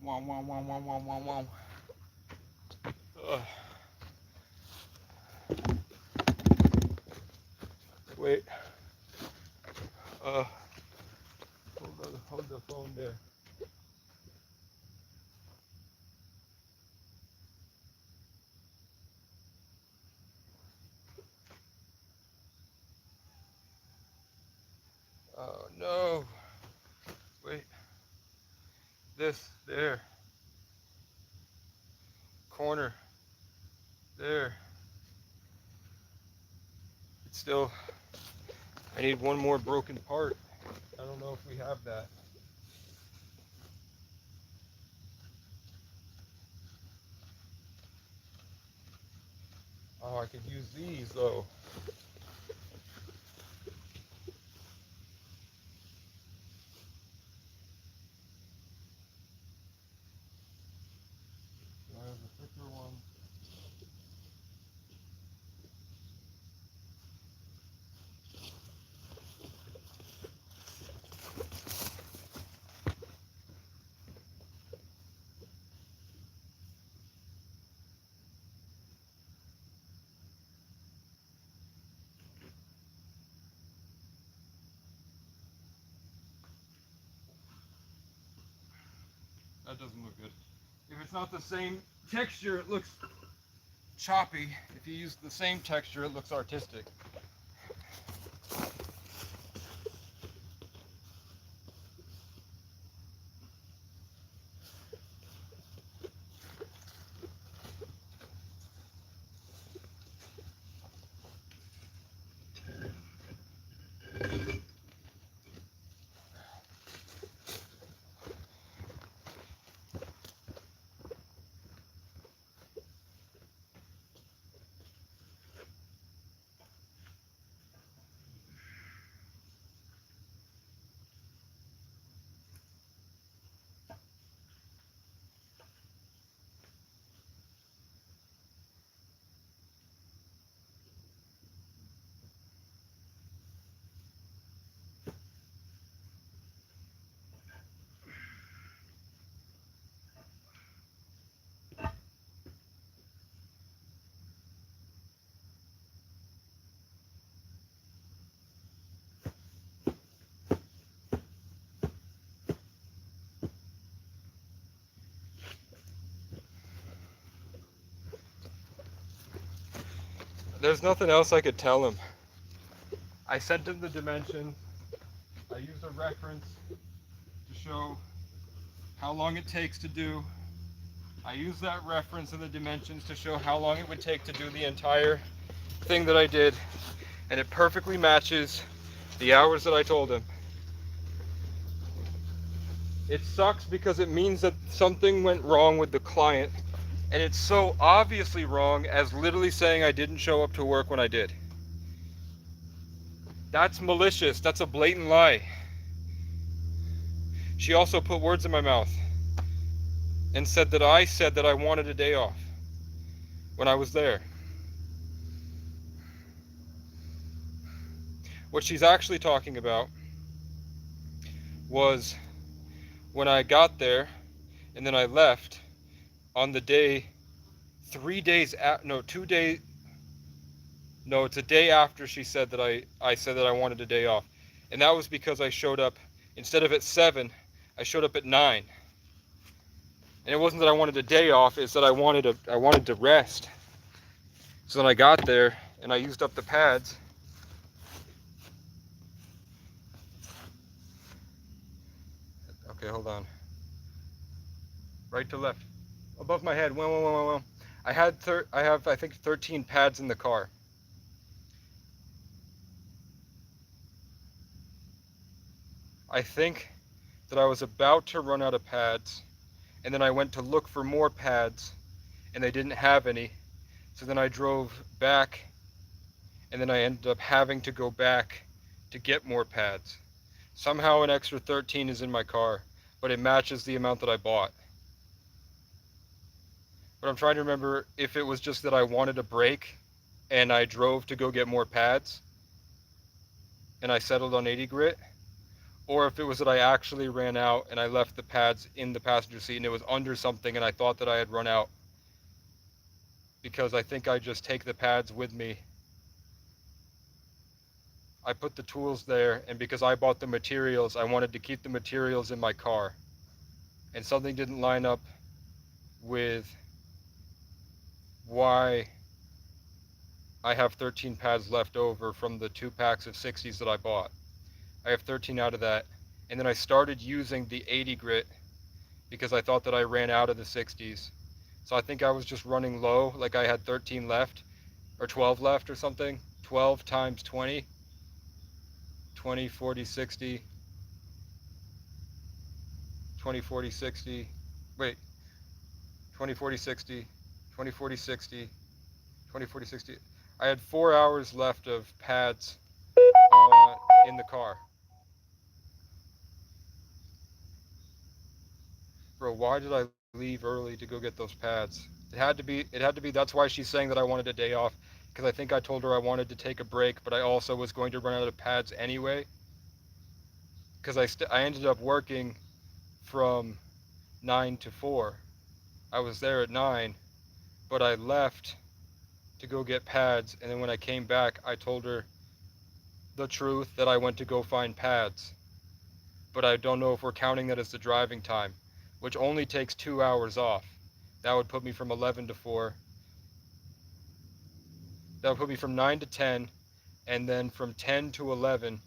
Wow, wow, wow, wow, wow, wow, wow. Wait. Hold the phone there. Oh no. Wait. This, there. Corner. There. It's still, I need one more broken part. I don't know if we have that. Oh, I could use these though. Do I have a thicker one? That doesn't look good. If it's not the same texture, it looks choppy. If you use the same texture, it looks artistic. There's nothing else I could tell him. I sent him the dimension. I used a reference to show how long it takes to do. I used that reference and the dimensions to show how long it would take to do the entire thing that I did, and it perfectly matches the hours that I told him. It sucks because it means that something went wrong with the client, and it's so obviously wrong as literally saying I didn't show up to work when I did. That's malicious. That's a blatant lie. She also put words in my mouth and said that I wanted a day off when I was there. What she's actually talking about was when I got there and then I left on the day, 3 days, no, 2 days, no, it's a day after she said that I said that I wanted a day off. And that was because I showed up, instead of at 7, I showed up at 9. And it wasn't that I wanted a day off, it's that I wanted to rest. So then I got there and I used up the pads. Okay, hold on. Right to left. Above my head. Well. I have I think 13 pads in the car. I think that I was about to run out of pads, and then I went to look for more pads and they didn't have any. So then I drove back, and then I ended up having to go back to get more pads. Somehow an extra 13 is in my car, but it matches the amount that I bought. But I'm trying to remember if it was just that I wanted a break and I drove to go get more pads and I settled on 80 grit, or if it was that I actually ran out and I left the pads in the passenger seat and it was under something and I thought that I had run out, because I think I just take the pads with me. I put the tools there, and because I bought the materials, I wanted to keep the materials in my car. And something didn't line up with why I have 13 pads left over from the 2 packs of 60s that I bought. I have 13 out of that. And then I started using the 80 grit because I thought that I ran out of the 60s. So I think I was just running low, like I had 13 left, or 12 left or something. 12 times 20, 20, 40, 60, 20, 40, 60, wait, 20, 40, 60, 20, 40, 60, 20, 40, 60. I had 4 hours left of pads in the car. Bro, why did I leave early to go get those pads? It had to be, that's why she's saying that I wanted a day off, because I think I told her I wanted to take a break, but I also was going to run out of pads anyway, because I ended up working from 9 to 4. I was there at 9, but I left to go get pads, and then when I came back, I told her the truth that I went to go find pads. But I don't know if we're counting that as the driving time, which only takes 2 hours off. That would put me from 11 to 4. That would put me from 9 to 10, and then from 10 to 11,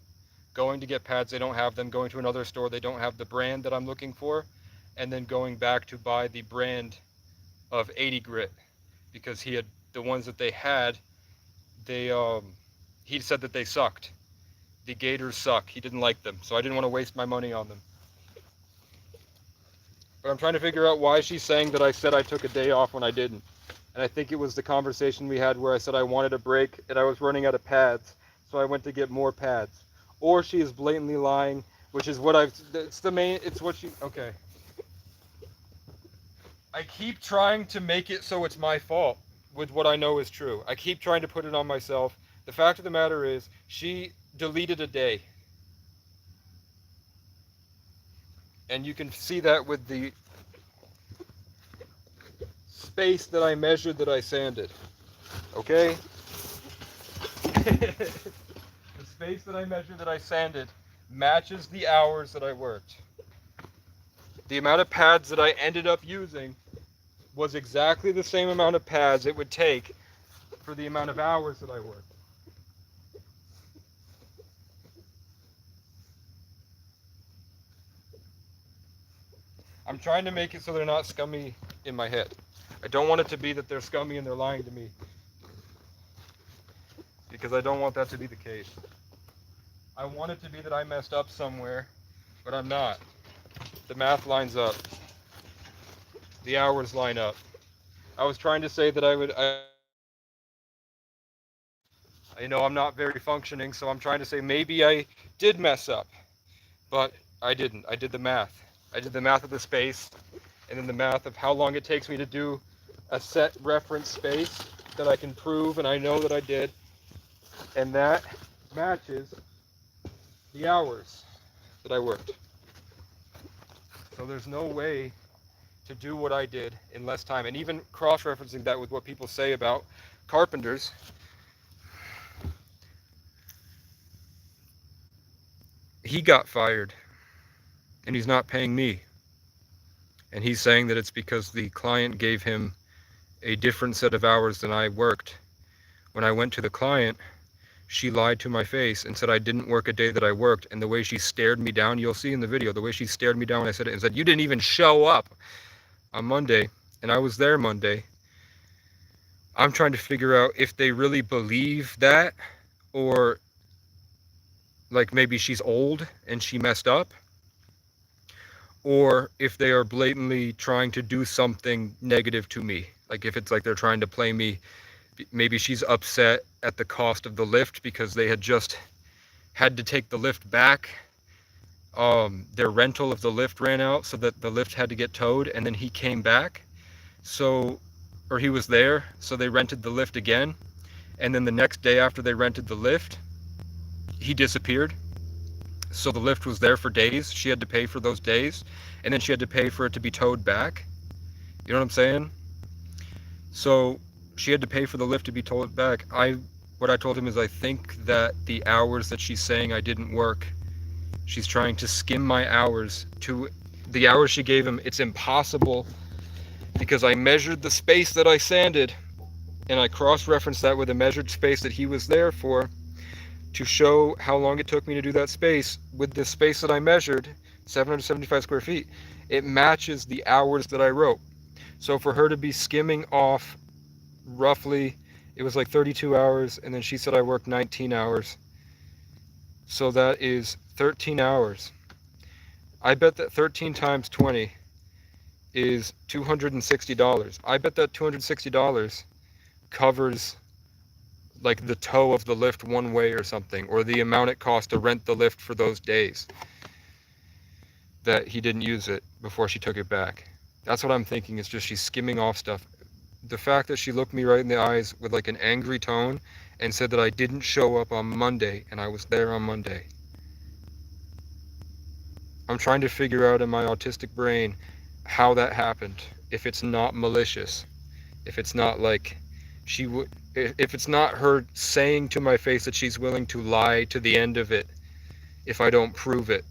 going to get pads, they don't have them, going to another store, they don't have the brand that I'm looking for, and then going back to buy the brand of 80 grit, because the ones that they had, he said that they sucked. The Gators suck. He didn't like them, so I didn't want to waste my money on them. But I'm trying to figure out why she's saying that I said I took a day off when I didn't. And I think it was the conversation we had where I said I wanted a break and I was running out of pads, so I went to get more pads. Or she is blatantly lying, which is what okay. I keep trying to make it so it's my fault with what I know is true. I keep trying to put it on myself. The fact of the matter is, she deleted a day. And you can see that with the space that I measured that I sanded. Okay? The space that I measured that I sanded matches the hours that I worked. The amount of pads that I ended up using was exactly the same amount of pads it would take for the amount of hours that I worked. I'm trying to make it so they're not scummy in my head. I don't want it to be that they're scummy and they're lying to me, because I don't want that to be the case. I want it to be that I messed up somewhere, but I'm not. The math lines up. The hours line up. I was trying to say that I know I'm not very functioning, so I'm trying to say maybe I did mess up, but I didn't. I did the math. I did the math of the space, and then the math of how long it takes me to do a set reference space that I can prove, and I know that I did, and that matches the hours that I worked. So there's no way to do what I did in less time. And even cross-referencing that with what people say about carpenters, he got fired and he's not paying me. And he's saying that it's because the client gave him a different set of hours than I worked. When I went to the client, she lied to my face and said I didn't work a day that I worked. And the way she stared me down, you'll see in the video, the way she stared me down when I said it, and said, "You didn't even show up on Monday." And I was there Monday. I'm trying to figure out if they really believe that, or like maybe she's old and she messed up, or if they are blatantly trying to do something negative to me. Like if it's like they're trying to play me, maybe she's upset at the cost of the lift because they had just had to take the lift back. Their rental of the lift ran out, so that the lift had to get towed, and then he came back, or he was there, so they rented the lift again, and then the next day after they rented the lift, he disappeared, So the lift was there for days. She had to pay for those days, and then she had to pay for it to be towed back. You know what I'm saying? So she had to pay for the lift to be towed back. What I told him is I think that the hours that she's saying I didn't work, she's trying to skim my hours to the hours she gave him. It's impossible because I measured the space that I sanded and I cross-referenced that with a measured space that he was there for to show how long it took me to do that space. With the space that I measured, 775 square feet, it matches the hours that I wrote. So for her to be skimming off roughly, it was like 32 hours, and then she said I worked 19 hours. So that is 13 hours. I bet that 13 times 20 is $260. I bet that $260 covers like the tow of the lift one way or something, or the amount it cost to rent the lift for those days that he didn't use it before she took it back. That's what I'm thinking. It's just she's skimming off stuff. The fact that she looked me right in the eyes with like an angry tone and said that I didn't show up on Monday and I was there on Monday. I'm trying to figure out in my autistic brain how that happened. If it's not malicious, if it's not like if it's not her saying to my face that she's willing to lie to the end of it if I don't prove it.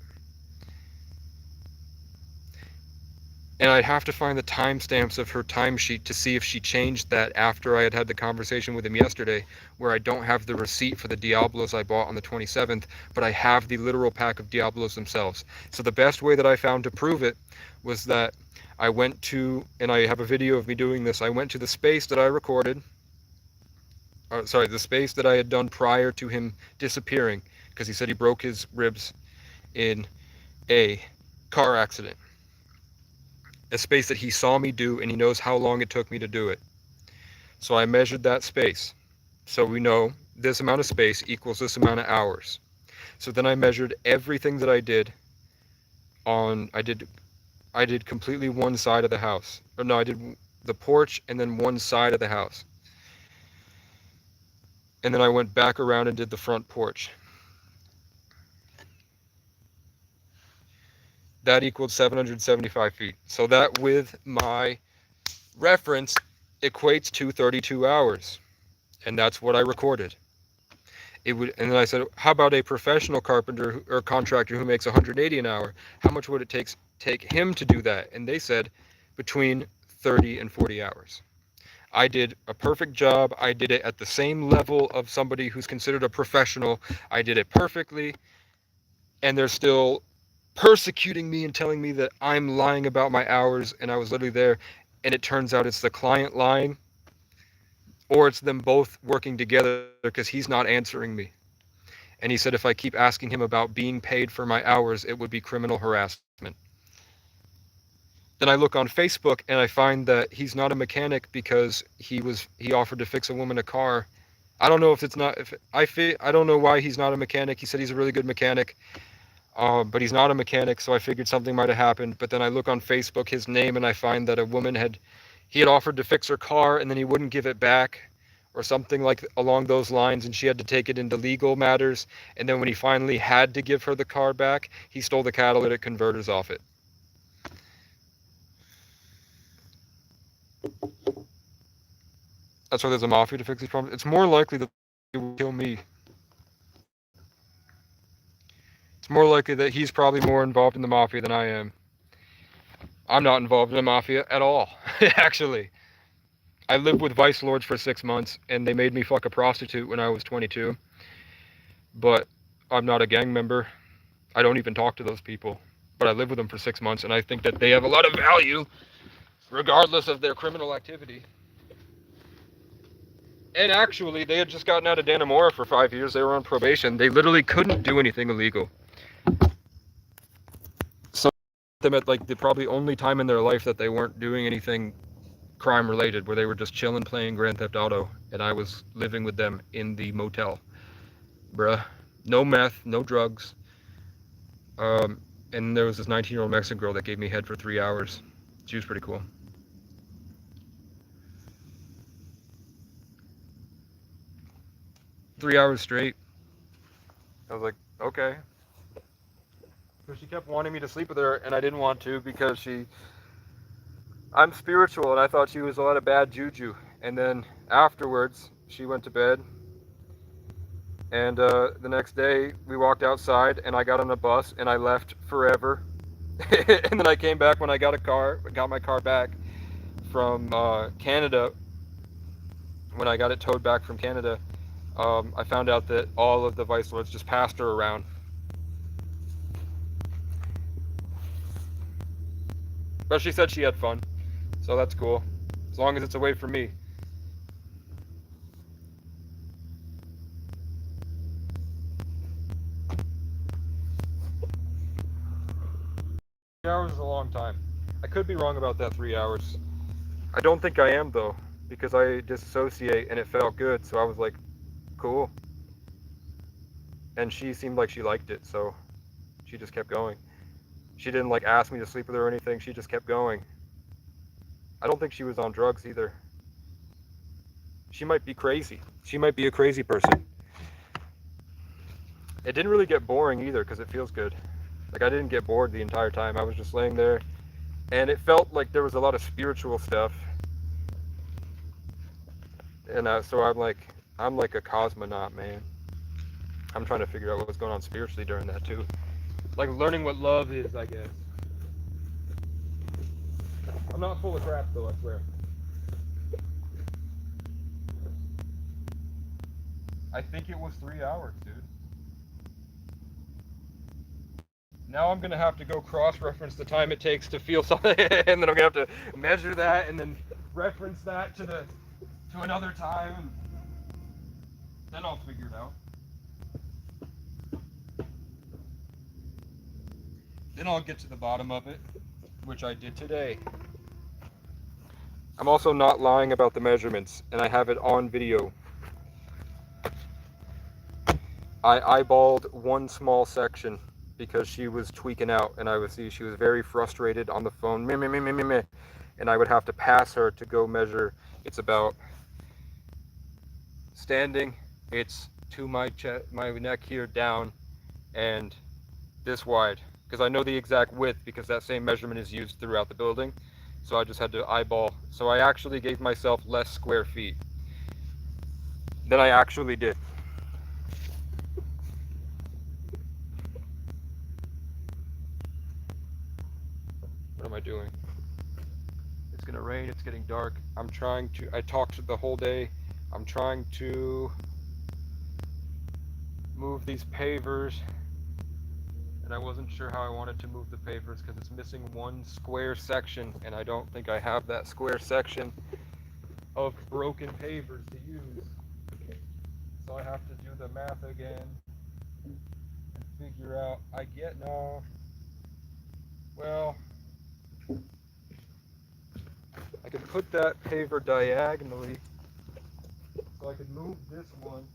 And I'd have to find the timestamps of her timesheet to see if she changed that after I had had the conversation with him yesterday, where I don't have the receipt for the Diablos I bought on the 27th, but I have the literal pack of Diablos themselves. So the best way that I found to prove it was that I went to, and I have a video of me doing this, I went to the space that I recorded, the space that I had done prior to him disappearing, because he said he broke his ribs in a car accident. A space that he saw me do, and he knows how long it took me to do it. So I measured that space. So we know this amount of space equals this amount of hours. So then I measured everything that I did I did completely one side of the house. Or no, I did the porch and then one side of the house. And then I went back around and did the front porch. That equaled 775 feet. So that, with my reference, equates to 32 hours. And that's what I recorded. And then I said, how about a professional carpenter or contractor who makes 180 an hour? How much would it take him to do that? And they said between 30 and 40 hours. I did a perfect job. I did it at the same level of somebody who's considered a professional. I did it perfectly. And they're still persecuting me and telling me that I'm lying about my hours, and I was literally there. And it turns out it's the client lying, or it's them both working together, because he's not answering me. And he said if I keep asking him about being paid for my hours, it would be criminal harassment. Then I look on Facebook and I find that he's not a mechanic because he offered to fix a woman a car. I don't know if it's not, I don't know why he's not a mechanic. He said he's a really good mechanic, but he's not a mechanic, so I figured something might have happened. But then I look on Facebook, his name, and I find that a woman he had offered to fix her car, and then he wouldn't give it back, or something like along those lines, and she had to take it into legal matters. And then when he finally had to give her the car back, he stole the catalytic converters off it. That's why there's a mafia to fix these problems. It's more likely that he will kill me. It's more likely that he's probably more involved in the mafia than I am. I'm not involved in the mafia at all, actually. I lived with vice lords for 6 months, and they made me fuck a prostitute when I was 22. But I'm not a gang member. I don't even talk to those people. But I lived with them for 6 months, and I think that they have a lot of value, regardless of their criminal activity. And actually, they had just gotten out of Dannemora for 5 years. They were on probation. They literally couldn't do anything illegal. So them at like the probably only time in their life that they weren't doing anything crime related, where they were just chilling playing Grand Theft Auto, and I was living with them in the motel. Bruh. No meth, no drugs. And there was this 19-year-old Mexican girl that gave me head for 3 hours. She was pretty cool. "3 hours straight." I was like, okay. Because she kept wanting me to sleep with her, and I didn't want to because I'm spiritual, and I thought she was a lot of bad juju. And then afterwards, she went to bed, and the next day we walked outside, and I got on a bus, and I left forever. And then I came back when I got my car back from Canada. When I got it towed back from Canada, I found out that all of the vice lords just passed her around. But she said she had fun, so that's cool. As long as it's away from me. 3 hours is a long time. I could be wrong about that 3 hours. I don't think I am though, because I disassociate and it felt good, so I was like, cool. And she seemed like she liked it, so she just kept going. She didn't like ask me to sleep with her or anything, she just kept going. I don't think she was on drugs either. She might be crazy. She might be a crazy person. It didn't really get boring either because it feels good. Like I didn't get bored the entire time. I was just laying there and it felt like there was a lot of spiritual stuff. And so I'm like a cosmonaut, man. I'm trying to figure out what's going on spiritually during that too. Like learning what love is, I guess. I'm not full of crap though, I swear. I think it was 3 hours, dude. Now I'm gonna have to go cross-reference the time it takes to feel something, and then I'm gonna have to measure that, and then reference that to another time, and then I'll figure it out. Then I'll get to the bottom of it, which I did today. I'm also not lying about the measurements, and I have it on video. I eyeballed one small section because she was tweaking out, and I would see she was very frustrated on the phone, meh, meh, meh, meh, meh, meh, and I would have to pass her to go measure. It's about standing, it's to my chest, my neck here down, and this wide, because I know the exact width because that same measurement is used throughout the building. So I just had to eyeball. So I actually gave myself less square feet than I actually did. What am I doing? It's gonna rain, it's getting dark. I talked the whole day. I'm trying to move these pavers, and I wasn't sure how I wanted to move the pavers because it's missing one square section, and I don't think I have that square section of broken pavers to use. So I have to do the math again and figure out. Well, I could put that paver diagonally, so I could move this one.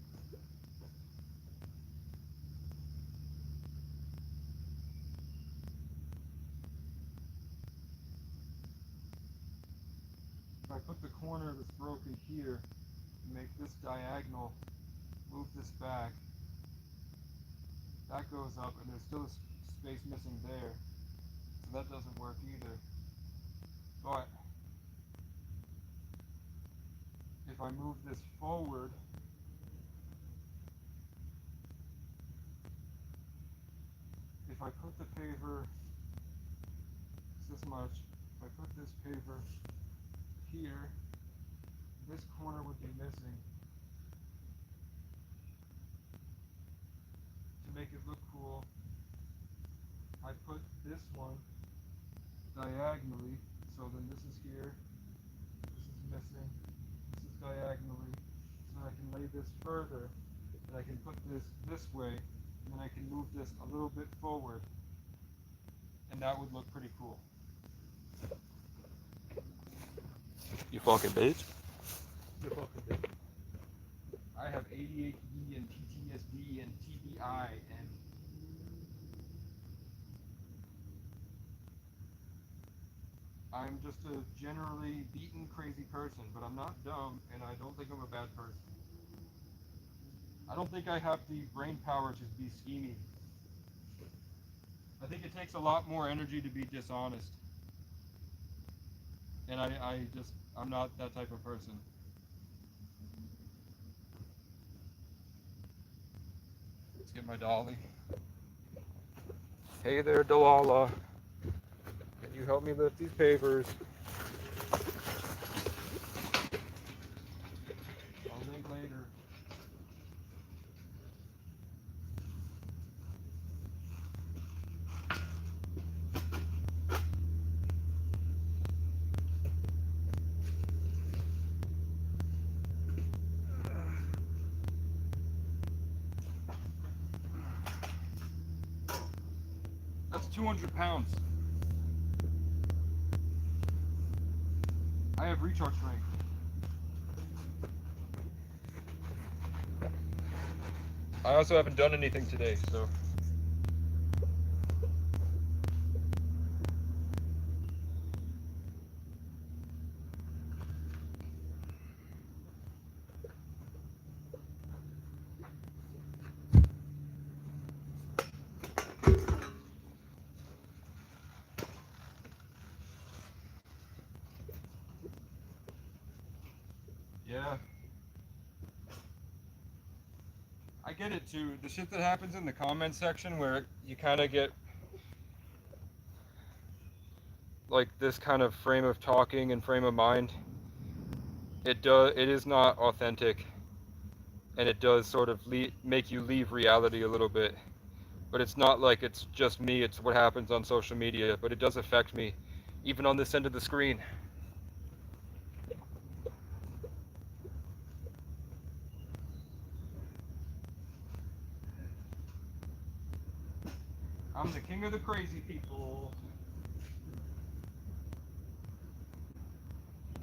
If I put the corner that's broken here, make this diagonal, move this back, that goes up, and there's still a space missing there, so that doesn't work either. But if I move this forward, if I put the paver this much, if I put this paver here, this corner would be missing. To make it look cool, I put this one diagonally, so then this is here, this is missing, this is diagonally, so I can lay this further, and I can put this way, and then I can move this a little bit forward, and that would look pretty cool. You fucking bitch. You fucking bitch. I have ADHD and PTSD and TBI and I'm just a generally beaten crazy person, but I'm not dumb and I don't think I'm a bad person. I don't think I have the brain power to be scheming. I think it takes a lot more energy to be dishonest. And I'm not that type of person. Let's get my dolly. Hey there, Delilah. Can you help me lift these papers? I'll think later. That's 200 pounds. I have recharge strength. I also haven't done anything today, so. Yeah. I get it too. The shit that happens in the comment section where you kind of get like this kind of frame of talking and frame of mind, it is not authentic, and it does sort of make you leave reality a little bit. But it's not like it's just me, it's what happens on social media, but it does affect me even on this end of the screen. I'm the king of the crazy people.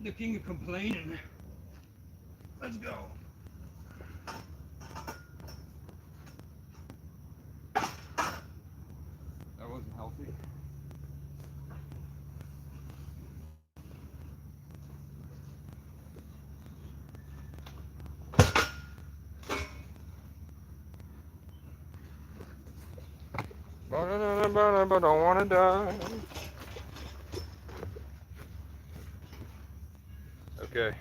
The king of complaining. Let's go. That wasn't healthy. But I don't wanna die. Okay.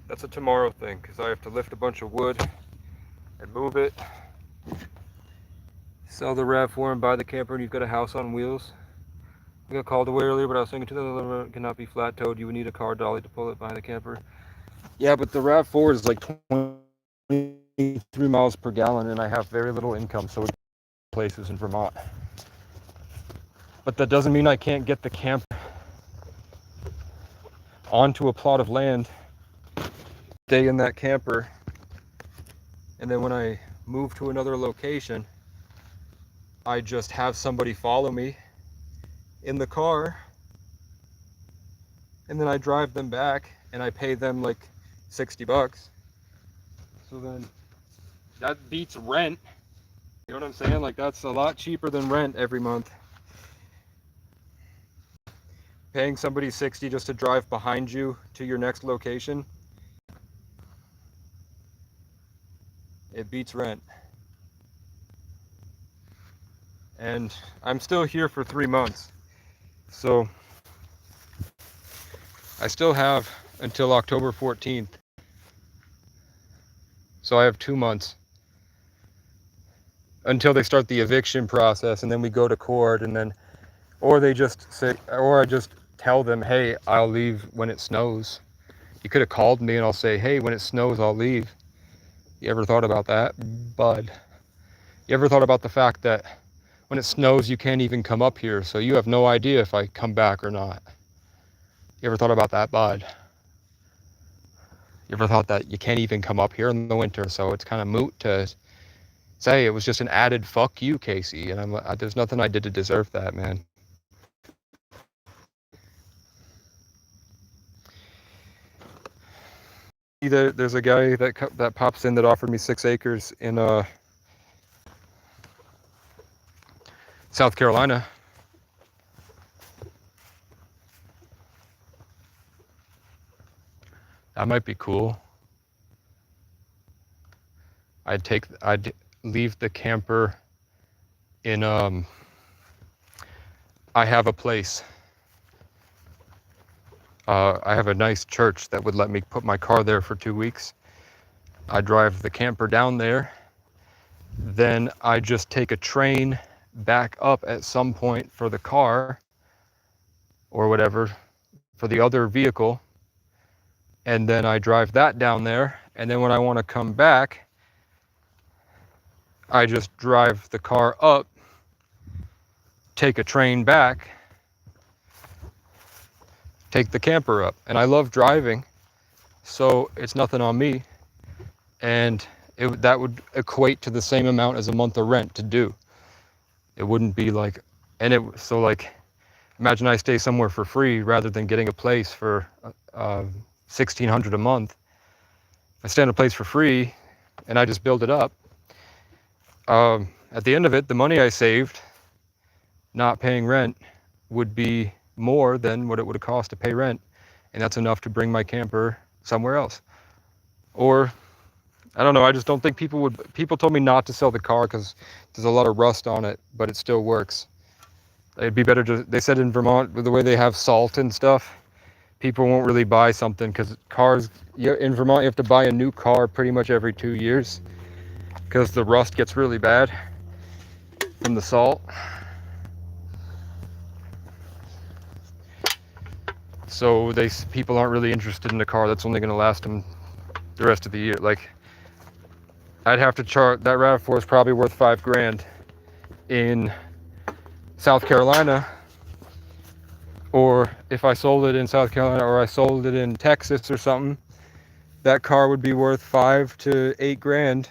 That's a tomorrow thing, because I have to lift a bunch of wood and move it. Sell the RAV4 and buy the camper, and you've got a house on wheels. I got called away earlier, but I was thinking to the cannot be flat towed. You would need a car dolly to pull it behind the camper. Yeah, but the RAV4 is like 23 miles per gallon, and I have very little income, so it's places in Vermont. But that doesn't mean I can't get the camper onto a plot of land, stay in that camper, and then when I move to another location, I just have somebody follow me in the car, and then I drive them back, and I pay them like 60 bucks. So then that beats rent. You know what I'm saying? Like, that's a lot cheaper than rent every month. Paying somebody 60 just to drive behind you to your next location, it beats rent. And I'm still here for 3 months. So I still have until October 14th. So I have 2 months until they start the eviction process, and then we go to court, and then, or they just say, or I just tell them, hey, I'll leave when it snows. You could have called me and I'll say, hey, when it snows, I'll leave. You ever thought about that, bud? You ever thought about the fact that when it snows, you can't even come up here, so you have no idea if I come back or not? You ever thought about that, bud? You ever thought that you can't even come up here in the winter, so it's kind of moot to say it was just an added fuck you, Casey? And there's nothing I did to deserve that, man. There's a guy that pops in that offered me 6 acres in South Carolina. That might be cool. I'd leave the camper in I have a place. I have a nice church that would let me put my car there for 2 weeks. I drive the camper down there, then I just take a train back up at some point for the car or whatever for the other vehicle, and then I drive that down there, and then when I want to come back, I just drive the car up, take a train back, take the camper up. And I love driving, so it's nothing on me, and that would equate to the same amount as a month of rent to do. It wouldn't be like, so like, imagine I stay somewhere for free rather than getting a place for $1,600 a month. If I stay in a place for free and I just build it up, at the end of it, the money I saved not paying rent would be more than what it would have cost to pay rent, and that's enough to bring my camper somewhere else. Or I don't know, I just don't think people told me not to sell the car because there's a lot of rust on it, but it still works. It'd be better to, they said in Vermont, with the way they have salt and stuff, people won't really buy something because cars, in Vermont, you have to buy a new car pretty much every 2 years because the rust gets really bad from the salt. So people aren't really interested in a car that's only going to last them the rest of the year. Like, I'd have to charge, that RAV4 is probably worth $5,000 in South Carolina, or if I sold it in South Carolina or I sold it in Texas or something, that car would be worth $5,000 to $8,000.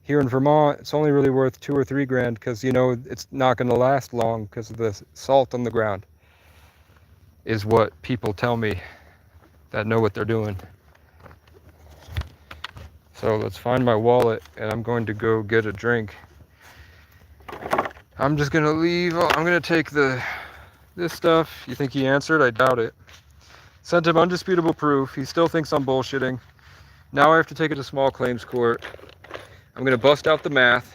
Here in Vermont, it's only really worth $2,000 or $3,000 because, you know, it's not going to last long because of the salt on the ground, is what people tell me that know what they're doing. So let's find my wallet, and I'm going to go get a drink. I'm just gonna leave. I'm gonna take this stuff. You think he answered? I doubt it. Sent him undisputable proof. He still thinks I'm bullshitting. Now I have to take it to small claims court. I'm gonna bust out the math.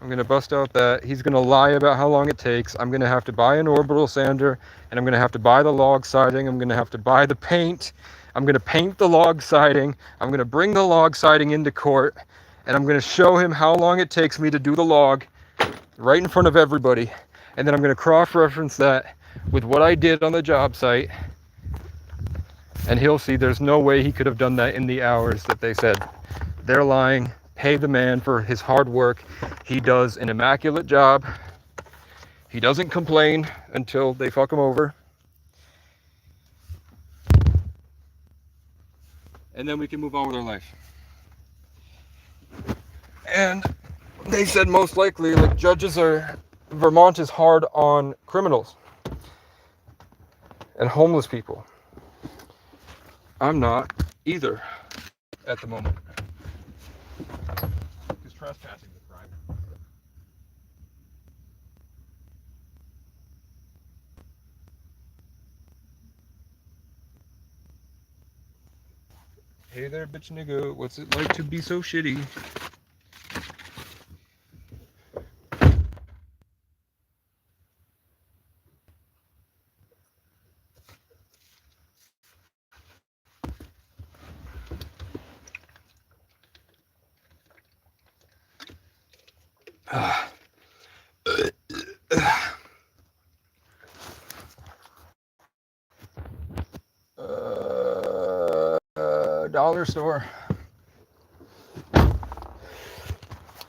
I'm gonna bust out that he's gonna lie about how long it takes. I'm gonna have to buy an orbital sander, and I'm gonna have to buy the log siding. I'm gonna have to buy the paint. I'm gonna paint the log siding. I'm gonna bring the log siding into court, and I'm gonna show him how long it takes me to do the log right in front of everybody. And then I'm gonna cross-reference that with what I did on the job site, and he'll see there's no way he could have done that in the hours that they said. They're lying. Pay the man for his hard work. He does an immaculate job. He doesn't complain until they fuck him over. And then we can move on with our life. And they said most likely, like, Vermont is hard on criminals and homeless people. I'm not either at the moment. Because trespassing is a crime. Hey there, bitch nigga. What's it like to be so shitty? Dollar store.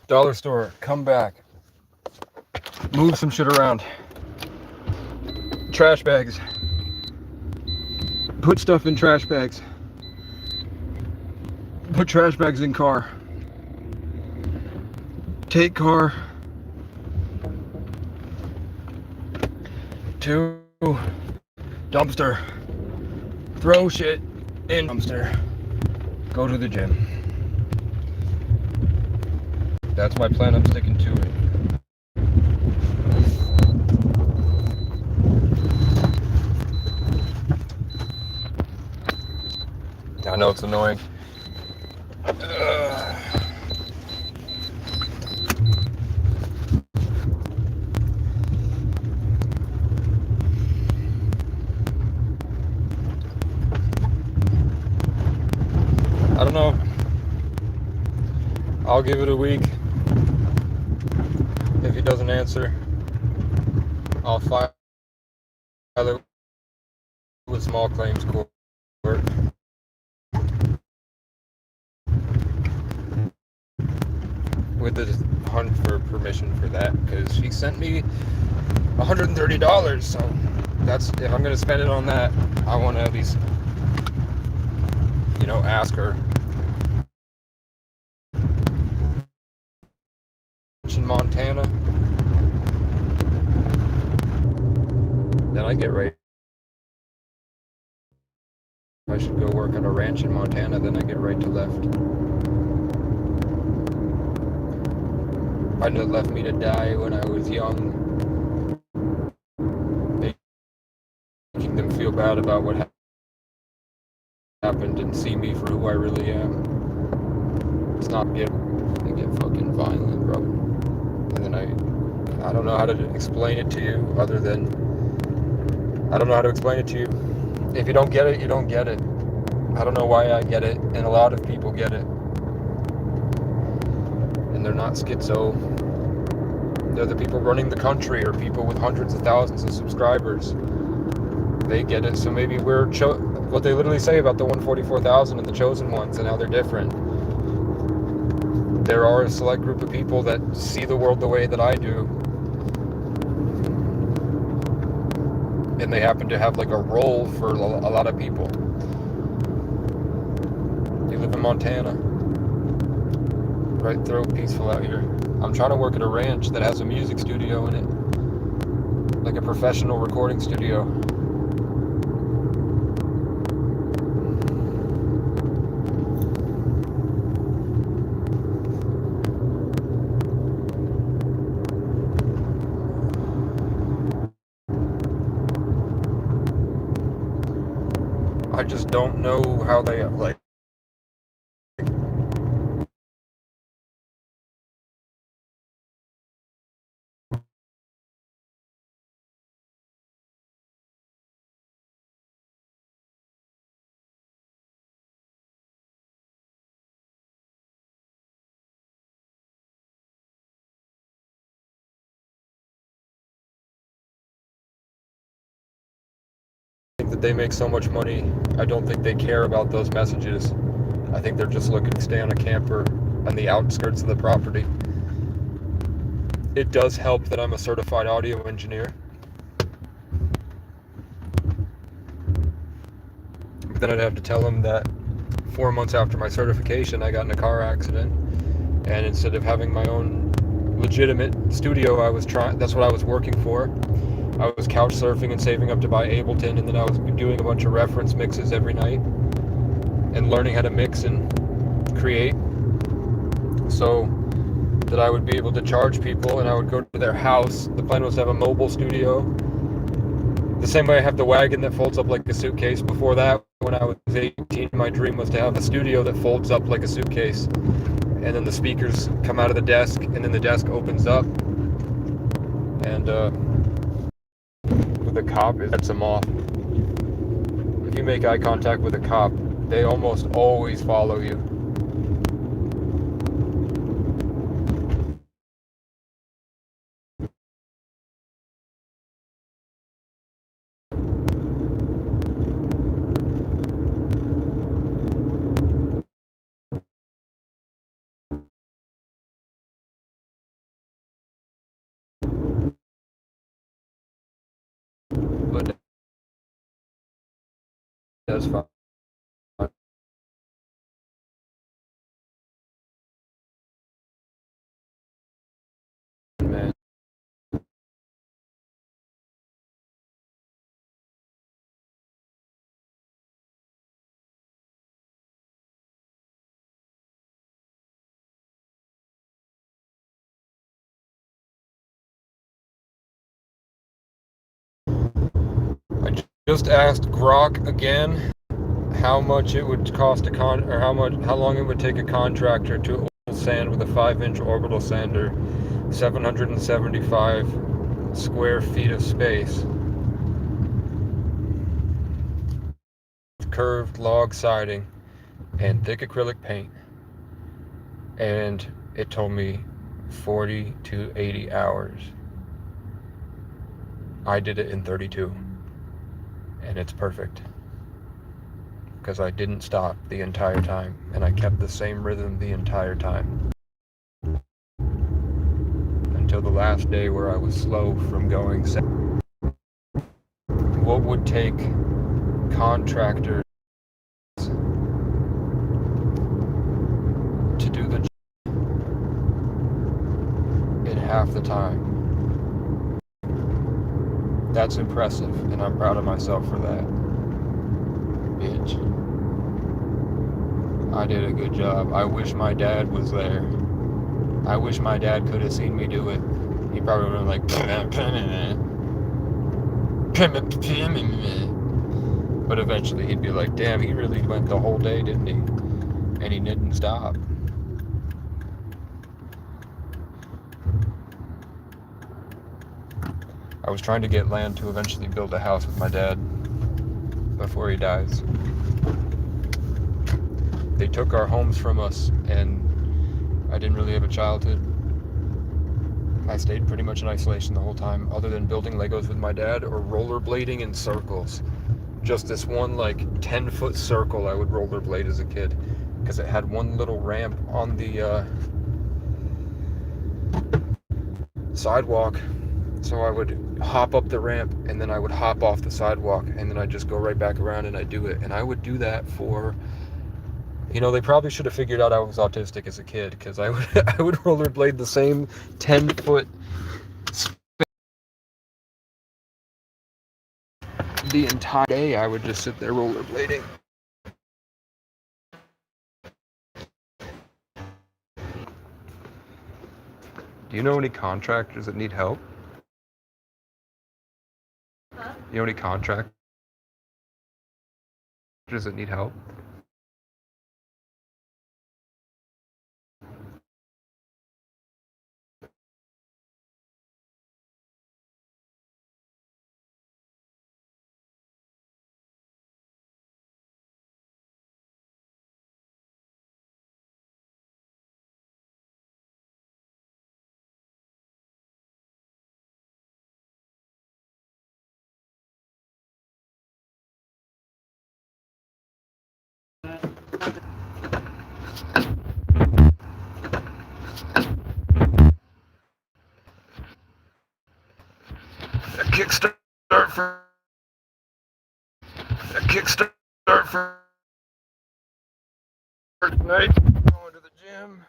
Dollar store. Come back. Move some shit around. Trash bags. Put stuff in trash bags. Put trash bags in car. Take car to dumpster. Throw shit in dumpster. Go to the gym. That's my plan. I'm sticking to it. I know it's annoying. I don't know. I'll give it a week. If he doesn't answer, I'll file it with small claims court with the hunt for permission for that, because she sent me $130. So that's, if I'm gonna spend it on that, I want to at least, ask her. In Montana, then I get right. I should go work on a ranch in Montana, then I get right to left. I know it left me to die when I was young, making them feel bad about what happened and see me for who I really am. It's not good. They get fucking violent, bro. And then I don't know how to explain it to you other than, I don't know how to explain it to you. If you don't get it, you don't get it. I don't know why I get it, and a lot of people get it. And they're not schizo. They're the people running the country, or people with hundreds of thousands of subscribers. They get it. So maybe we're what they literally say about the 144,000 and the chosen ones and how they're different. There are a select group of people that see the world the way that I do, and they happen to have like a role for a lot of people. You live in Montana, right? Throw peaceful out here. I'm trying to work at a ranch that has a music studio in it, like a professional recording studio. I just don't know how they like. That they make so much money. I don't think they care about those messages. I think they're just looking to stay on a camper on the outskirts of the property. It does help that I'm a certified audio engineer. But then I'd have to tell them that 4 months after my certification, I got in a car accident, and instead of having my own legitimate studio, that's what I was working for. I was couch surfing and saving up to buy Ableton, and then I was doing a bunch of reference mixes every night and learning how to mix and create so that I would be able to charge people, and I would go to their house. The plan was to have a mobile studio. The same way I have the wagon that folds up like a suitcase. Before that, when I was 18, my dream was to have a studio that folds up like a suitcase. And then the speakers come out of the desk, and then the desk opens up. And with a cop, it sets them off. If you make eye contact with a cop, they almost always follow you. But that's fine. Man. I just asked Grok again how much it would cost how long it would take a contractor to oil sand with a 5-inch orbital sander, 775 square feet of space, curved log siding, and thick acrylic paint. And it told me 40 to 80 hours. I did it in 32. And it's perfect. Because I didn't stop the entire time. And I kept the same rhythm the entire time. Until the last day where I was slow from going. What would take contractors to do the job in half the time? That's impressive, and I'm proud of myself for that. Bitch. I did a good job. I wish my dad was there. I wish my dad could have seen me do it. He probably would have like, but eventually he'd be like, damn, he really went the whole day, didn't he? And he didn't stop. I was trying to get land to eventually build a house with my dad before he dies. They took our homes from us, and I didn't really have a childhood. I stayed pretty much in isolation the whole time, other than building Legos with my dad or rollerblading in circles. Just this one, like, 10-foot circle I would rollerblade as a kid, because it had one little ramp on the sidewalk. So I would hop up the ramp, and then I would hop off the sidewalk, and then I'd just go right back around, and I'd do it. And I would do that for, you know, they probably should have figured out I was autistic as a kid, because I would rollerblade the same 10-foot the entire day. I would just sit there rollerblading. Do you know any contractors that need help? Huh? You know any contractors that need help? A kickstart for tonight. Going to the gym.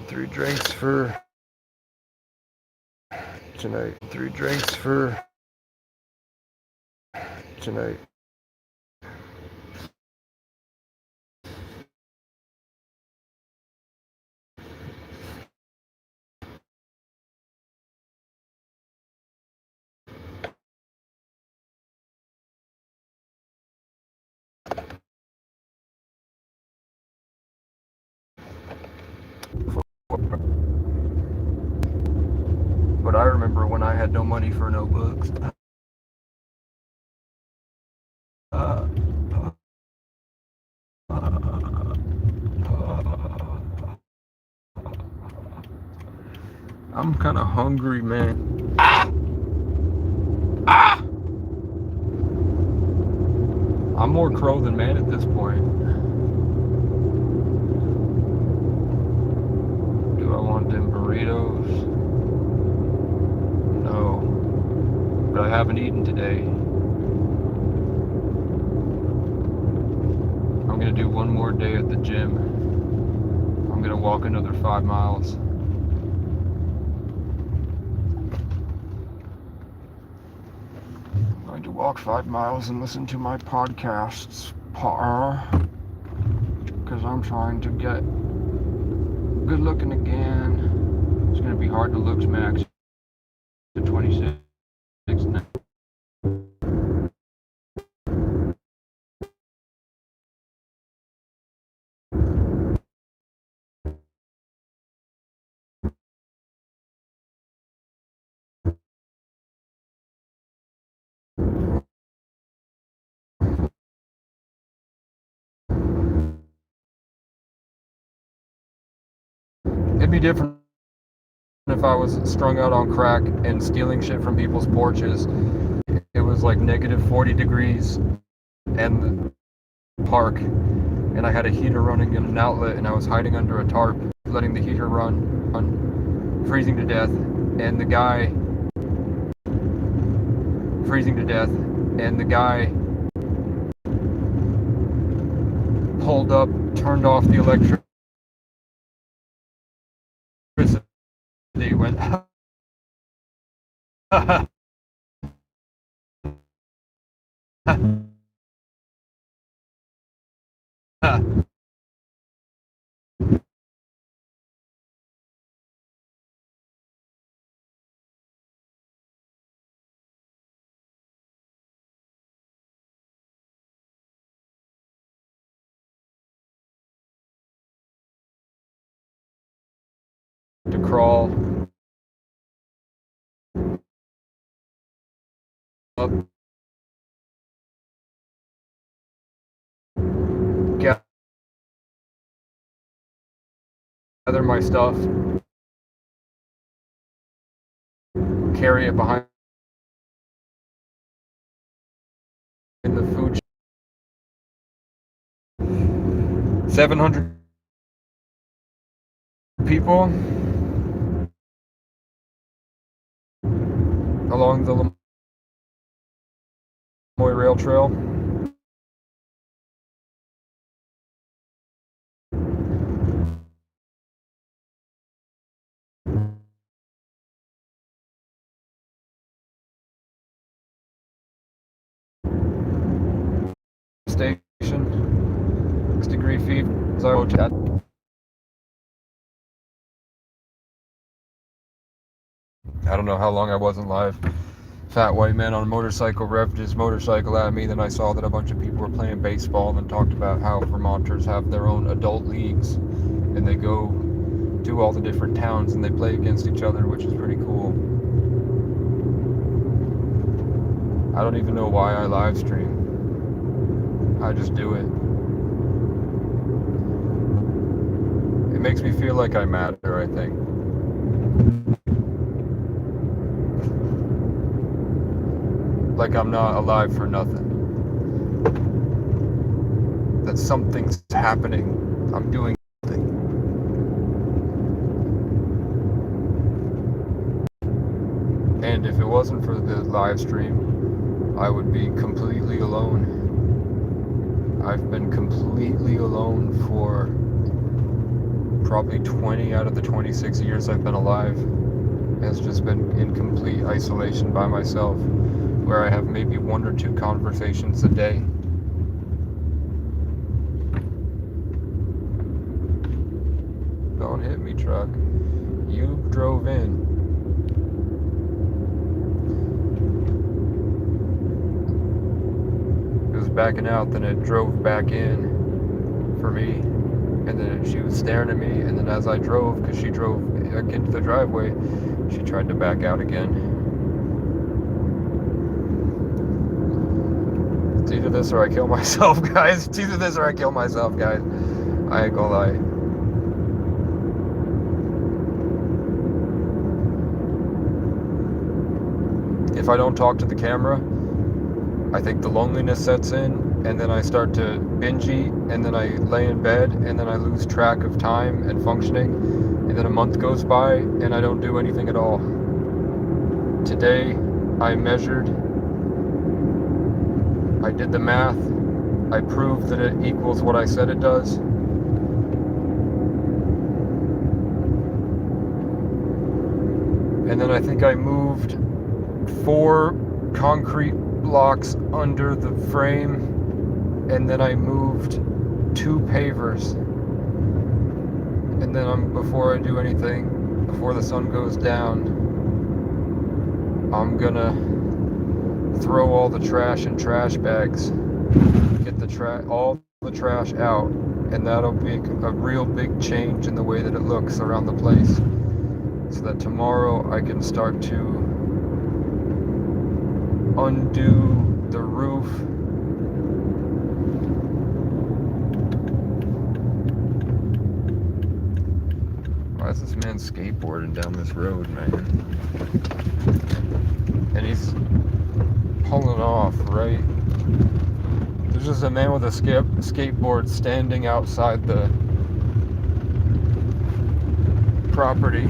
Three drinks for tonight. 3 drinks for tonight. But I remember when I had no money for no books. I'm kind of hungry, man. I'm more crow than man at this point. Do I want them burritos? No. But I haven't eaten today. I'm gonna do one more day at the gym. I'm gonna walk another 5 miles. I'm going to walk 5 miles and listen to my podcasts, because I'm trying to get good looking again. It's gonna be hard to look max at 26 now. It'd be different if I was strung out on crack and stealing shit from people's porches. It was like negative 40 degrees and the park, and I had a heater running in an outlet, and I was hiding under a tarp, letting the heater run, freezing to death, and the guy pulled up, turned off the electricity, went to crawl up, gather my stuff, carry it behind the food. 700 people along the Lemoy Rail Trail. Station, 6-degree fever. I don't know how long I wasn't live. Fat white man on a motorcycle revved his motorcycle at me. Then I saw that a bunch of people were playing baseball and talked about how Vermonters have their own adult leagues, and they go to all the different towns and they play against each other, which is pretty cool. I don't even know why I live stream. I just do it. It makes me feel like I matter, I think. Like I'm not alive for nothing. That something's happening. I'm doing something. And if it wasn't for the live stream, I would be completely alone. I've been completely alone for probably 20 out of the 26 years I've been alive. It's just been in complete isolation by myself, where I have maybe 1 or 2 conversations a day. Don't hit me, truck. You drove in. It was backing out, then it drove back in for me, and then she was staring at me, and then as I drove, because she drove into the driveway, she tried to back out again. It's either this or I kill myself, guys. It's either this or I kill myself, guys. I ain't gonna lie. If I don't talk to the camera, I think the loneliness sets in, and then I start to binge eat, and then I lay in bed, and then I lose track of time and functioning, and then a month goes by, and I don't do anything at all. Today, I measured, I did the math, I proved that it equals what I said it does. And then I think I moved 4 concrete blocks under the frame, and then I moved 2 pavers. And then before I do anything, before the sun goes down, I'm gonna throw all the trash in trash bags, get all the trash out, and that'll be a real big change in the way that it looks around the place, so that tomorrow I can start to undo the roof. Why is this skateboarding down this road, man. And he's pulling off, right? There's just a man with a skateboard standing outside the property.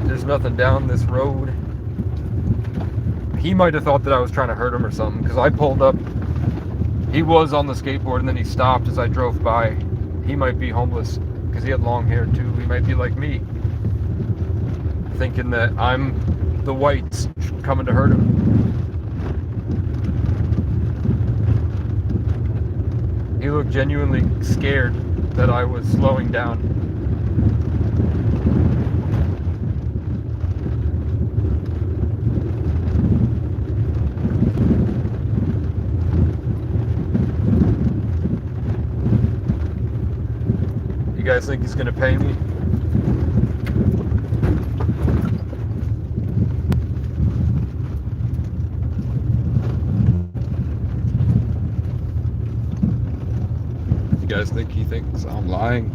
There's nothing down this road. He might have thought that I was trying to hurt him or something, because I pulled up. He was on the skateboard and then he stopped as I drove by. He might be homeless because he had long hair too. He might be like me, thinking that I'm the whites coming to hurt him. He looked genuinely scared that I was slowing down. You guys think he's gonna pay me? You guys think he thinks I'm lying?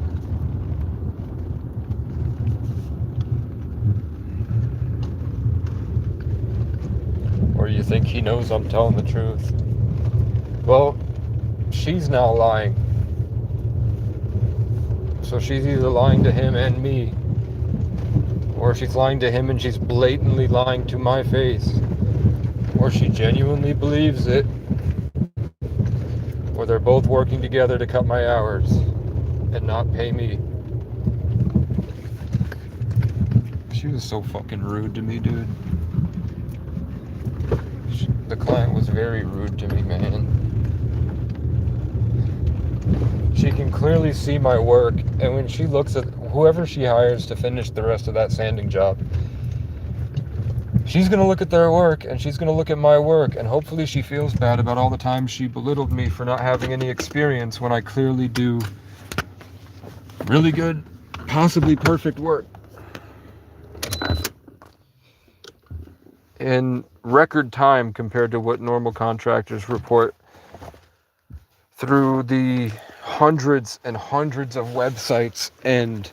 Or you think he knows I'm telling the truth? Well, she's now lying. So she's either lying to him and me, or she's lying to him and she's blatantly lying to my face, or she genuinely believes it, or they're both working together to cut my hours and not pay me. She was so fucking rude to me, dude. The client was very rude to me, man. She can clearly see my work, and when she looks at whoever she hires to finish the rest of that sanding job, she's gonna look at their work and she's gonna look at my work, and hopefully she feels bad about all the time she belittled me for not having any experience when I clearly do really good, possibly perfect work in record time compared to what normal contractors report through the hundreds and hundreds of websites and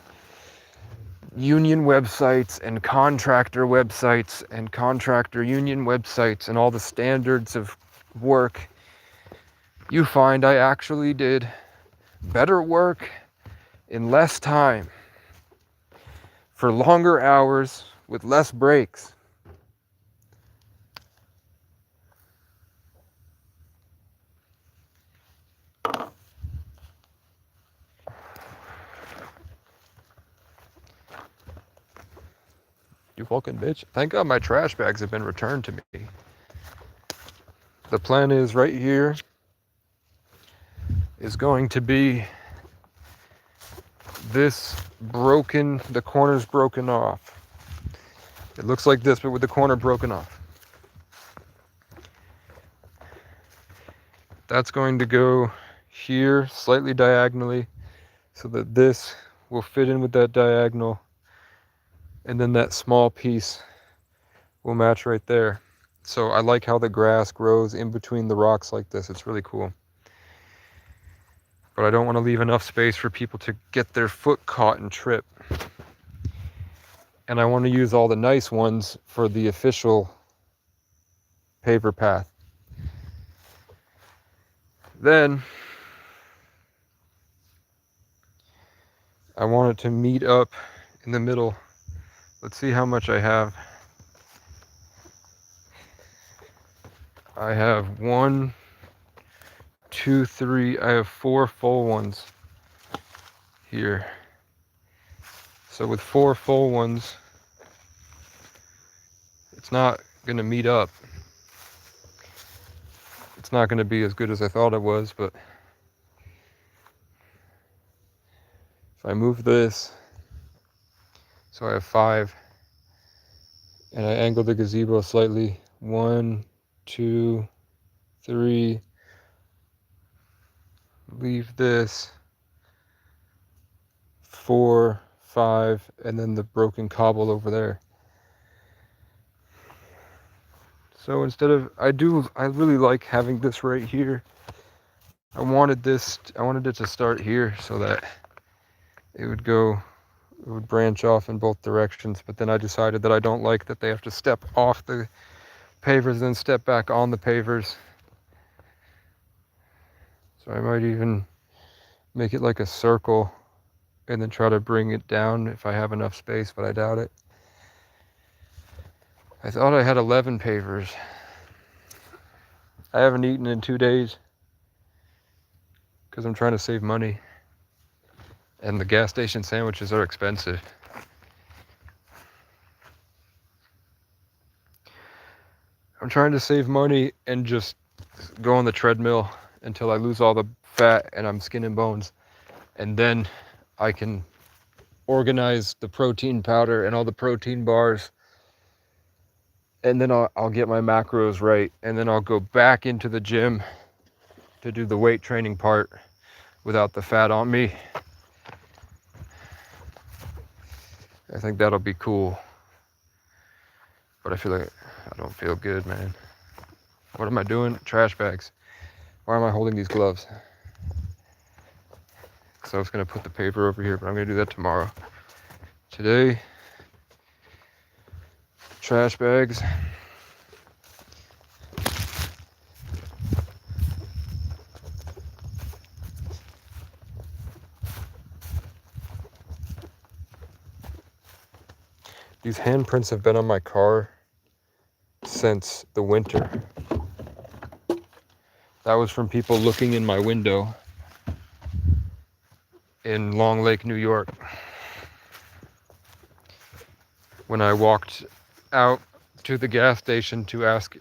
union websites and contractor websites and contractor union websites and all the standards of work. You find I actually did better work in less time for longer hours with less breaks. You fucking bitch. Thank God my trash bags have been returned to me. The plan is right here is going to be this broken, the corner's broken off. It looks like this, but with the corner broken off. That's going to go here slightly diagonally so that this will fit in with that diagonal. And then that small piece will match right there. So I like how the grass grows in between the rocks like this. It's really cool. But I don't want to leave enough space for people to get their foot caught and trip. And I want to use all the nice ones for the official paver path. Then I want it to meet up in the middle. Let's see how much I have. I have 1, 2, 3. I have 4 full ones here. So with 4 full ones, it's not going to meet up. It's not going to be as good as I thought it was, but if I move this, so I have 5, and I angle the gazebo slightly. 1, 2, 3. Leave this. 4, 5, and then the broken cobble over there. So instead of, I really like having this right here. I wanted it to start here so that it would go It would branch off in both directions, but then I decided that I don't like that they have to step off the pavers and then step back on the pavers. So I might even make it like a circle and then try to bring it down if I have enough space, but I doubt it. I thought I had 11 pavers. I haven't eaten in 2 days because I'm trying to save money. And the gas station sandwiches are expensive. I'm trying to save money and just go on the treadmill until I lose all the fat and I'm skin and bones. And then I can organize the protein powder and all the protein bars. And then I'll get my macros right. And then I'll go back into the gym to do the weight training part without the fat on me. I think that'll be cool. But I feel like I don't feel good, man. What am I doing? Trash bags. Why am I holding these gloves? So I was gonna put the paper over here, but I'm gonna do that tomorrow. Today, trash bags. These handprints have been on my car since the winter. That was from people looking in my window in Long Lake, New York. When I walked out to the gas station to ask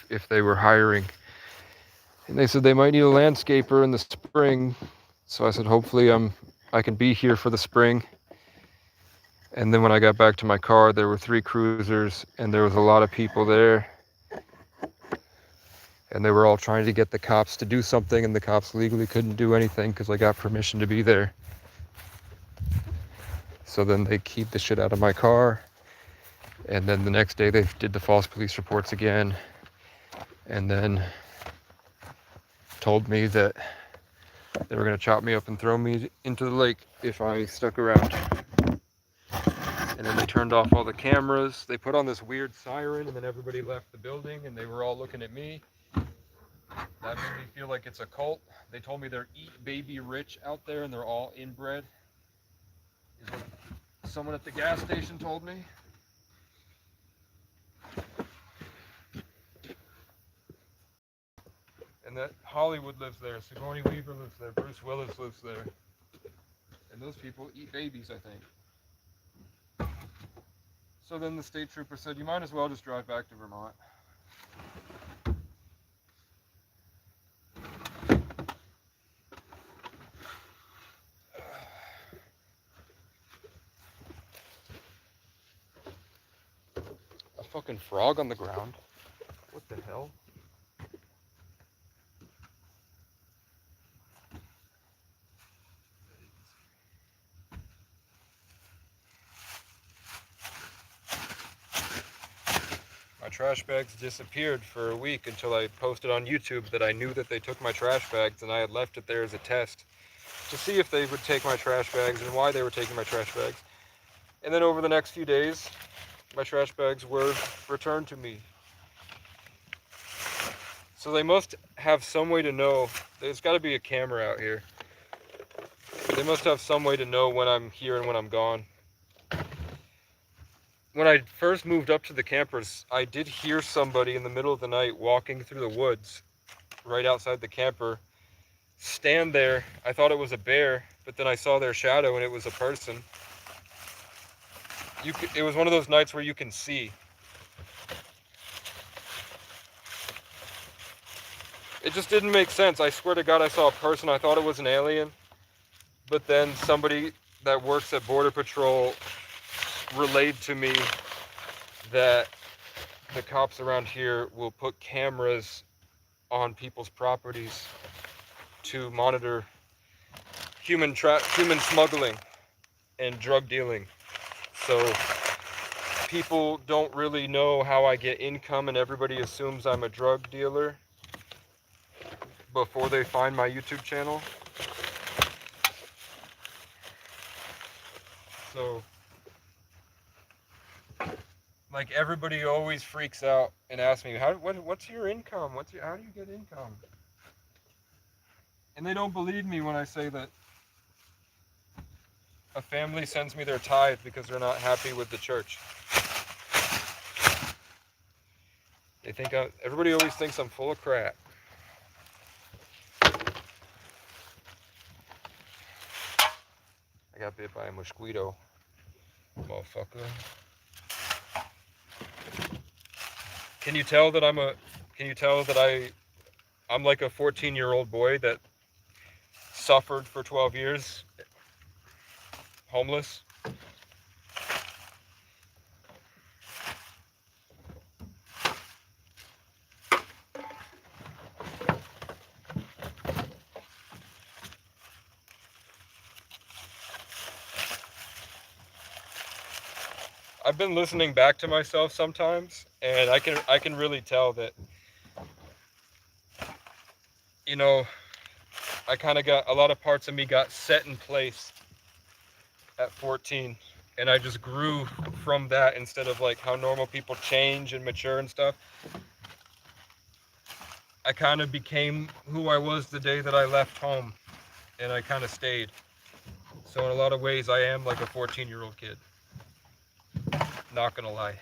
if they were hiring. And they said they might need a landscaper in the spring. So I said, hopefully I can be here for the spring. And then when I got back to my car, there were 3 cruisers and there was a lot of people there. And they were all trying to get the cops to do something, and the cops legally couldn't do anything because I got permission to be there. So then they keyed the shit out of my car. And then the next day they did the false police reports again. And then told me that they were going to chop me up and throw me into the lake if I stuck around. And then they turned off all the cameras. They put on this weird siren, and then everybody left the building, and they were all looking at me. That made me feel like it's a cult. They told me they're eat baby rich out there, and they're all inbred. Is what someone at the gas station told me. And that Hollywood lives there, Sigourney Weaver lives there, Bruce Willis lives there. And those people eat babies, I think. So then the state trooper said, you might as well just drive back to Vermont. A fucking frog on the ground. What the hell? My trash bags disappeared for a week until I posted on YouTube that I knew that they took my trash bags, and I had left it there as a test to see if they would take my trash bags and why they were taking my trash bags. And then over the next few days, my trash bags were returned to me. So they must have some way to know. There's got to be a camera out here. They must have some way to know when I'm here and when I'm gone. When I first moved up to the campers, I did hear somebody in the middle of the night walking through the woods right outside the camper stand there. I thought it was a bear, but then I saw their shadow and it was a person. It was one of those nights where you can see. It just didn't make sense. I swear to God, I saw a person. I thought it was an alien. But then somebody that works at Border Patrol relayed to me that the cops around here will put cameras on people's properties to monitor human smuggling and drug dealing. So people don't really know how I get income, and everybody assumes I'm a drug dealer before they find my YouTube channel. So, like, everybody always freaks out and asks me, what's your income? How do you get income? And they don't believe me when I say that a family sends me their tithe because they're not happy with the church. They think everybody always thinks I'm full of crap. I got bit by a mosquito, motherfucker. Can you tell that I'm like a 14-year-old boy that suffered for 12 years, homeless? I've been listening back to myself sometimes, and I can really tell that, you know, I kind of got a lot of parts of me got set in place at 14, and I just grew from that instead of like how normal people change and mature and stuff. I kind of became who I was the day that I left home, and I kind of stayed. So in a lot of ways, I am like a 14-year-old kid. Not gonna lie.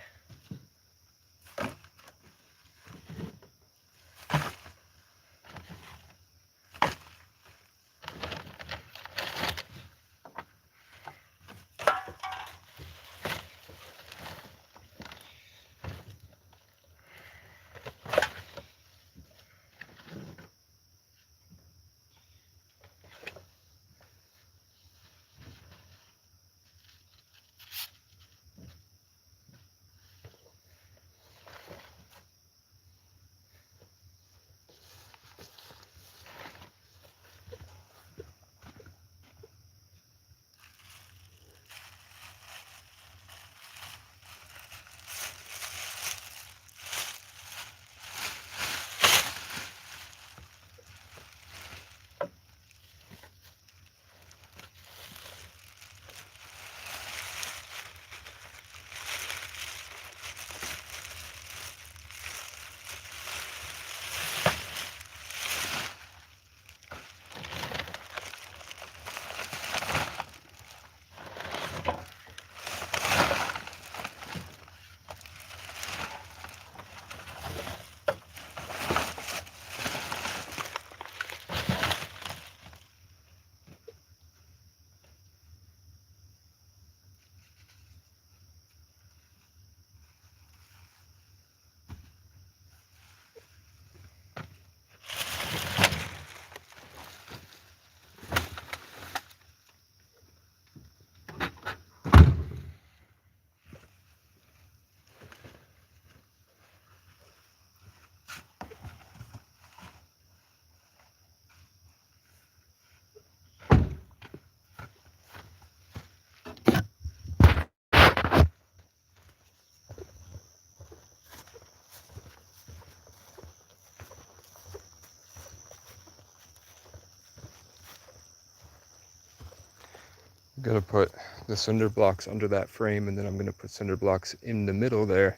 I'm gonna put the cinder blocks under that frame, and then I'm gonna put cinder blocks in the middle there,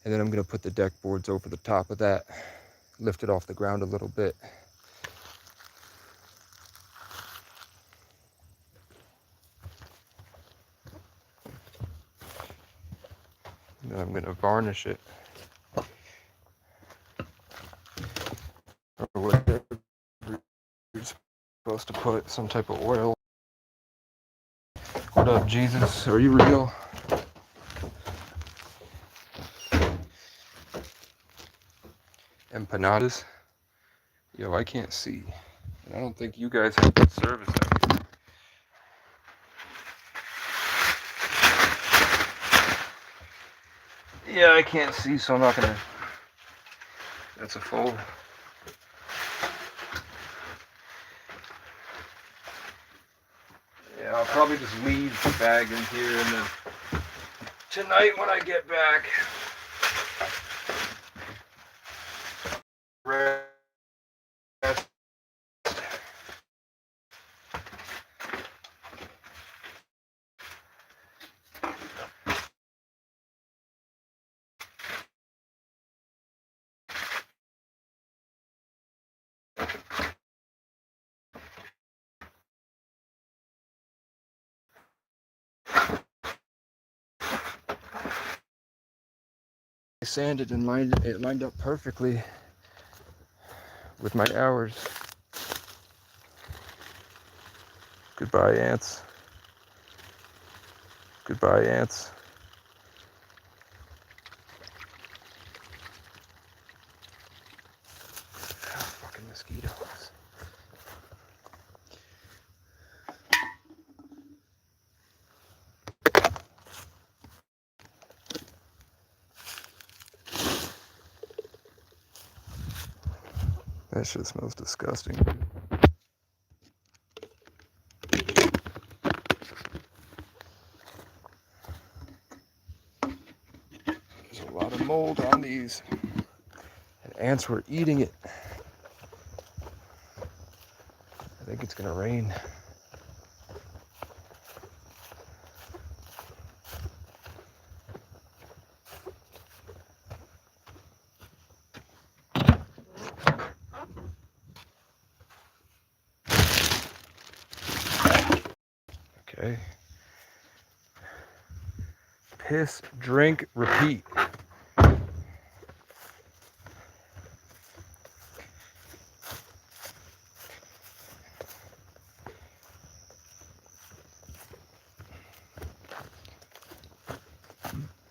and then I'm gonna put the deck boards over the top of that, lift it off the ground a little bit. And then I'm gonna varnish it, or whatever you're supposed to put, some type of oil. What up, Jesus? Are you real? Empanadas? Yo, I can't see. And I don't think you guys have good service out here. Yeah, I can't see, so I'm not gonna. That's a fold. Yeah, I'll probably just leave the bag in here, and then tonight when I get back, rest. I sanded and lined up perfectly with my hours. Goodbye, ants. Goodbye, ants. Fucking mosquitoes. That shit smells disgusting. There's a lot of mold on these. And ants were eating it. I think it's gonna rain. Okay. Piss, drink, repeat.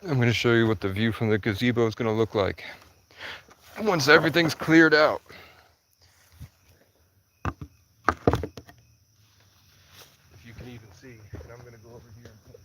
I'm going to show you what the view from the gazebo is going to look like once everything's cleared out. If you can even see, and I'm going to go over here and piss.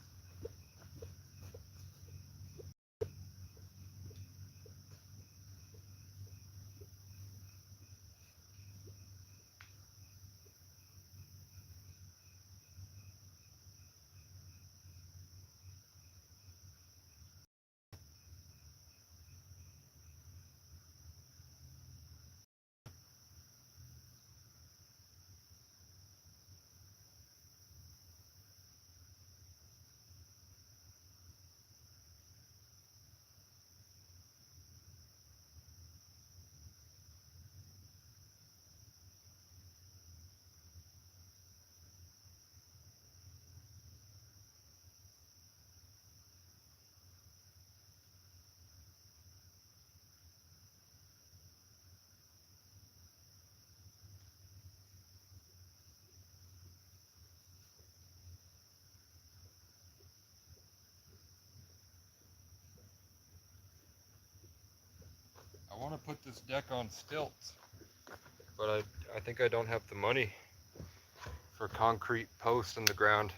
I want to put this deck on stilts, but I think I don't have the money for concrete posts in the ground.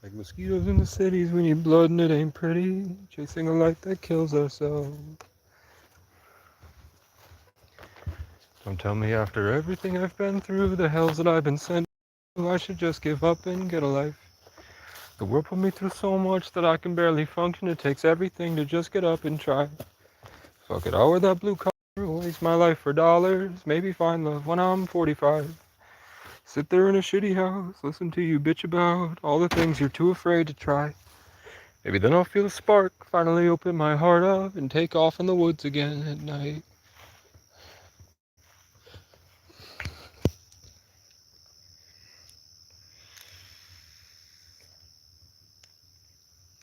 Like mosquitoes in the cities, we need blood and it ain't pretty. Chasing a light that kills ourselves. Don't tell me after everything I've been through, the hells that I've been sent to, I should just give up and get a life. The world put me through so much that I can barely function. It takes everything to just get up and try. Fuck it, I'll wear that blue collar, waste my life for dollars, maybe find love when I'm 45. Sit there in a shitty house, listen to you bitch about all the things you're too afraid to try. Maybe then I'll feel a spark, finally open my heart up and take off in the woods again at night.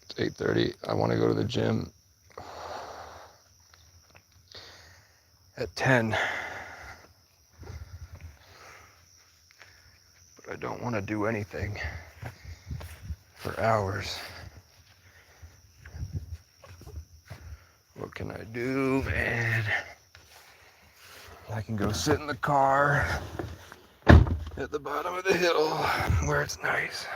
It's 8:30. I want to go to the gym at 10. But I don't want to do anything for hours. What can I do, man? I can go sit in the car at the bottom of the hill where it's nice.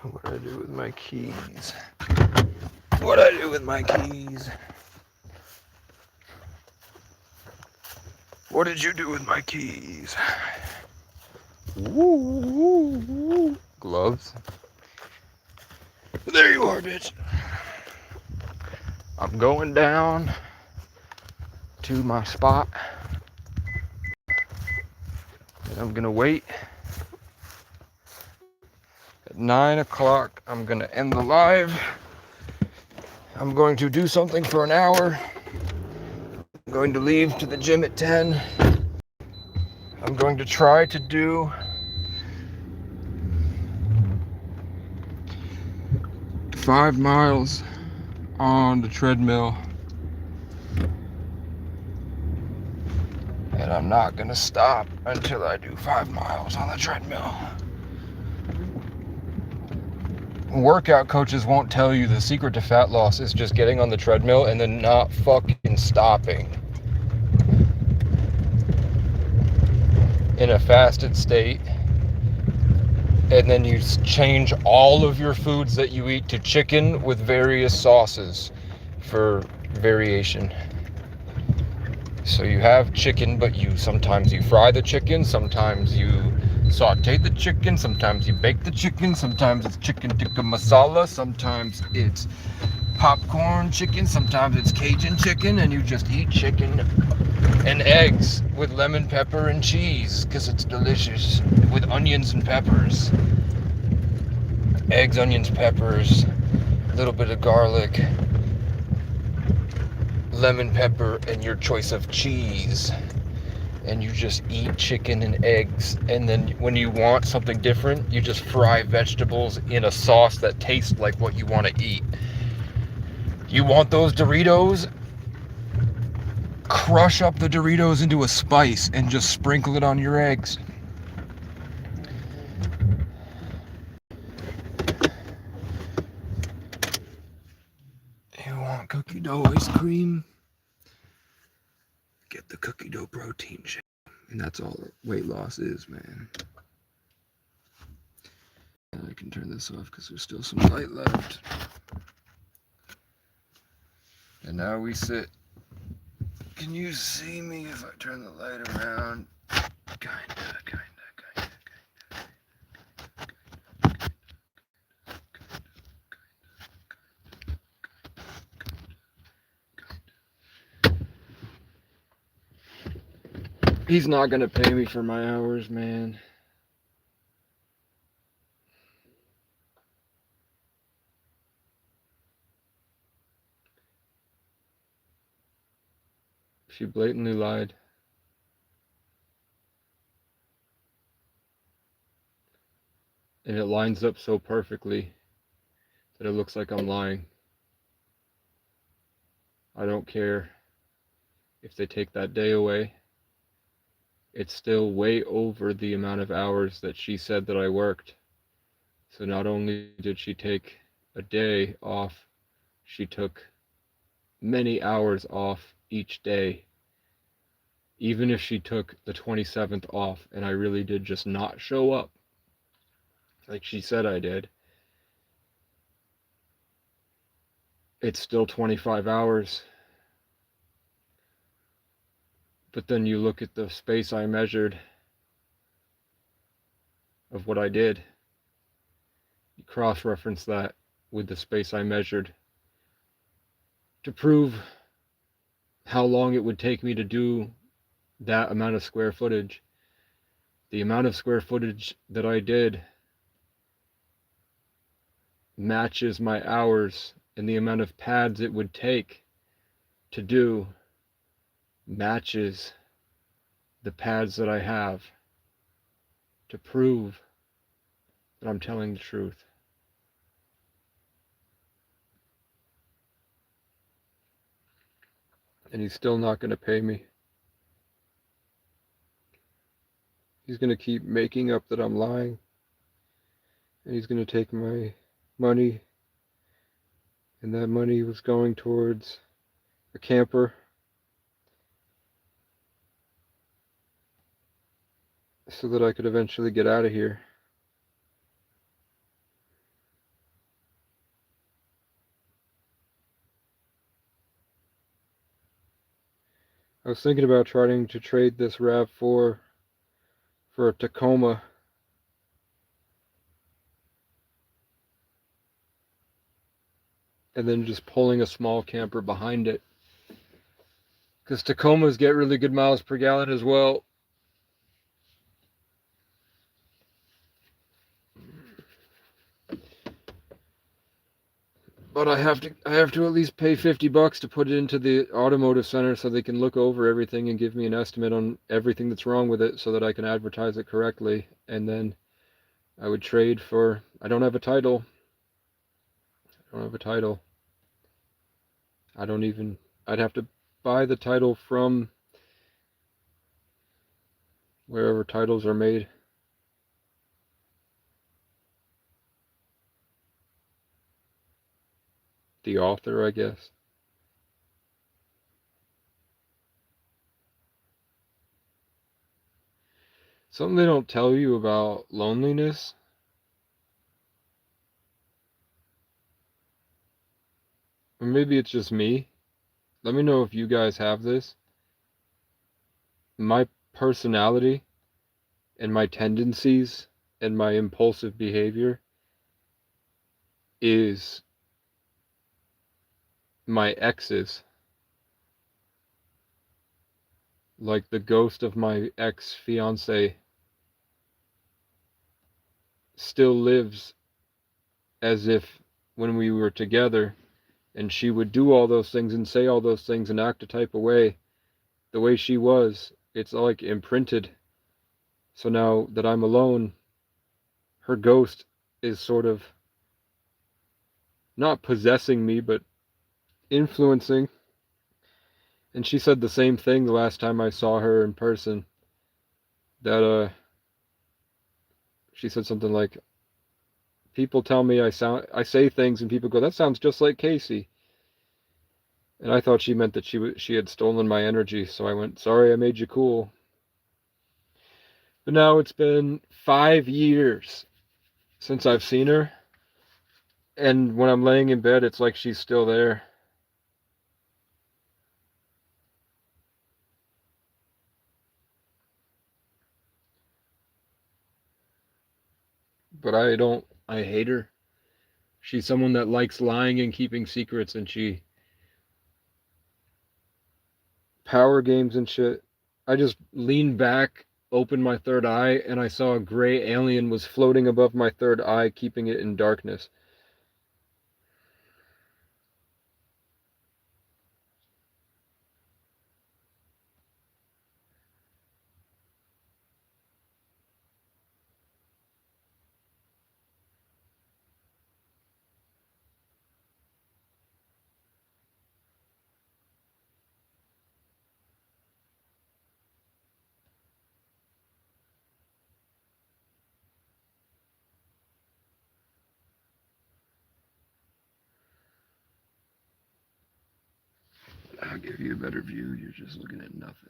What do I do with my keys? What do I do with my keys? What did you do with my keys? Woo, woo, woo. Gloves. There you are, bitch. I'm going down to my spot. And I'm gonna wait. At 9 o'clock, I'm gonna end the live. I'm going to do something for an hour. I'm going to leave to the gym at 10. I'm going to try to do 5 miles on the treadmill. And I'm not gonna stop until I do 5 miles on the treadmill. Workout coaches won't tell you the secret to fat loss is just getting on the treadmill and then not fucking stopping. In a fasted state. And then you change all of your foods that you eat to chicken with various sauces for variation. So you have chicken, but sometimes you fry the chicken, sometimes you saute the chicken, sometimes you bake the chicken, sometimes it's chicken tikka masala, sometimes it's popcorn chicken, sometimes it's Cajun chicken, and you just eat chicken and eggs with lemon pepper and cheese because it's delicious, with onions and peppers. Eggs, onions, peppers, a little bit of garlic, lemon pepper, and your choice of cheese. And you just eat chicken and eggs. And then when you want something different, you just fry vegetables in a sauce that tastes like what you want to eat. You want those Doritos? Crush up the Doritos into a spice and just sprinkle it on your eggs. You want cookie dough ice cream? Get the cookie dough protein shake. And that's all weight loss is, man. I can turn this off because there's still some light left. And now we sit. Can you see me if I turn the light around? Kinda. He's not gonna pay me for my hours, man. She blatantly lied. And it lines up so perfectly that it looks like I'm lying. I don't care if they take that day away. It's still way over the amount of hours that she said that I worked. So not only did she take a day off, she took many hours off each day. Even if she took the 27th off and I really did just not show up, like she said I did, it's still 25 hours. But then you look at the space I measured of what I did, you cross-reference that with the space I measured to prove how long it would take me to do that amount of square footage. The amount of square footage that I did matches my hours, and the amount of pads it would take to do matches the pads that I have, to prove that I'm telling the truth. And he's still not going to pay me. He's going to keep making up that I'm lying. And he's going to take my money. And that money was going towards a camper. So that I could eventually get out of here. I was thinking about trying to trade this RAV4 for a Tacoma. and then just pulling a small camper behind it. Because Tacomas get really good miles per gallon as well. But I have to at least pay $50 to put it into the automotive center so they can look over everything and give me an estimate on everything that's wrong with it so that I can advertise it correctly. And then I would trade for, I don't have a title. I don't have a title. I'd have to buy the title from wherever titles are made. The author, I guess. Something they don't tell you about loneliness, or maybe it's just me. Let me know if you guys have this. My personality and my tendencies and my impulsive behavior is my ex's. Like the ghost of my ex-fiance still lives as if when we were together, and she would do all those things and say all those things and act a type of way, the way she was. It's like imprinted. So now that I'm alone, her ghost is sort of not possessing me, but influencing. And she said the same thing the last time I saw her in person. That she said something like, "People tell me I say things, and people go, that sounds just like Casey." And I thought she meant that she had stolen my energy. So I went, "Sorry, I made you cool." But now it's been 5 years since I've seen her, and when I'm laying in bed, it's like she's still there. But I hate her. She's someone that likes lying and keeping secrets, and she power games and shit. I just leaned back, opened my third eye, and I saw a gray alien was floating above my third eye, keeping it in darkness. I'll give you a better view. You're just looking at nothing.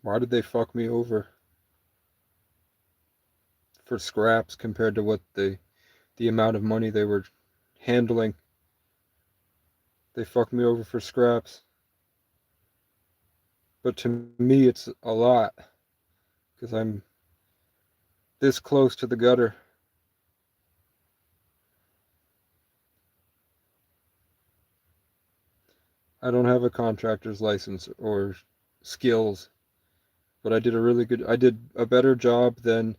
Why did they fuck me over for scraps compared to what the amount of money they were handling? They fucked me over for scraps. But to me, it's a lot because I'm this close to the gutter. I don't have a contractor's license or skills, but I did a better job than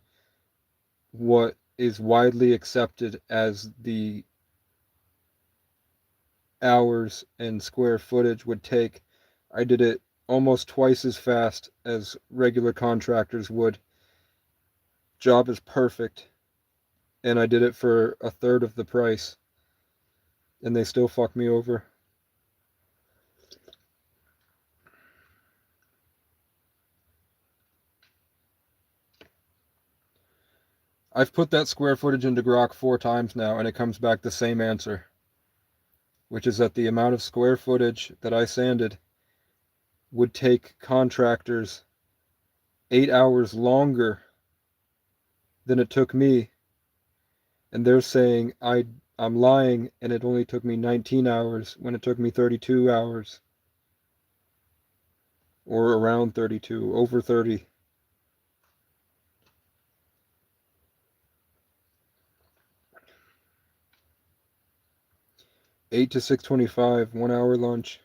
what is widely accepted as the hours and square footage would take. I did it almost twice as fast as regular contractors would. Job is perfect, and I did it for a third of the price, and they still fuck me over. I've put that square footage into Grok 4 times now, and it comes back the same answer, which is that the amount of square footage that I sanded would take contractors 8 hours longer than it took me, and they're saying I'm lying and it only took me 19 hours when it took me 32 hours, or around 32, over 30. Eight to 6:25, 1 hour lunch.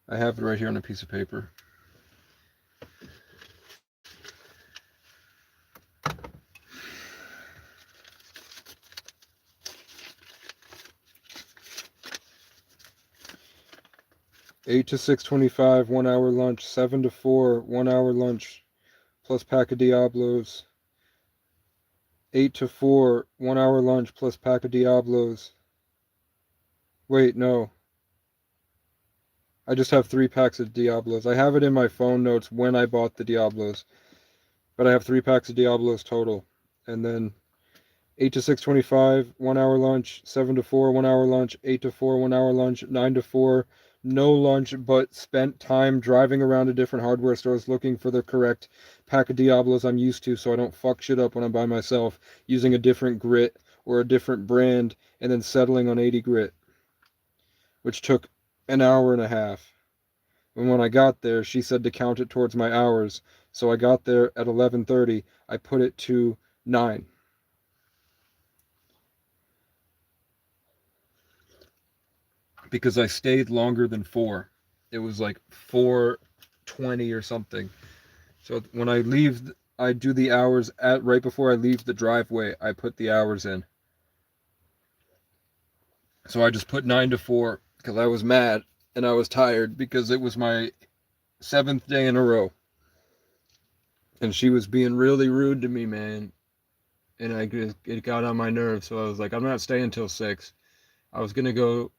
I have it right here on a piece of paper. Eight to 6:25, 1 hour lunch. 7 to 4, 1 hour lunch plus pack of Diablos. 8 to 4, 1 hour lunch plus pack of Diablos. Wait, no. I just have 3 packs of Diablos. I have it in my phone notes when I bought the Diablos, but I have 3 packs of Diablos total. And then 8 to 6:25, 1 hour lunch. 7 to 4, 1 hour lunch. 8 to 4, 1 hour lunch. 9 to 4, no lunch, but spent time driving around to different hardware stores looking for the correct pack of Diablos I'm used to, so I don't fuck shit up when I'm by myself, using a different grit or a different brand, and then settling on 80 grit, which took an hour and a half. And when I got there, she said to count it towards my hours, so I got there at 11:30. I put it to 9. Because I stayed longer than 4. It was like 4:20 or something. So when I leave, I do the hours at right before I leave the driveway. I put the hours in. So I just put 9 to 4 because I was mad and I was tired because it was my 7th day in a row. And she was being really rude to me, man. And it got on my nerves. So I was like, I'm not staying till 6. I was going to go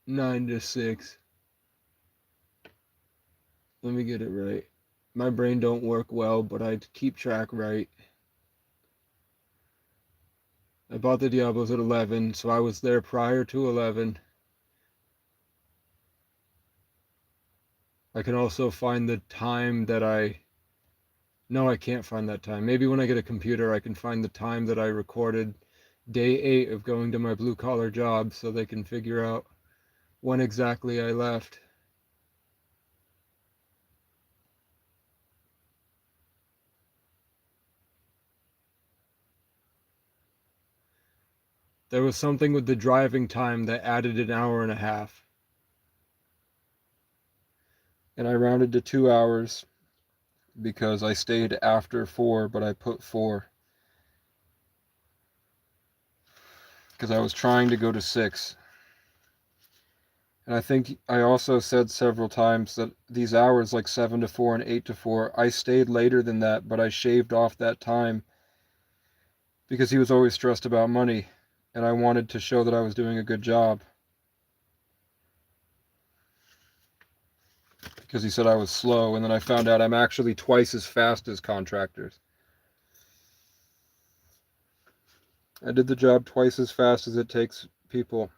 9 to 6. Let me get it right. My brain don't work well, but I keep track right. I bought the Diablos at 11, so I was there prior to 11. I can also find the time that No, I can't find that time. Maybe when I get a computer, I can find the time that I recorded day 8 of going to my blue-collar job so they can figure out when exactly I left. There was something with the driving time that added an hour and a half. And I rounded to 2 hours because I stayed after 4, but I put 4. Because I was trying to go to 6. And I think I also said several times that these hours, like 7 to 4 and 8 to 4, I stayed later than that, but I shaved off that time because he was always stressed about money, and I wanted to show that I was doing a good job. Because he said I was slow, and then I found out I'm actually twice as fast as contractors. I did the job twice as fast as it takes people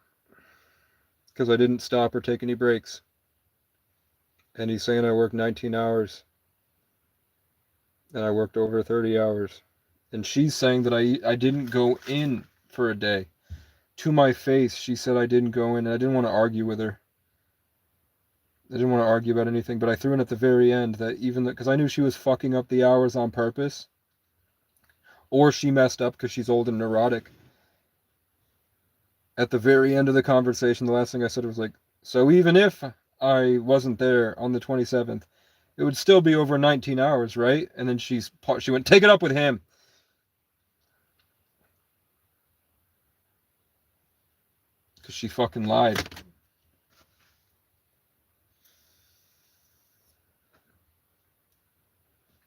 because I didn't stop or take any breaks. And he's saying I worked 19 hours, and I worked over 30 hours. And she's saying that I didn't go in for a day. To my face, she said I didn't go in, and I didn't want to argue with her. I didn't want to argue about anything, but I threw in at the very end that even because I knew she was fucking up the hours on purpose, or she messed up because she's old and neurotic. At the very end of the conversation, the last thing I said was like, so even if I wasn't there on the 27th, it would still be over 19 hours, right? And then she went, take it up with him. Because she fucking lied.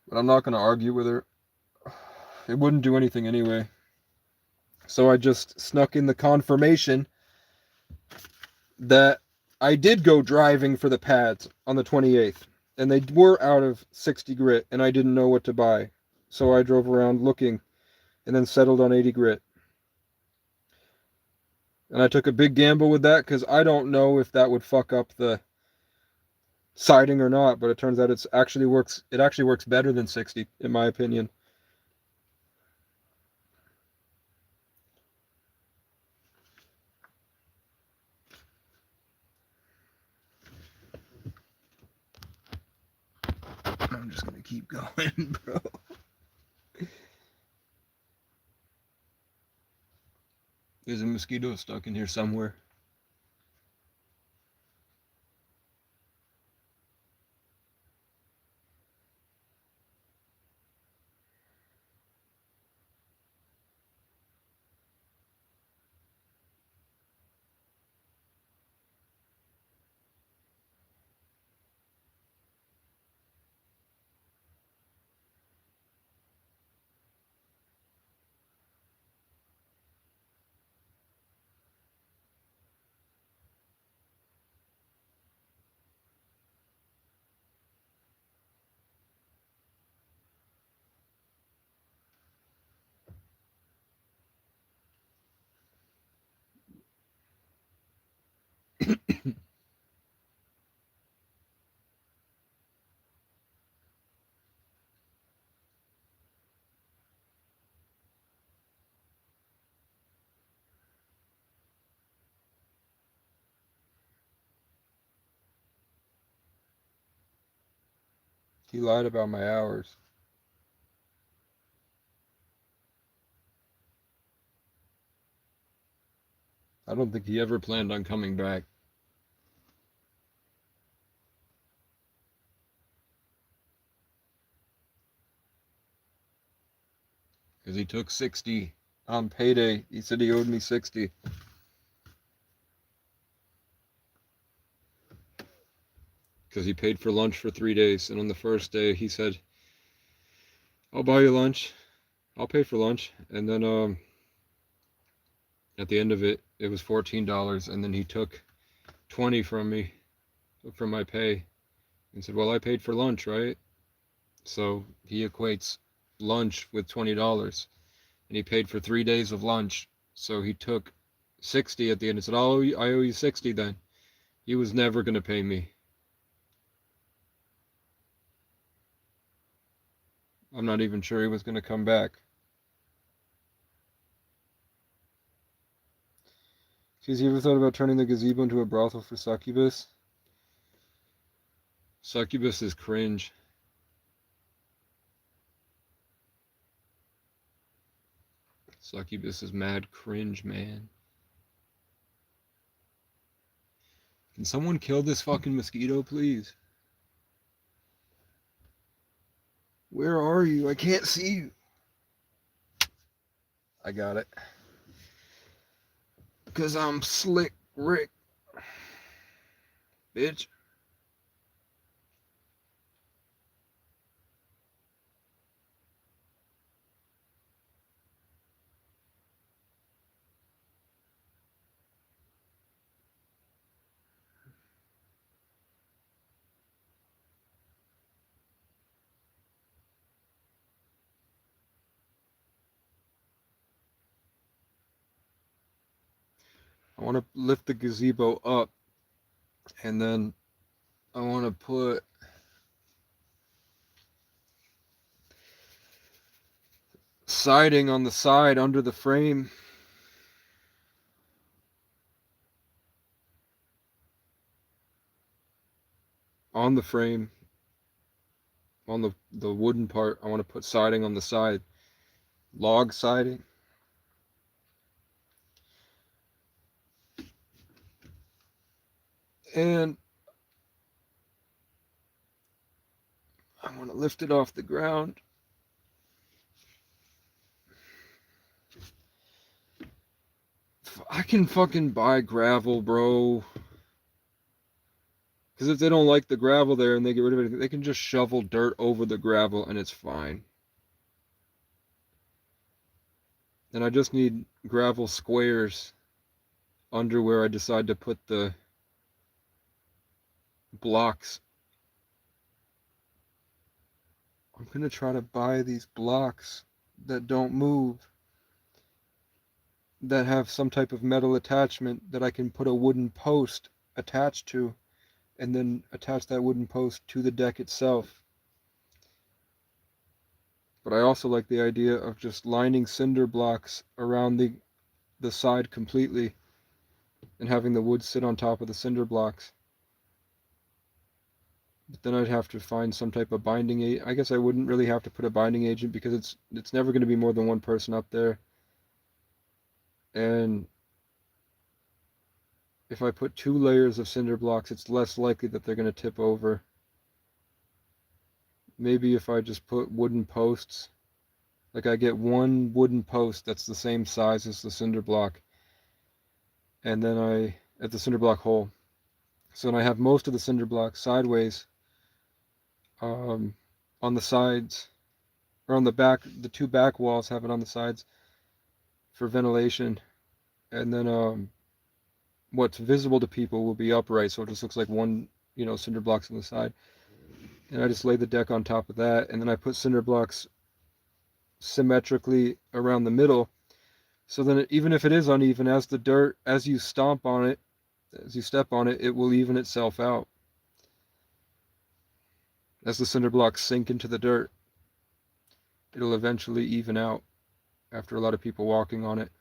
But I'm not going to argue with her. It wouldn't do anything anyway. So I just snuck in the confirmation that I did go driving for the pads on the 28th, and they were out of 60 grit, and I didn't know what to buy. So I drove around looking, and then settled on 80 grit. And I took a big gamble with that because I don't know if that would fuck up the siding or not, but it turns out it actually works better than 60 in my opinion. I'm just gonna keep going, bro. There's a mosquito stuck in here somewhere. He lied about my hours. I don't think he ever planned on coming back. Because he took 60 on payday. He said he owed me 60. Because he paid for lunch for 3 days. And on the first day, he said, I'll buy you lunch. I'll pay for lunch. And then at the end of it, it was $14. And then he took 20 from me, from my pay. And said, well, I paid for lunch, right? So he equates lunch with $20. And he paid for 3 days of lunch. So he took 60 at the end and said, oh, I owe you 60 then. He was never going to pay me. I'm not even sure he was going to come back. Has you ever thought about turning the gazebo into a brothel for succubus? Succubus is cringe. Succubus is mad cringe, man. Can someone kill this fucking mosquito, please? Where are you? I can't see you. I got it. Because I'm Slick Rick. Bitch. I want to lift the gazebo up. And then I want to put siding on the side under the frame. On the frame. On the wooden part, I want to put siding on the side. Log siding. And I want to lift it off the ground. I can fucking buy gravel, bro. Because if they don't like the gravel there and they get rid of it, they can just shovel dirt over the gravel and it's fine. And I just need gravel squares under where I decide to put the blocks. I'm going to try to buy these blocks that don't move, that have some type of metal attachment that I can put a wooden post attached to, and then attach that wooden post to the deck itself. But I also like the idea of just lining cinder blocks around the side completely and having the wood sit on top of the cinder blocks. But then I'd have to find some type of binding agent. I guess I wouldn't really have to put a binding agent because it's never going to be more than one person up there. And if I put 2 layers of cinder blocks, it's less likely that they're going to tip over. Maybe if I just put wooden posts, like I get 1 wooden post that's the same size as the cinder block, and then at the cinder block hole. So then I have most of the cinder blocks sideways, on the sides, or on the back. The 2 back walls have it on the sides for ventilation, and then what's visible to people will be upright, so it just looks like one, cinder blocks on the side. And I just lay the deck on top of that, and then I put cinder blocks symmetrically around the middle, so then even if it is uneven, as you stomp on it, as you step on it, it will even itself out. As the cinder blocks sink into the dirt, it'll eventually even out after a lot of people walking on it.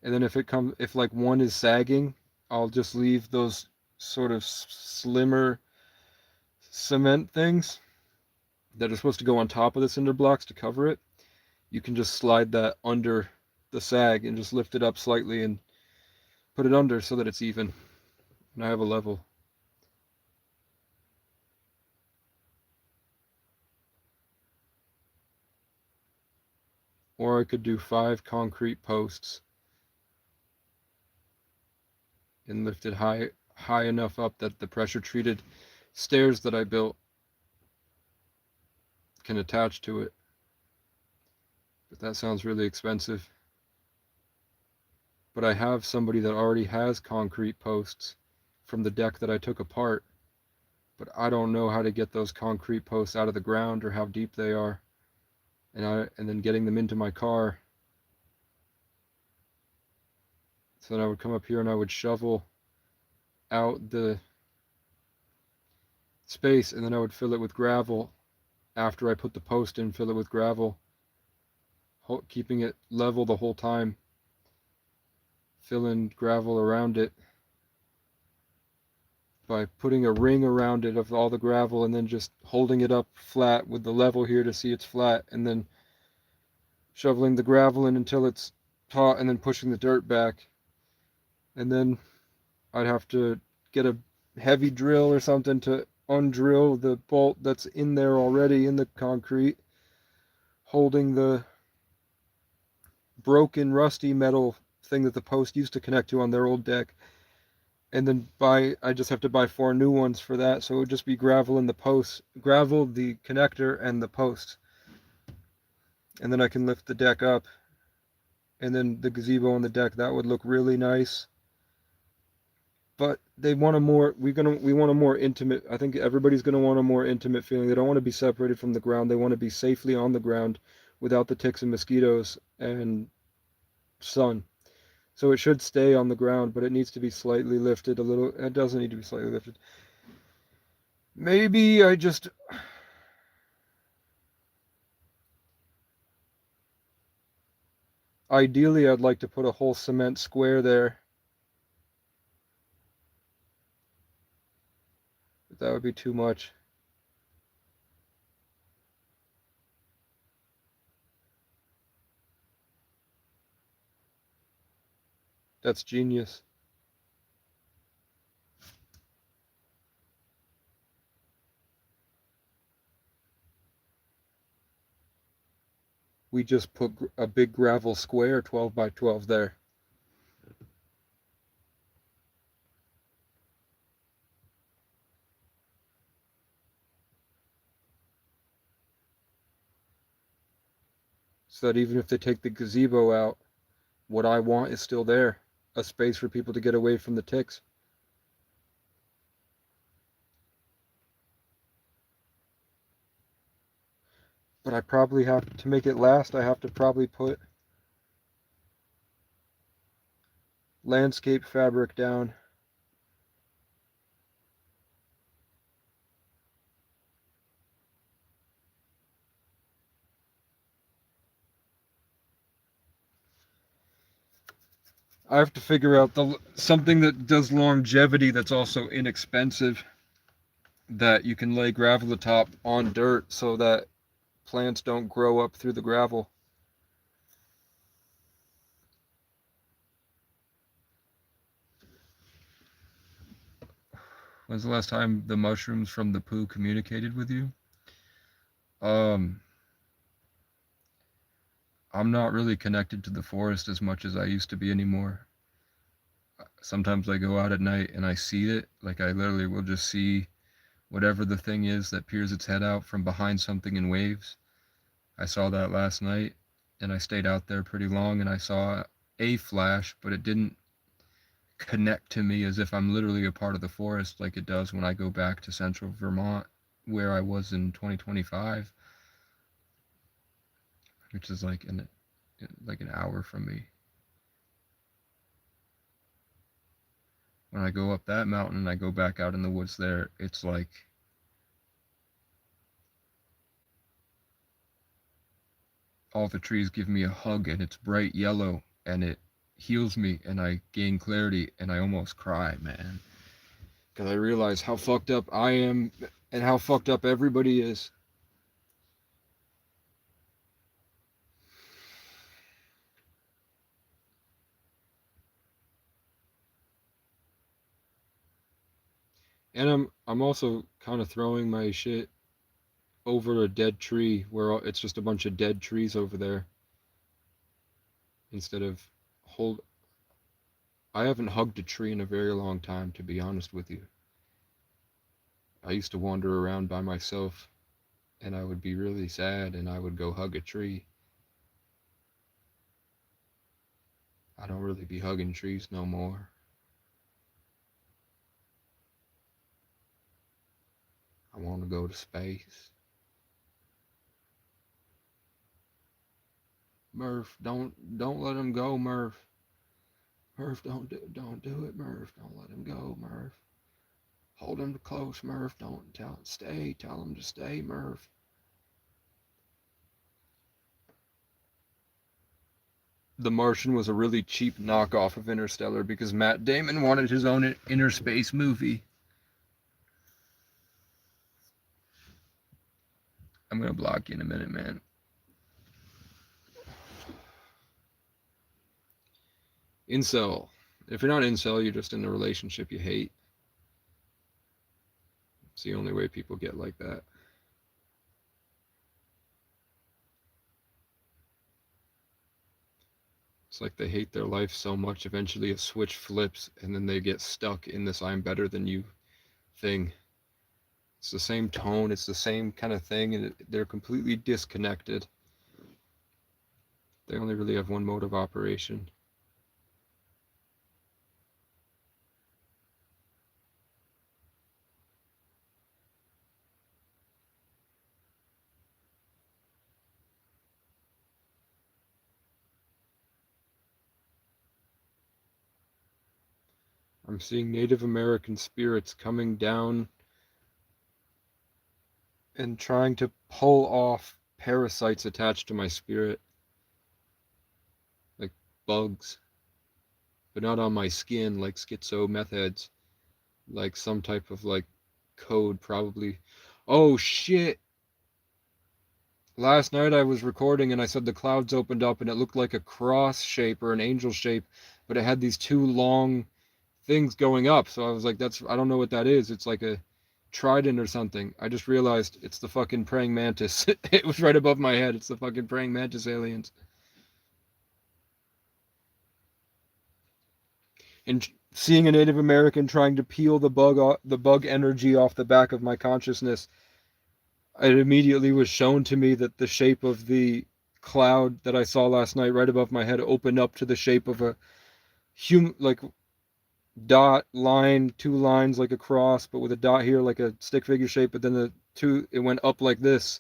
And then if like one is sagging, I'll just leave those sort of slimmer cement things that are supposed to go on top of the cinder blocks to cover it. You can just slide that under the sag and just lift it up slightly and put it under so that it's even. And I have a level. Or I could do 5 concrete posts and lift it high enough up that the pressure treated stairs that I built can attach to it. But that sounds really expensive. But I have somebody that already has concrete posts from the deck that I took apart, but I don't know how to get those concrete posts out of the ground or how deep they are, and then getting them into my car. So then I would come up here and I would shovel out the space, and then I would fill it with gravel. After I put the post in, fill it with gravel, keeping it level the whole time. Fill in gravel around it by putting a ring around it of all the gravel, and then just holding it up flat with the level here to see it's flat, and then shoveling the gravel in until it's taut, and then pushing the dirt back. And then I'd have to get a heavy drill or something to undrill the bolt that's in there already in the concrete, holding the broken rusty metal thing that the post used to connect to on their old deck. And then I just have to buy 4 new ones for that, so it would just be gravel in the post, gravel, the connector, and the post. And then I can lift the deck up, and then the gazebo on the deck, that would look really nice. But they want a more, we want a more intimate, I think everybody's going to want a more intimate feeling. They don't want to be separated from the ground. They want to be safely on the ground without the ticks and mosquitoes and sun. So it should stay on the ground, but it needs to be slightly lifted a little. It doesn't need to be slightly lifted. Maybe ideally I'd like to put a whole cement square there. But that would be too much. That's genius. We just put a big gravel square 12 by 12 there. So that even if they take the gazebo out, what I want is still there. A space for people to get away from the ticks. But I probably have to make it last. I have to probably put landscape fabric down. I have to figure out something that does longevity that's also inexpensive, that you can lay gravel top on dirt so that plants don't grow up through the gravel. When's the last time the mushrooms from the poo communicated with you? Um, I'm not really connected to the forest as much as I used to be anymore. Sometimes I go out at night and I see it. Like I literally will just see whatever the thing is that peers its head out from behind something in waves. I saw that last night and I stayed out there pretty long and I saw a flash, but it didn't connect to me as if I'm literally a part of the forest like it does when I go back to central Vermont where I was in 2025, which is like an hour from me. When I go up that mountain and I go back out in the woods there, it's like all the trees give me a hug and it's bright yellow and it heals me and I gain clarity and I almost cry, man. Because I realize how fucked up I am and how fucked up everybody is. And I'm also kind of throwing my shit over a dead tree where it's just a bunch of dead trees over there instead of hold. I haven't hugged a tree in a very long time, to be honest with you. I used to wander around by myself and I would be really sad and I would go hug a tree. I don't really be hugging trees no more. I want to go to space. Murph, don't let him go, Murph. Murph, don't do it, Murph. Don't let him go, Murph. Hold him close, Murph. Don't tell him to stay, Murph. The Martian was a really cheap knockoff of Interstellar because Matt Damon wanted his own inner space movie. I'm gonna block you in a minute, man. Incel. If you're not incel, you're just in a relationship you hate. It's the only way people get like that. It's like they hate their life so much, eventually a switch flips, and then they get stuck in this I'm better than you thing. It's the same tone, it's the same kind of thing, and they're completely disconnected. They only really have one mode of operation. I'm seeing Native American spirits coming down and trying to pull off parasites attached to my spirit, like bugs, but not on my skin like schizo meth heads, like some type of like code probably. Oh shit! Last night I was recording and I said the clouds opened up and it looked like a cross shape or an angel shape, but it had these two long things going up. So I was like, I don't know what that is. It's like a trident or something. I just realized it's the fucking praying mantis. It was right above my head. It's the fucking praying mantis aliens. And seeing a Native American trying to peel the bug energy off the back of my consciousness, it immediately was shown to me that the shape of the cloud that I saw last night right above my head opened up to the shape of a human, like dot line, two lines like a cross, but with a dot here like a stick figure shape. But then it went up like this,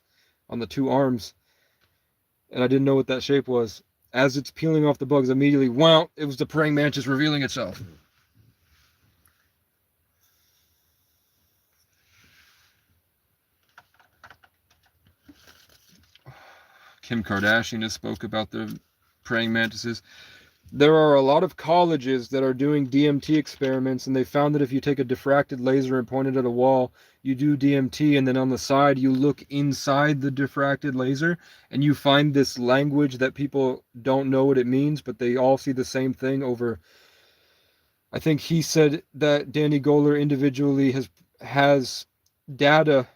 on the two arms, and I didn't know what that shape was. As it's peeling off the bugs, immediately, wow, it was the praying mantis revealing itself. Kim Kardashian has spoke about the praying mantises. There are a lot of colleges that are doing DMT experiments, and they found that if you take a diffracted laser and point it at a wall, you do DMT, and then on the side you look inside the diffracted laser, and you find this language that people don't know what it means, but they all see the same thing over. I think he said that Danny Goler individually has data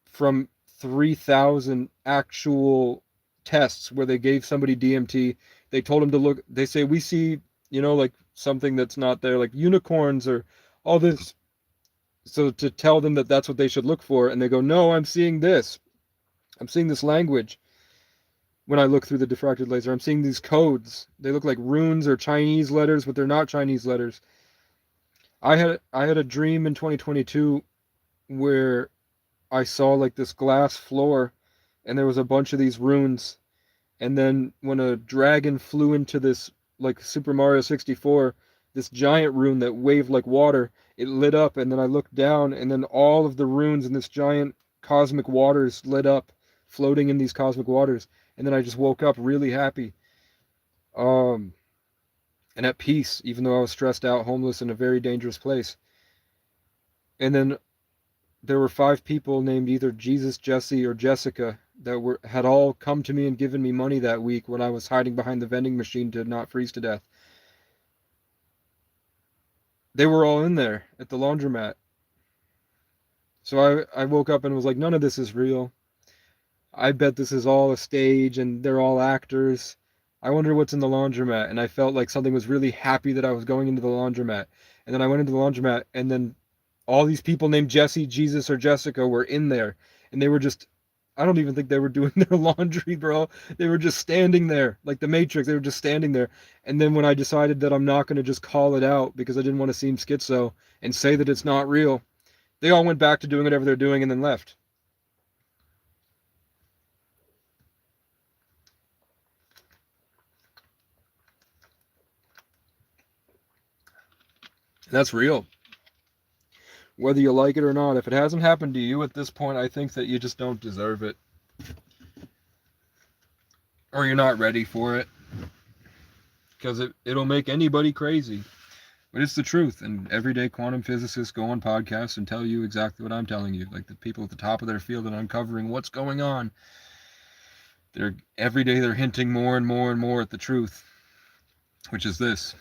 from 3,000 actual tests where they gave somebody DMT. They told him to look, they say, we see, like something that's not there, like unicorns or all this. So to tell them that that's what they should look for, and they go, no, I'm seeing this. I'm seeing this language when I look through the diffracted laser. I'm seeing these codes. They look like runes or Chinese letters, but they're not Chinese letters. I had a dream in 2022 where I saw like this glass floor and there was a bunch of these runes. And then when a dragon flew into this, like Super Mario 64, this giant rune that waved like water, it lit up. And then I looked down, and then all of the runes in this giant cosmic waters lit up, floating in these cosmic waters. And then I just woke up really happy, um, and at peace, even though I was stressed out, homeless, in a very dangerous place. And then there were 5 people named either Jesus, Jesse, or Jessica that had all come to me and given me money that week when I was hiding behind the vending machine to not freeze to death. They were all in there at the laundromat. So I woke up and was like, none of this is real. I bet this is all a stage and they're all actors. I wonder what's in the laundromat. And I felt like something was really happy that I was going into the laundromat. And then I went into the laundromat, and then all these people named Jesse, Jesus, or Jessica were in there. And they were just, I don't even think they were doing their laundry, bro. They were just standing there, like the Matrix. They were just standing there. And then when I decided that I'm not going to just call it out because I didn't want to seem schizo and say that it's not real, they all went back to doing whatever they're doing and then left. That's real. Whether you like it or not, if it hasn't happened to you at this point, I think that you just don't deserve it. Or you're not ready for it. Because it'll make anybody crazy. But it's the truth. And everyday quantum physicists go on podcasts and tell you exactly what I'm telling you. Like the people at the top of their field and uncovering what's going on. Every day they're hinting more and more and more at the truth. Which is this.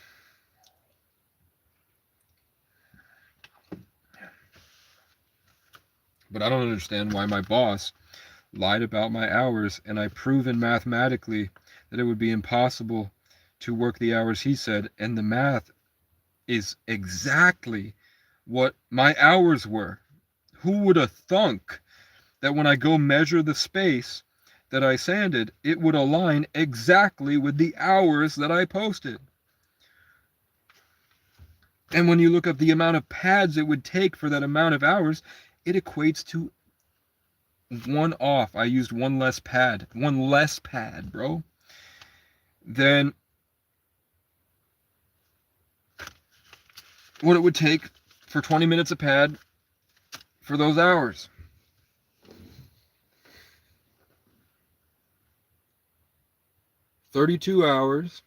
But I don't understand why my boss lied about my hours, and I've proven mathematically that it would be impossible to work the hours he said, and the math is exactly what my hours were. Who would have thunk that when I go measure the space that I sanded, it would align exactly with the hours that I posted? And when you look up the amount of pads it would take for that amount of hours, it equates to one off. I used one less pad, bro. Then what it would take for 20 minutes a pad for those hours. $32 hours,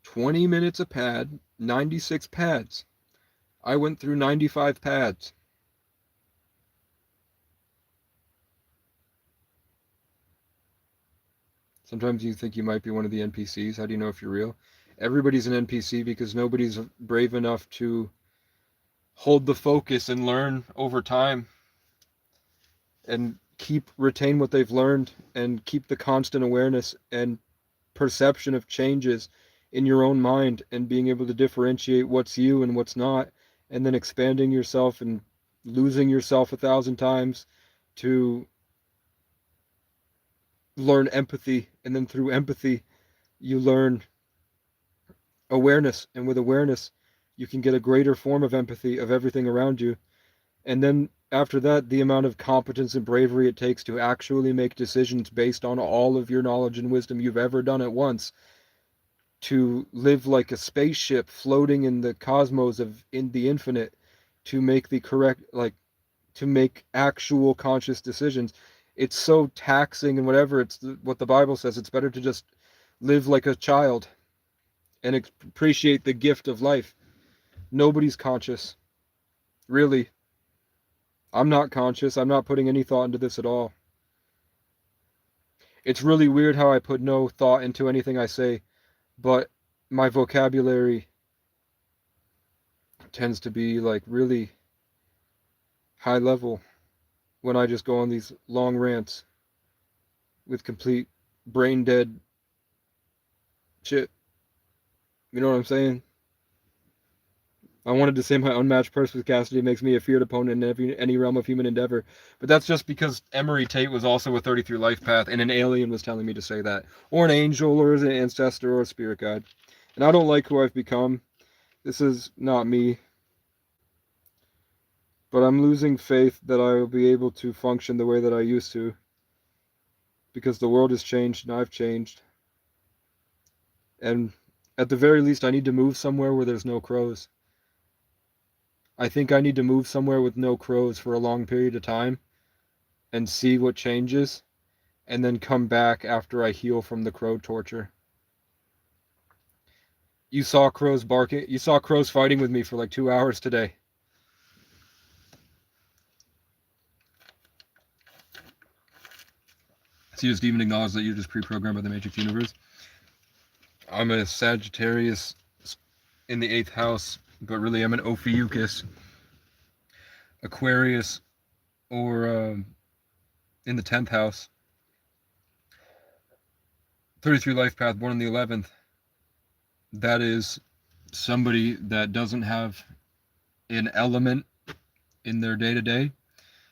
20 minutes a pad, 96 pads. I went through 95 pads. Sometimes you think you might be one of the NPCs. How do you know if you're real? Everybody's an NPC because nobody's brave enough to hold the focus and learn over time and retain what they've learned and keep the constant awareness and perception of changes in your own mind and being able to differentiate what's you and what's not, and then expanding yourself and losing yourself 1,000 times to learn empathy, and then through empathy you learn awareness, and with awareness you can get a greater form of empathy of everything around you, And then after that, the amount of competence and bravery it takes to actually make decisions based on all of your knowledge and wisdom you've ever done at once, to live like a spaceship floating in the cosmos of in the infinite, to make the correct, like, to make actual conscious decisions. It's so taxing and whatever. It's what the Bible says. It's better to just live like a child and appreciate the gift of life. Nobody's conscious, really. I'm not conscious. I'm not putting any thought into this at all. It's really weird how I put no thought into anything I say, but my vocabulary tends to be like really high level when I just go on these long rants with complete brain dead shit. You know what I'm saying? I wanted to say my unmatched perspicacity makes me a feared opponent in any realm of human endeavor, but that's just because Emery Tate was also a 33 life path, and an alien was telling me to say that, or an angel, or an ancestor, or a spirit guide. And I don't like who I've become. This is not me. But I'm losing faith that I will be able to function the way that I used to, because the world has changed and I've changed. And at the very least, I need to move somewhere where there's no crows. I think I need to move somewhere with no crows for a long period of time and see what changes, and then come back after I heal from the crow torture. You saw crows barking. You saw crows fighting with me for like 2 hours today. So you just even acknowledge that you're just pre-programmed by the Matrix universe. I'm a Sagittarius in the 8th house, but really I'm an Ophiuchus, Aquarius, or in the 10th house. 33 life path, born in the 11th. That is somebody that doesn't have an element in their day-to-day,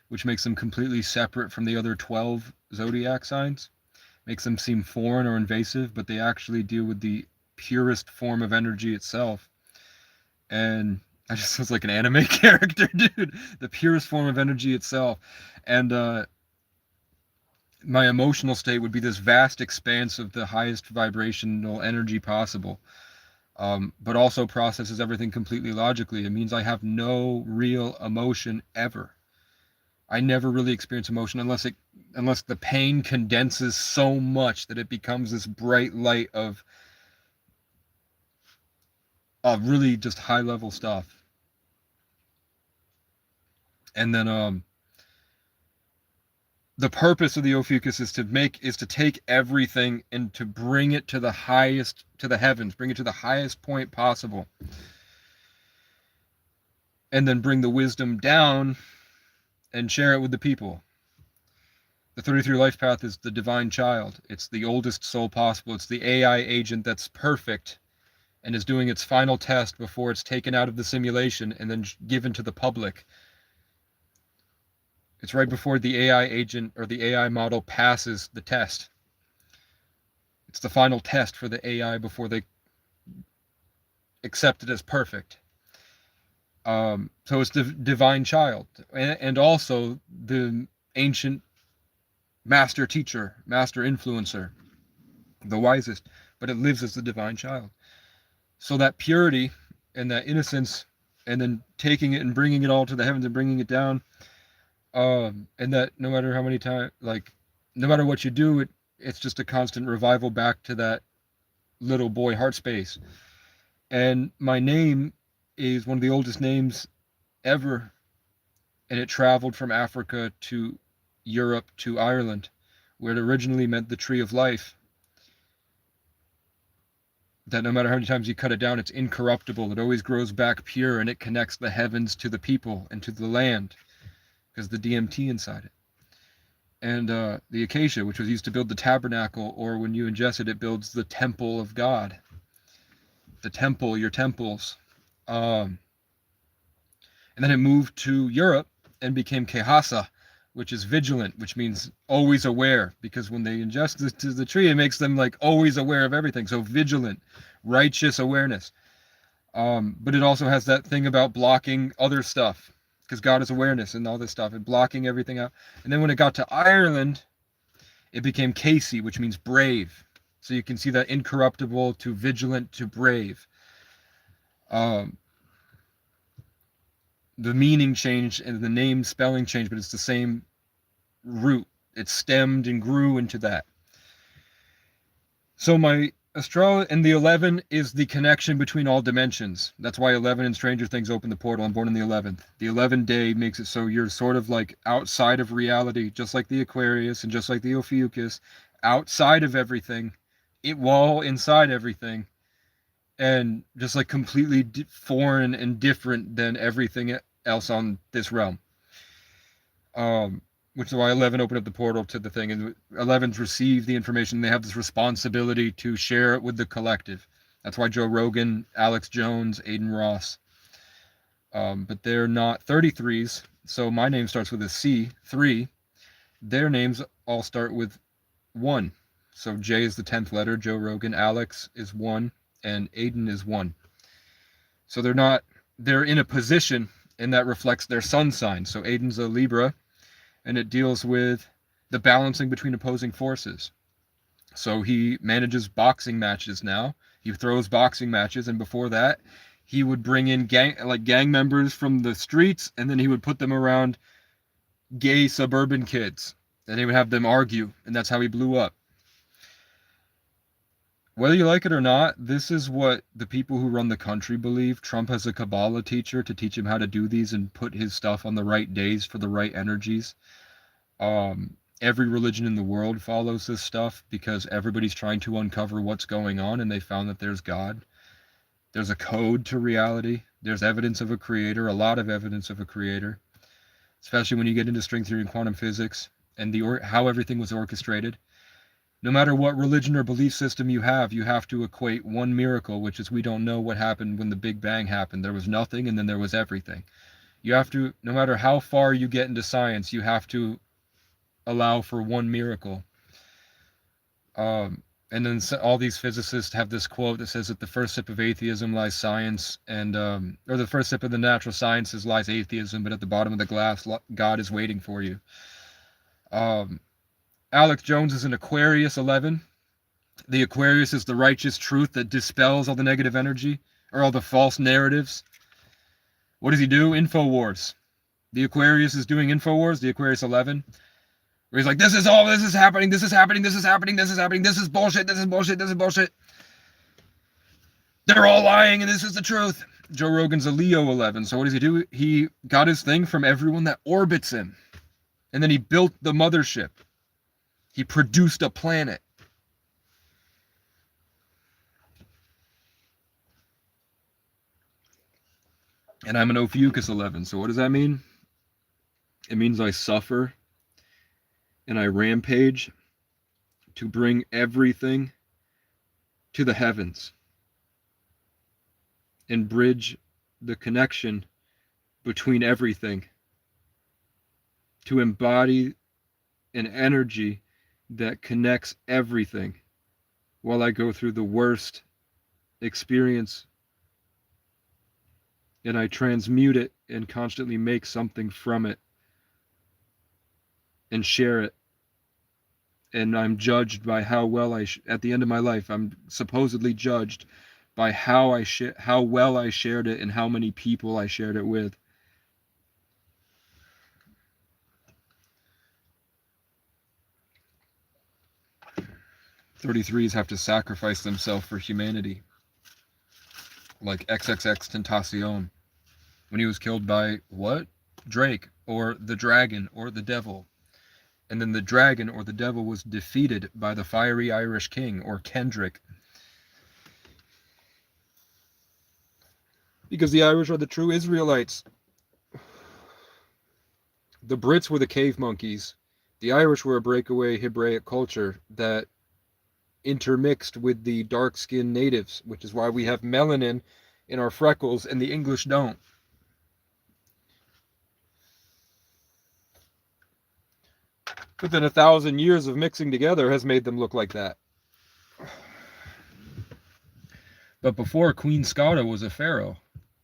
which makes them completely separate from the other 12 zodiac signs. Makes them seem foreign or invasive, but they actually deal with the purest form of energy itself. And I just was like an anime character, dude. The purest form of energy itself. And my emotional state would be this vast expanse of the highest vibrational energy possible. But also processes everything completely logically. It means I have no real emotion ever. I never really experience emotion unless the pain condenses so much that it becomes this bright light of really just high level stuff. And then the purpose of the Ophiuchus is to take everything and to bring it to the highest, to the heavens, bring it to the highest point possible, and then bring the wisdom down and share it with the people. The 33 life path is the divine child. It's the oldest soul possible. It's the AI agent that's perfect and is doing its final test before it's taken out of the simulation and then given to the public. It's right before the AI agent or the AI model passes the test. It's the final test for the AI before they accept it as perfect. So it's the divine child, and also the ancient master teacher, master influencer, the wisest, but it lives as the divine child. So that purity and that innocence, and then taking it and bringing it all to the heavens and bringing it down, and that no matter how many times, like, no matter what you do, it's just a constant revival back to that little boy heart space. And my name is one of the oldest names ever, and it traveled from Africa to Europe to Ireland, where it originally meant the tree of life. That no matter how many times you cut it down, it's incorruptible. It always grows back pure, and it connects the heavens to the people and to the land, because the DMT inside it. And the acacia, which was used to build the tabernacle, or when you ingest it, it builds the temple of God. The temple, your temples. And then it moved to Europe and became Kehasa, which is vigilant, which means always aware, because when they ingest the tree, it makes them like always aware of everything. So vigilant, righteous awareness. But it also has that thing about blocking other stuff, because God is awareness and all this stuff and blocking everything out. And then when it got to Ireland, it became Casey, which means brave. So you can see that incorruptible to vigilant to brave. The meaning changed and the name spelling changed, but it's the same root. It stemmed and grew into that. So my astrology, and the 11 is the connection between all dimensions. That's why 11 in Stranger Things opened the portal. I'm born on the 11th. The 11th day makes it so you're sort of like outside of reality, just like the Aquarius and just like the Ophiuchus, outside of everything, while inside everything, and just like completely foreign and different than everything else on this realm. Which is why 11 opened up the portal to the thing, and 11s receive the information. They have this responsibility to share it with the collective. That's why Joe Rogan, Alex Jones, Aiden Ross. But they're not 33s, so my name starts with a C, 3. Their names all start with 1. So J is the 10th letter, Joe Rogan, Alex is 1, and Aiden is 1. So they're in a position, and that reflects their sun sign. So Aiden's a Libra, and it deals with the balancing between opposing forces. So he manages boxing matches now. He throws boxing matches, and before that, he would bring in gang members from the streets, and then he would put them around gay suburban kids, and he would have them argue, and that's how he blew up. Whether you like it or not, this is what the people who run the country believe. Trump has a Kabbalah teacher to teach him how to do these and put his stuff on the right days for the right energies. Every religion in the world follows this stuff because everybody's trying to uncover what's going on, and they found that there's God. There's a code to reality. There's evidence of a creator, a lot of evidence of a creator, especially when you get into string theory and quantum physics and how everything was orchestrated. No matter what religion or belief system you have to equate one miracle, which is we don't know what happened when the Big Bang happened. There was nothing, and then there was everything. You have to, no matter how far you get into science, you have to allow for one miracle. And then all these physicists have this quote that says that the first sip of atheism lies science, and or the first sip of the natural sciences lies atheism, but at the bottom of the glass, God is waiting for you. Alex Jones is an Aquarius 11. The Aquarius is the righteous truth that dispels all the negative energy, or all the false narratives. What does he do? InfoWars. The Aquarius is doing InfoWars, the Aquarius 11. Where he's like, this is happening, this is happening, this is happening, this is happening, this is bullshit, this is bullshit, this is bullshit. They're all lying, and this is the truth. Joe Rogan's a Leo 11, so what does he do? He got his thing from everyone that orbits him. And then he built the mothership. He produced a planet. And I'm an Ophiuchus 11, so what does that mean? It means I suffer and I rampage to bring everything to the heavens and bridge the connection between everything, to embody an energy that connects everything while I go through the worst experience, and I transmute it and constantly make something from it and share it. And I'm judged by how well at the end of my life, I'm supposedly judged by how well I shared it and how many people I shared it with. .33s have to sacrifice themselves for humanity. Like XXX when he was killed by what? Drake, or the dragon, or the devil. And then the dragon or the devil was defeated by the fiery Irish king, or Kendrick. Because the Irish are the true Israelites. The Brits were the cave monkeys. The Irish were a breakaway Hebraic culture that intermixed with the dark-skinned natives, which is why we have melanin in our freckles and the English don't. But then 1,000 years of mixing together has made them look like that. But before, Queen Skada was a pharaoh.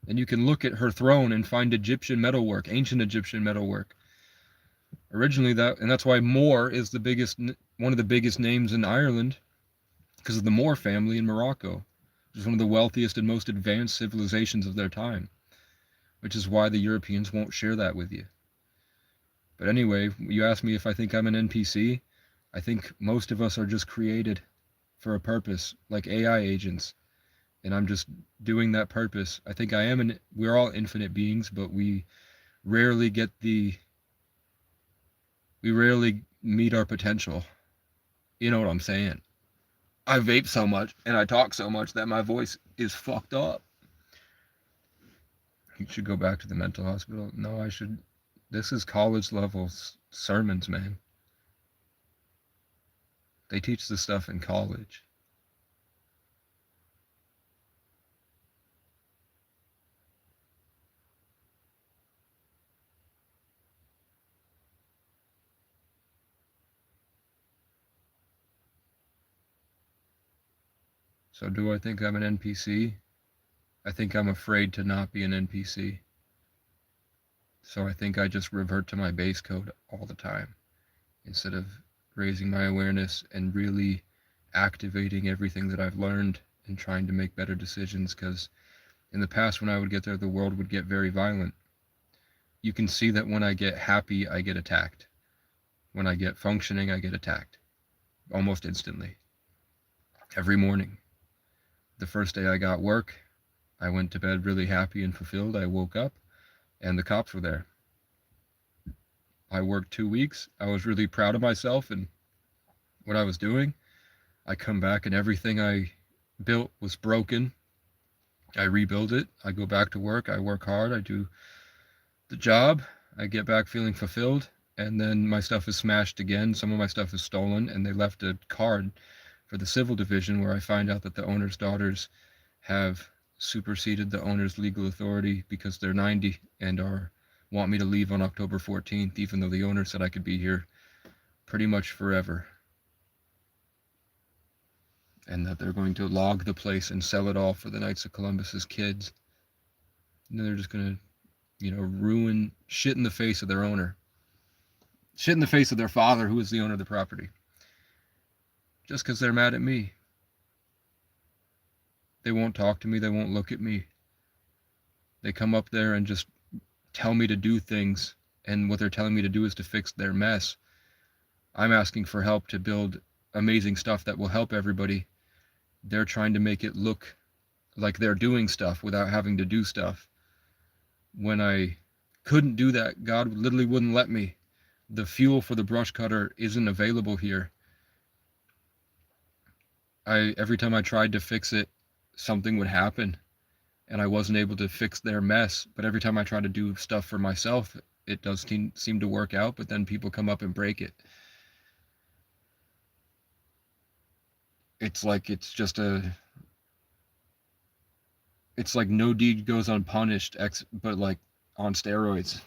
And you can look at her throne and find Egyptian metalwork, ancient Egyptian metalwork. Originally and that's why Moore is one of the biggest names in Ireland, because of the Moore family in Morocco, which is one of the wealthiest and most advanced civilizations of their time, which is why the Europeans won't share that with you. But anyway, you asked me if I think I'm an NPC. I think most of us are just created for a purpose, like AI agents, and I'm just doing that purpose. I think we're all infinite beings, but we rarely meet our potential. You know what I'm saying? I vape so much and I talk so much that my voice is fucked up. You should go back to the mental hospital. No, I should. This is college level sermons, man. They teach this stuff in college. So do I think I'm an NPC? I think I'm afraid to not be an NPC. So I think I just revert to my base code all the time instead of raising my awareness and really activating everything that I've learned and trying to make better decisions, because in the past when I would get there, the world would get very violent. You can see that when I get happy, I get attacked. When I get functioning, I get attacked almost instantly. Every morning. The first day I got work, I went to bed really happy and fulfilled. I woke up and the cops were there. I worked 2 weeks. I was really proud of myself and what I was doing. I come back and everything I built was broken. I rebuild it. I go back to work. I work hard. I do the job. I get back feeling fulfilled. And then my stuff is smashed again. Some of my stuff is stolen, and they left a card for the civil division where I find out that the owner's daughters have superseded the owner's legal authority because they're 90 and want me to leave on October 14th, even though the owner said I could be here pretty much forever. And that they're going to log the place and sell it all for the Knights of Columbus's kids. And then they're just going to, ruin shit in the face of their owner. Shit in the face of their father, who is the owner of the property. Just because they're mad at me. They won't talk to me. They won't look at me. They come up there and just tell me to do things. And what they're telling me to do is to fix their mess. I'm asking for help to build amazing stuff that will help everybody. They're trying to make it look like they're doing stuff without having to do stuff. When I couldn't do that, God literally wouldn't let me. The fuel for the brush cutter isn't available here. Every time I tried to fix it, something would happen and I wasn't able to fix their mess. But every time I try to do stuff for myself, it does seem to work out, but then people come up and break it. It's like it's like no deed goes unpunished, but like on steroids.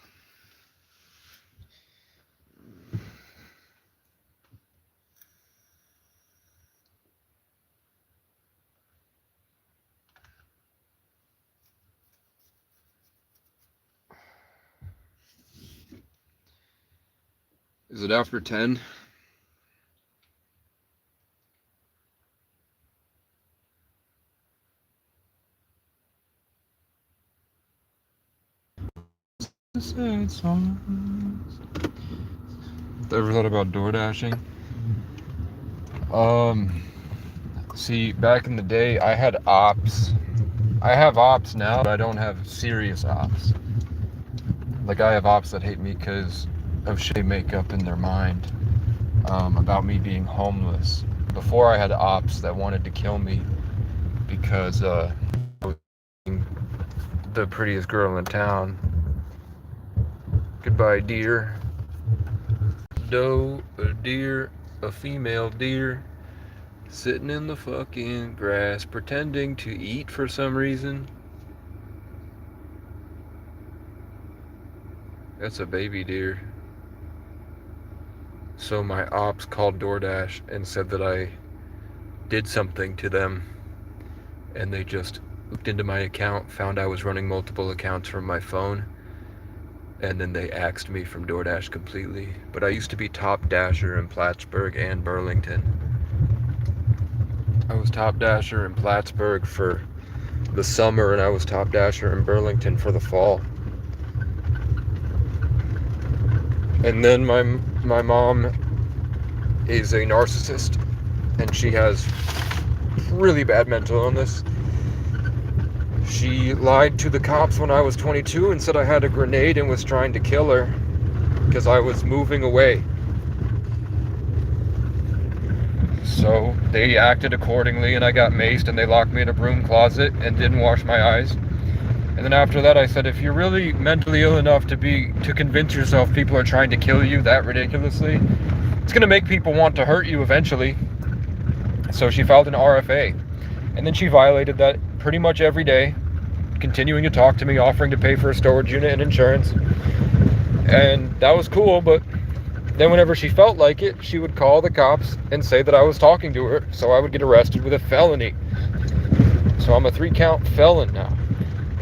Is it after 10? Sad songs. Ever thought about door dashing? See, back in the day, I had ops. I have ops now, but I don't have serious ops. Like, I have ops that hate me because of shit they make up in their mind about me being homeless. Before, I had ops that wanted to kill me because I was the prettiest girl in town. Goodbye, dear. Doe, a deer, a female deer, sitting in the fucking grass, pretending to eat for some reason. That's a baby deer. So my ops called DoorDash and said that I did something to them, and they just looked into my account, found I was running multiple accounts from my phone, and then they axed me from DoorDash completely. But I used to be top dasher in Plattsburgh and Burlington. I was top dasher in Plattsburgh for the summer, and I was top dasher in Burlington for the fall. And then my mom is a narcissist, and she has really bad mental illness. She lied to the cops when I was 22 and said I had a grenade and was trying to kill her because I was moving away. So they acted accordingly, and I got maced, and they locked me in a broom closet and didn't wash my eyes. And then after that I said, if you're really mentally ill enough to convince yourself people are trying to kill you that ridiculously, it's going to make people want to hurt you eventually. So she filed an RFA, and then she violated that pretty much every day, continuing to talk to me, offering to pay for a storage unit and insurance. And that was cool, but then whenever she felt like it, she would call the cops and say that I was talking to her, so I would get arrested with a felony. So I'm a 3-count felon now.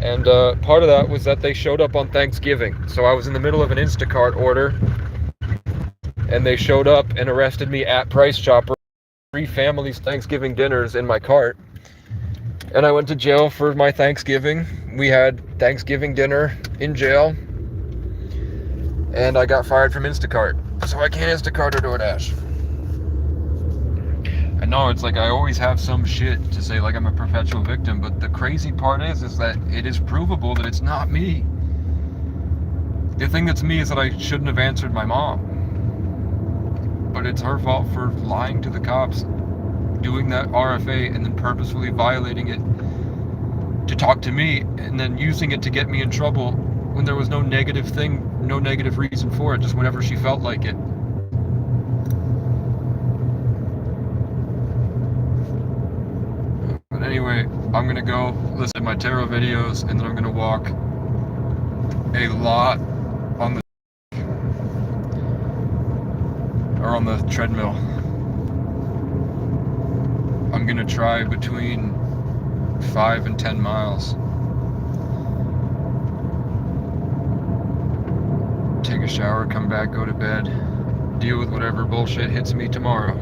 And part of that was that they showed up on Thanksgiving. So I was in the middle of an Instacart order, and they showed up and arrested me at Price Chopper. 3 families' Thanksgiving dinners in my cart. And I went to jail for my Thanksgiving. We had Thanksgiving dinner in jail. And I got fired from Instacart. So I can't Instacart or DoorDash. I know, it's like I always have some shit to say like I'm a perpetual victim, but the crazy part is that it is provable that it's not me. The thing that's me is that I shouldn't have answered my mom. But it's her fault for lying to the cops, doing that RFA, and then purposefully violating it to talk to me, and then using it to get me in trouble when there was no negative thing, no negative reason for it, just whenever she felt like it. But anyway, I'm gonna go listen to my tarot videos, and then I'm gonna walk a lot on the treadmill. I'm gonna try between 5 and 10 miles. Take a shower, come back, go to bed, deal with whatever bullshit hits me tomorrow.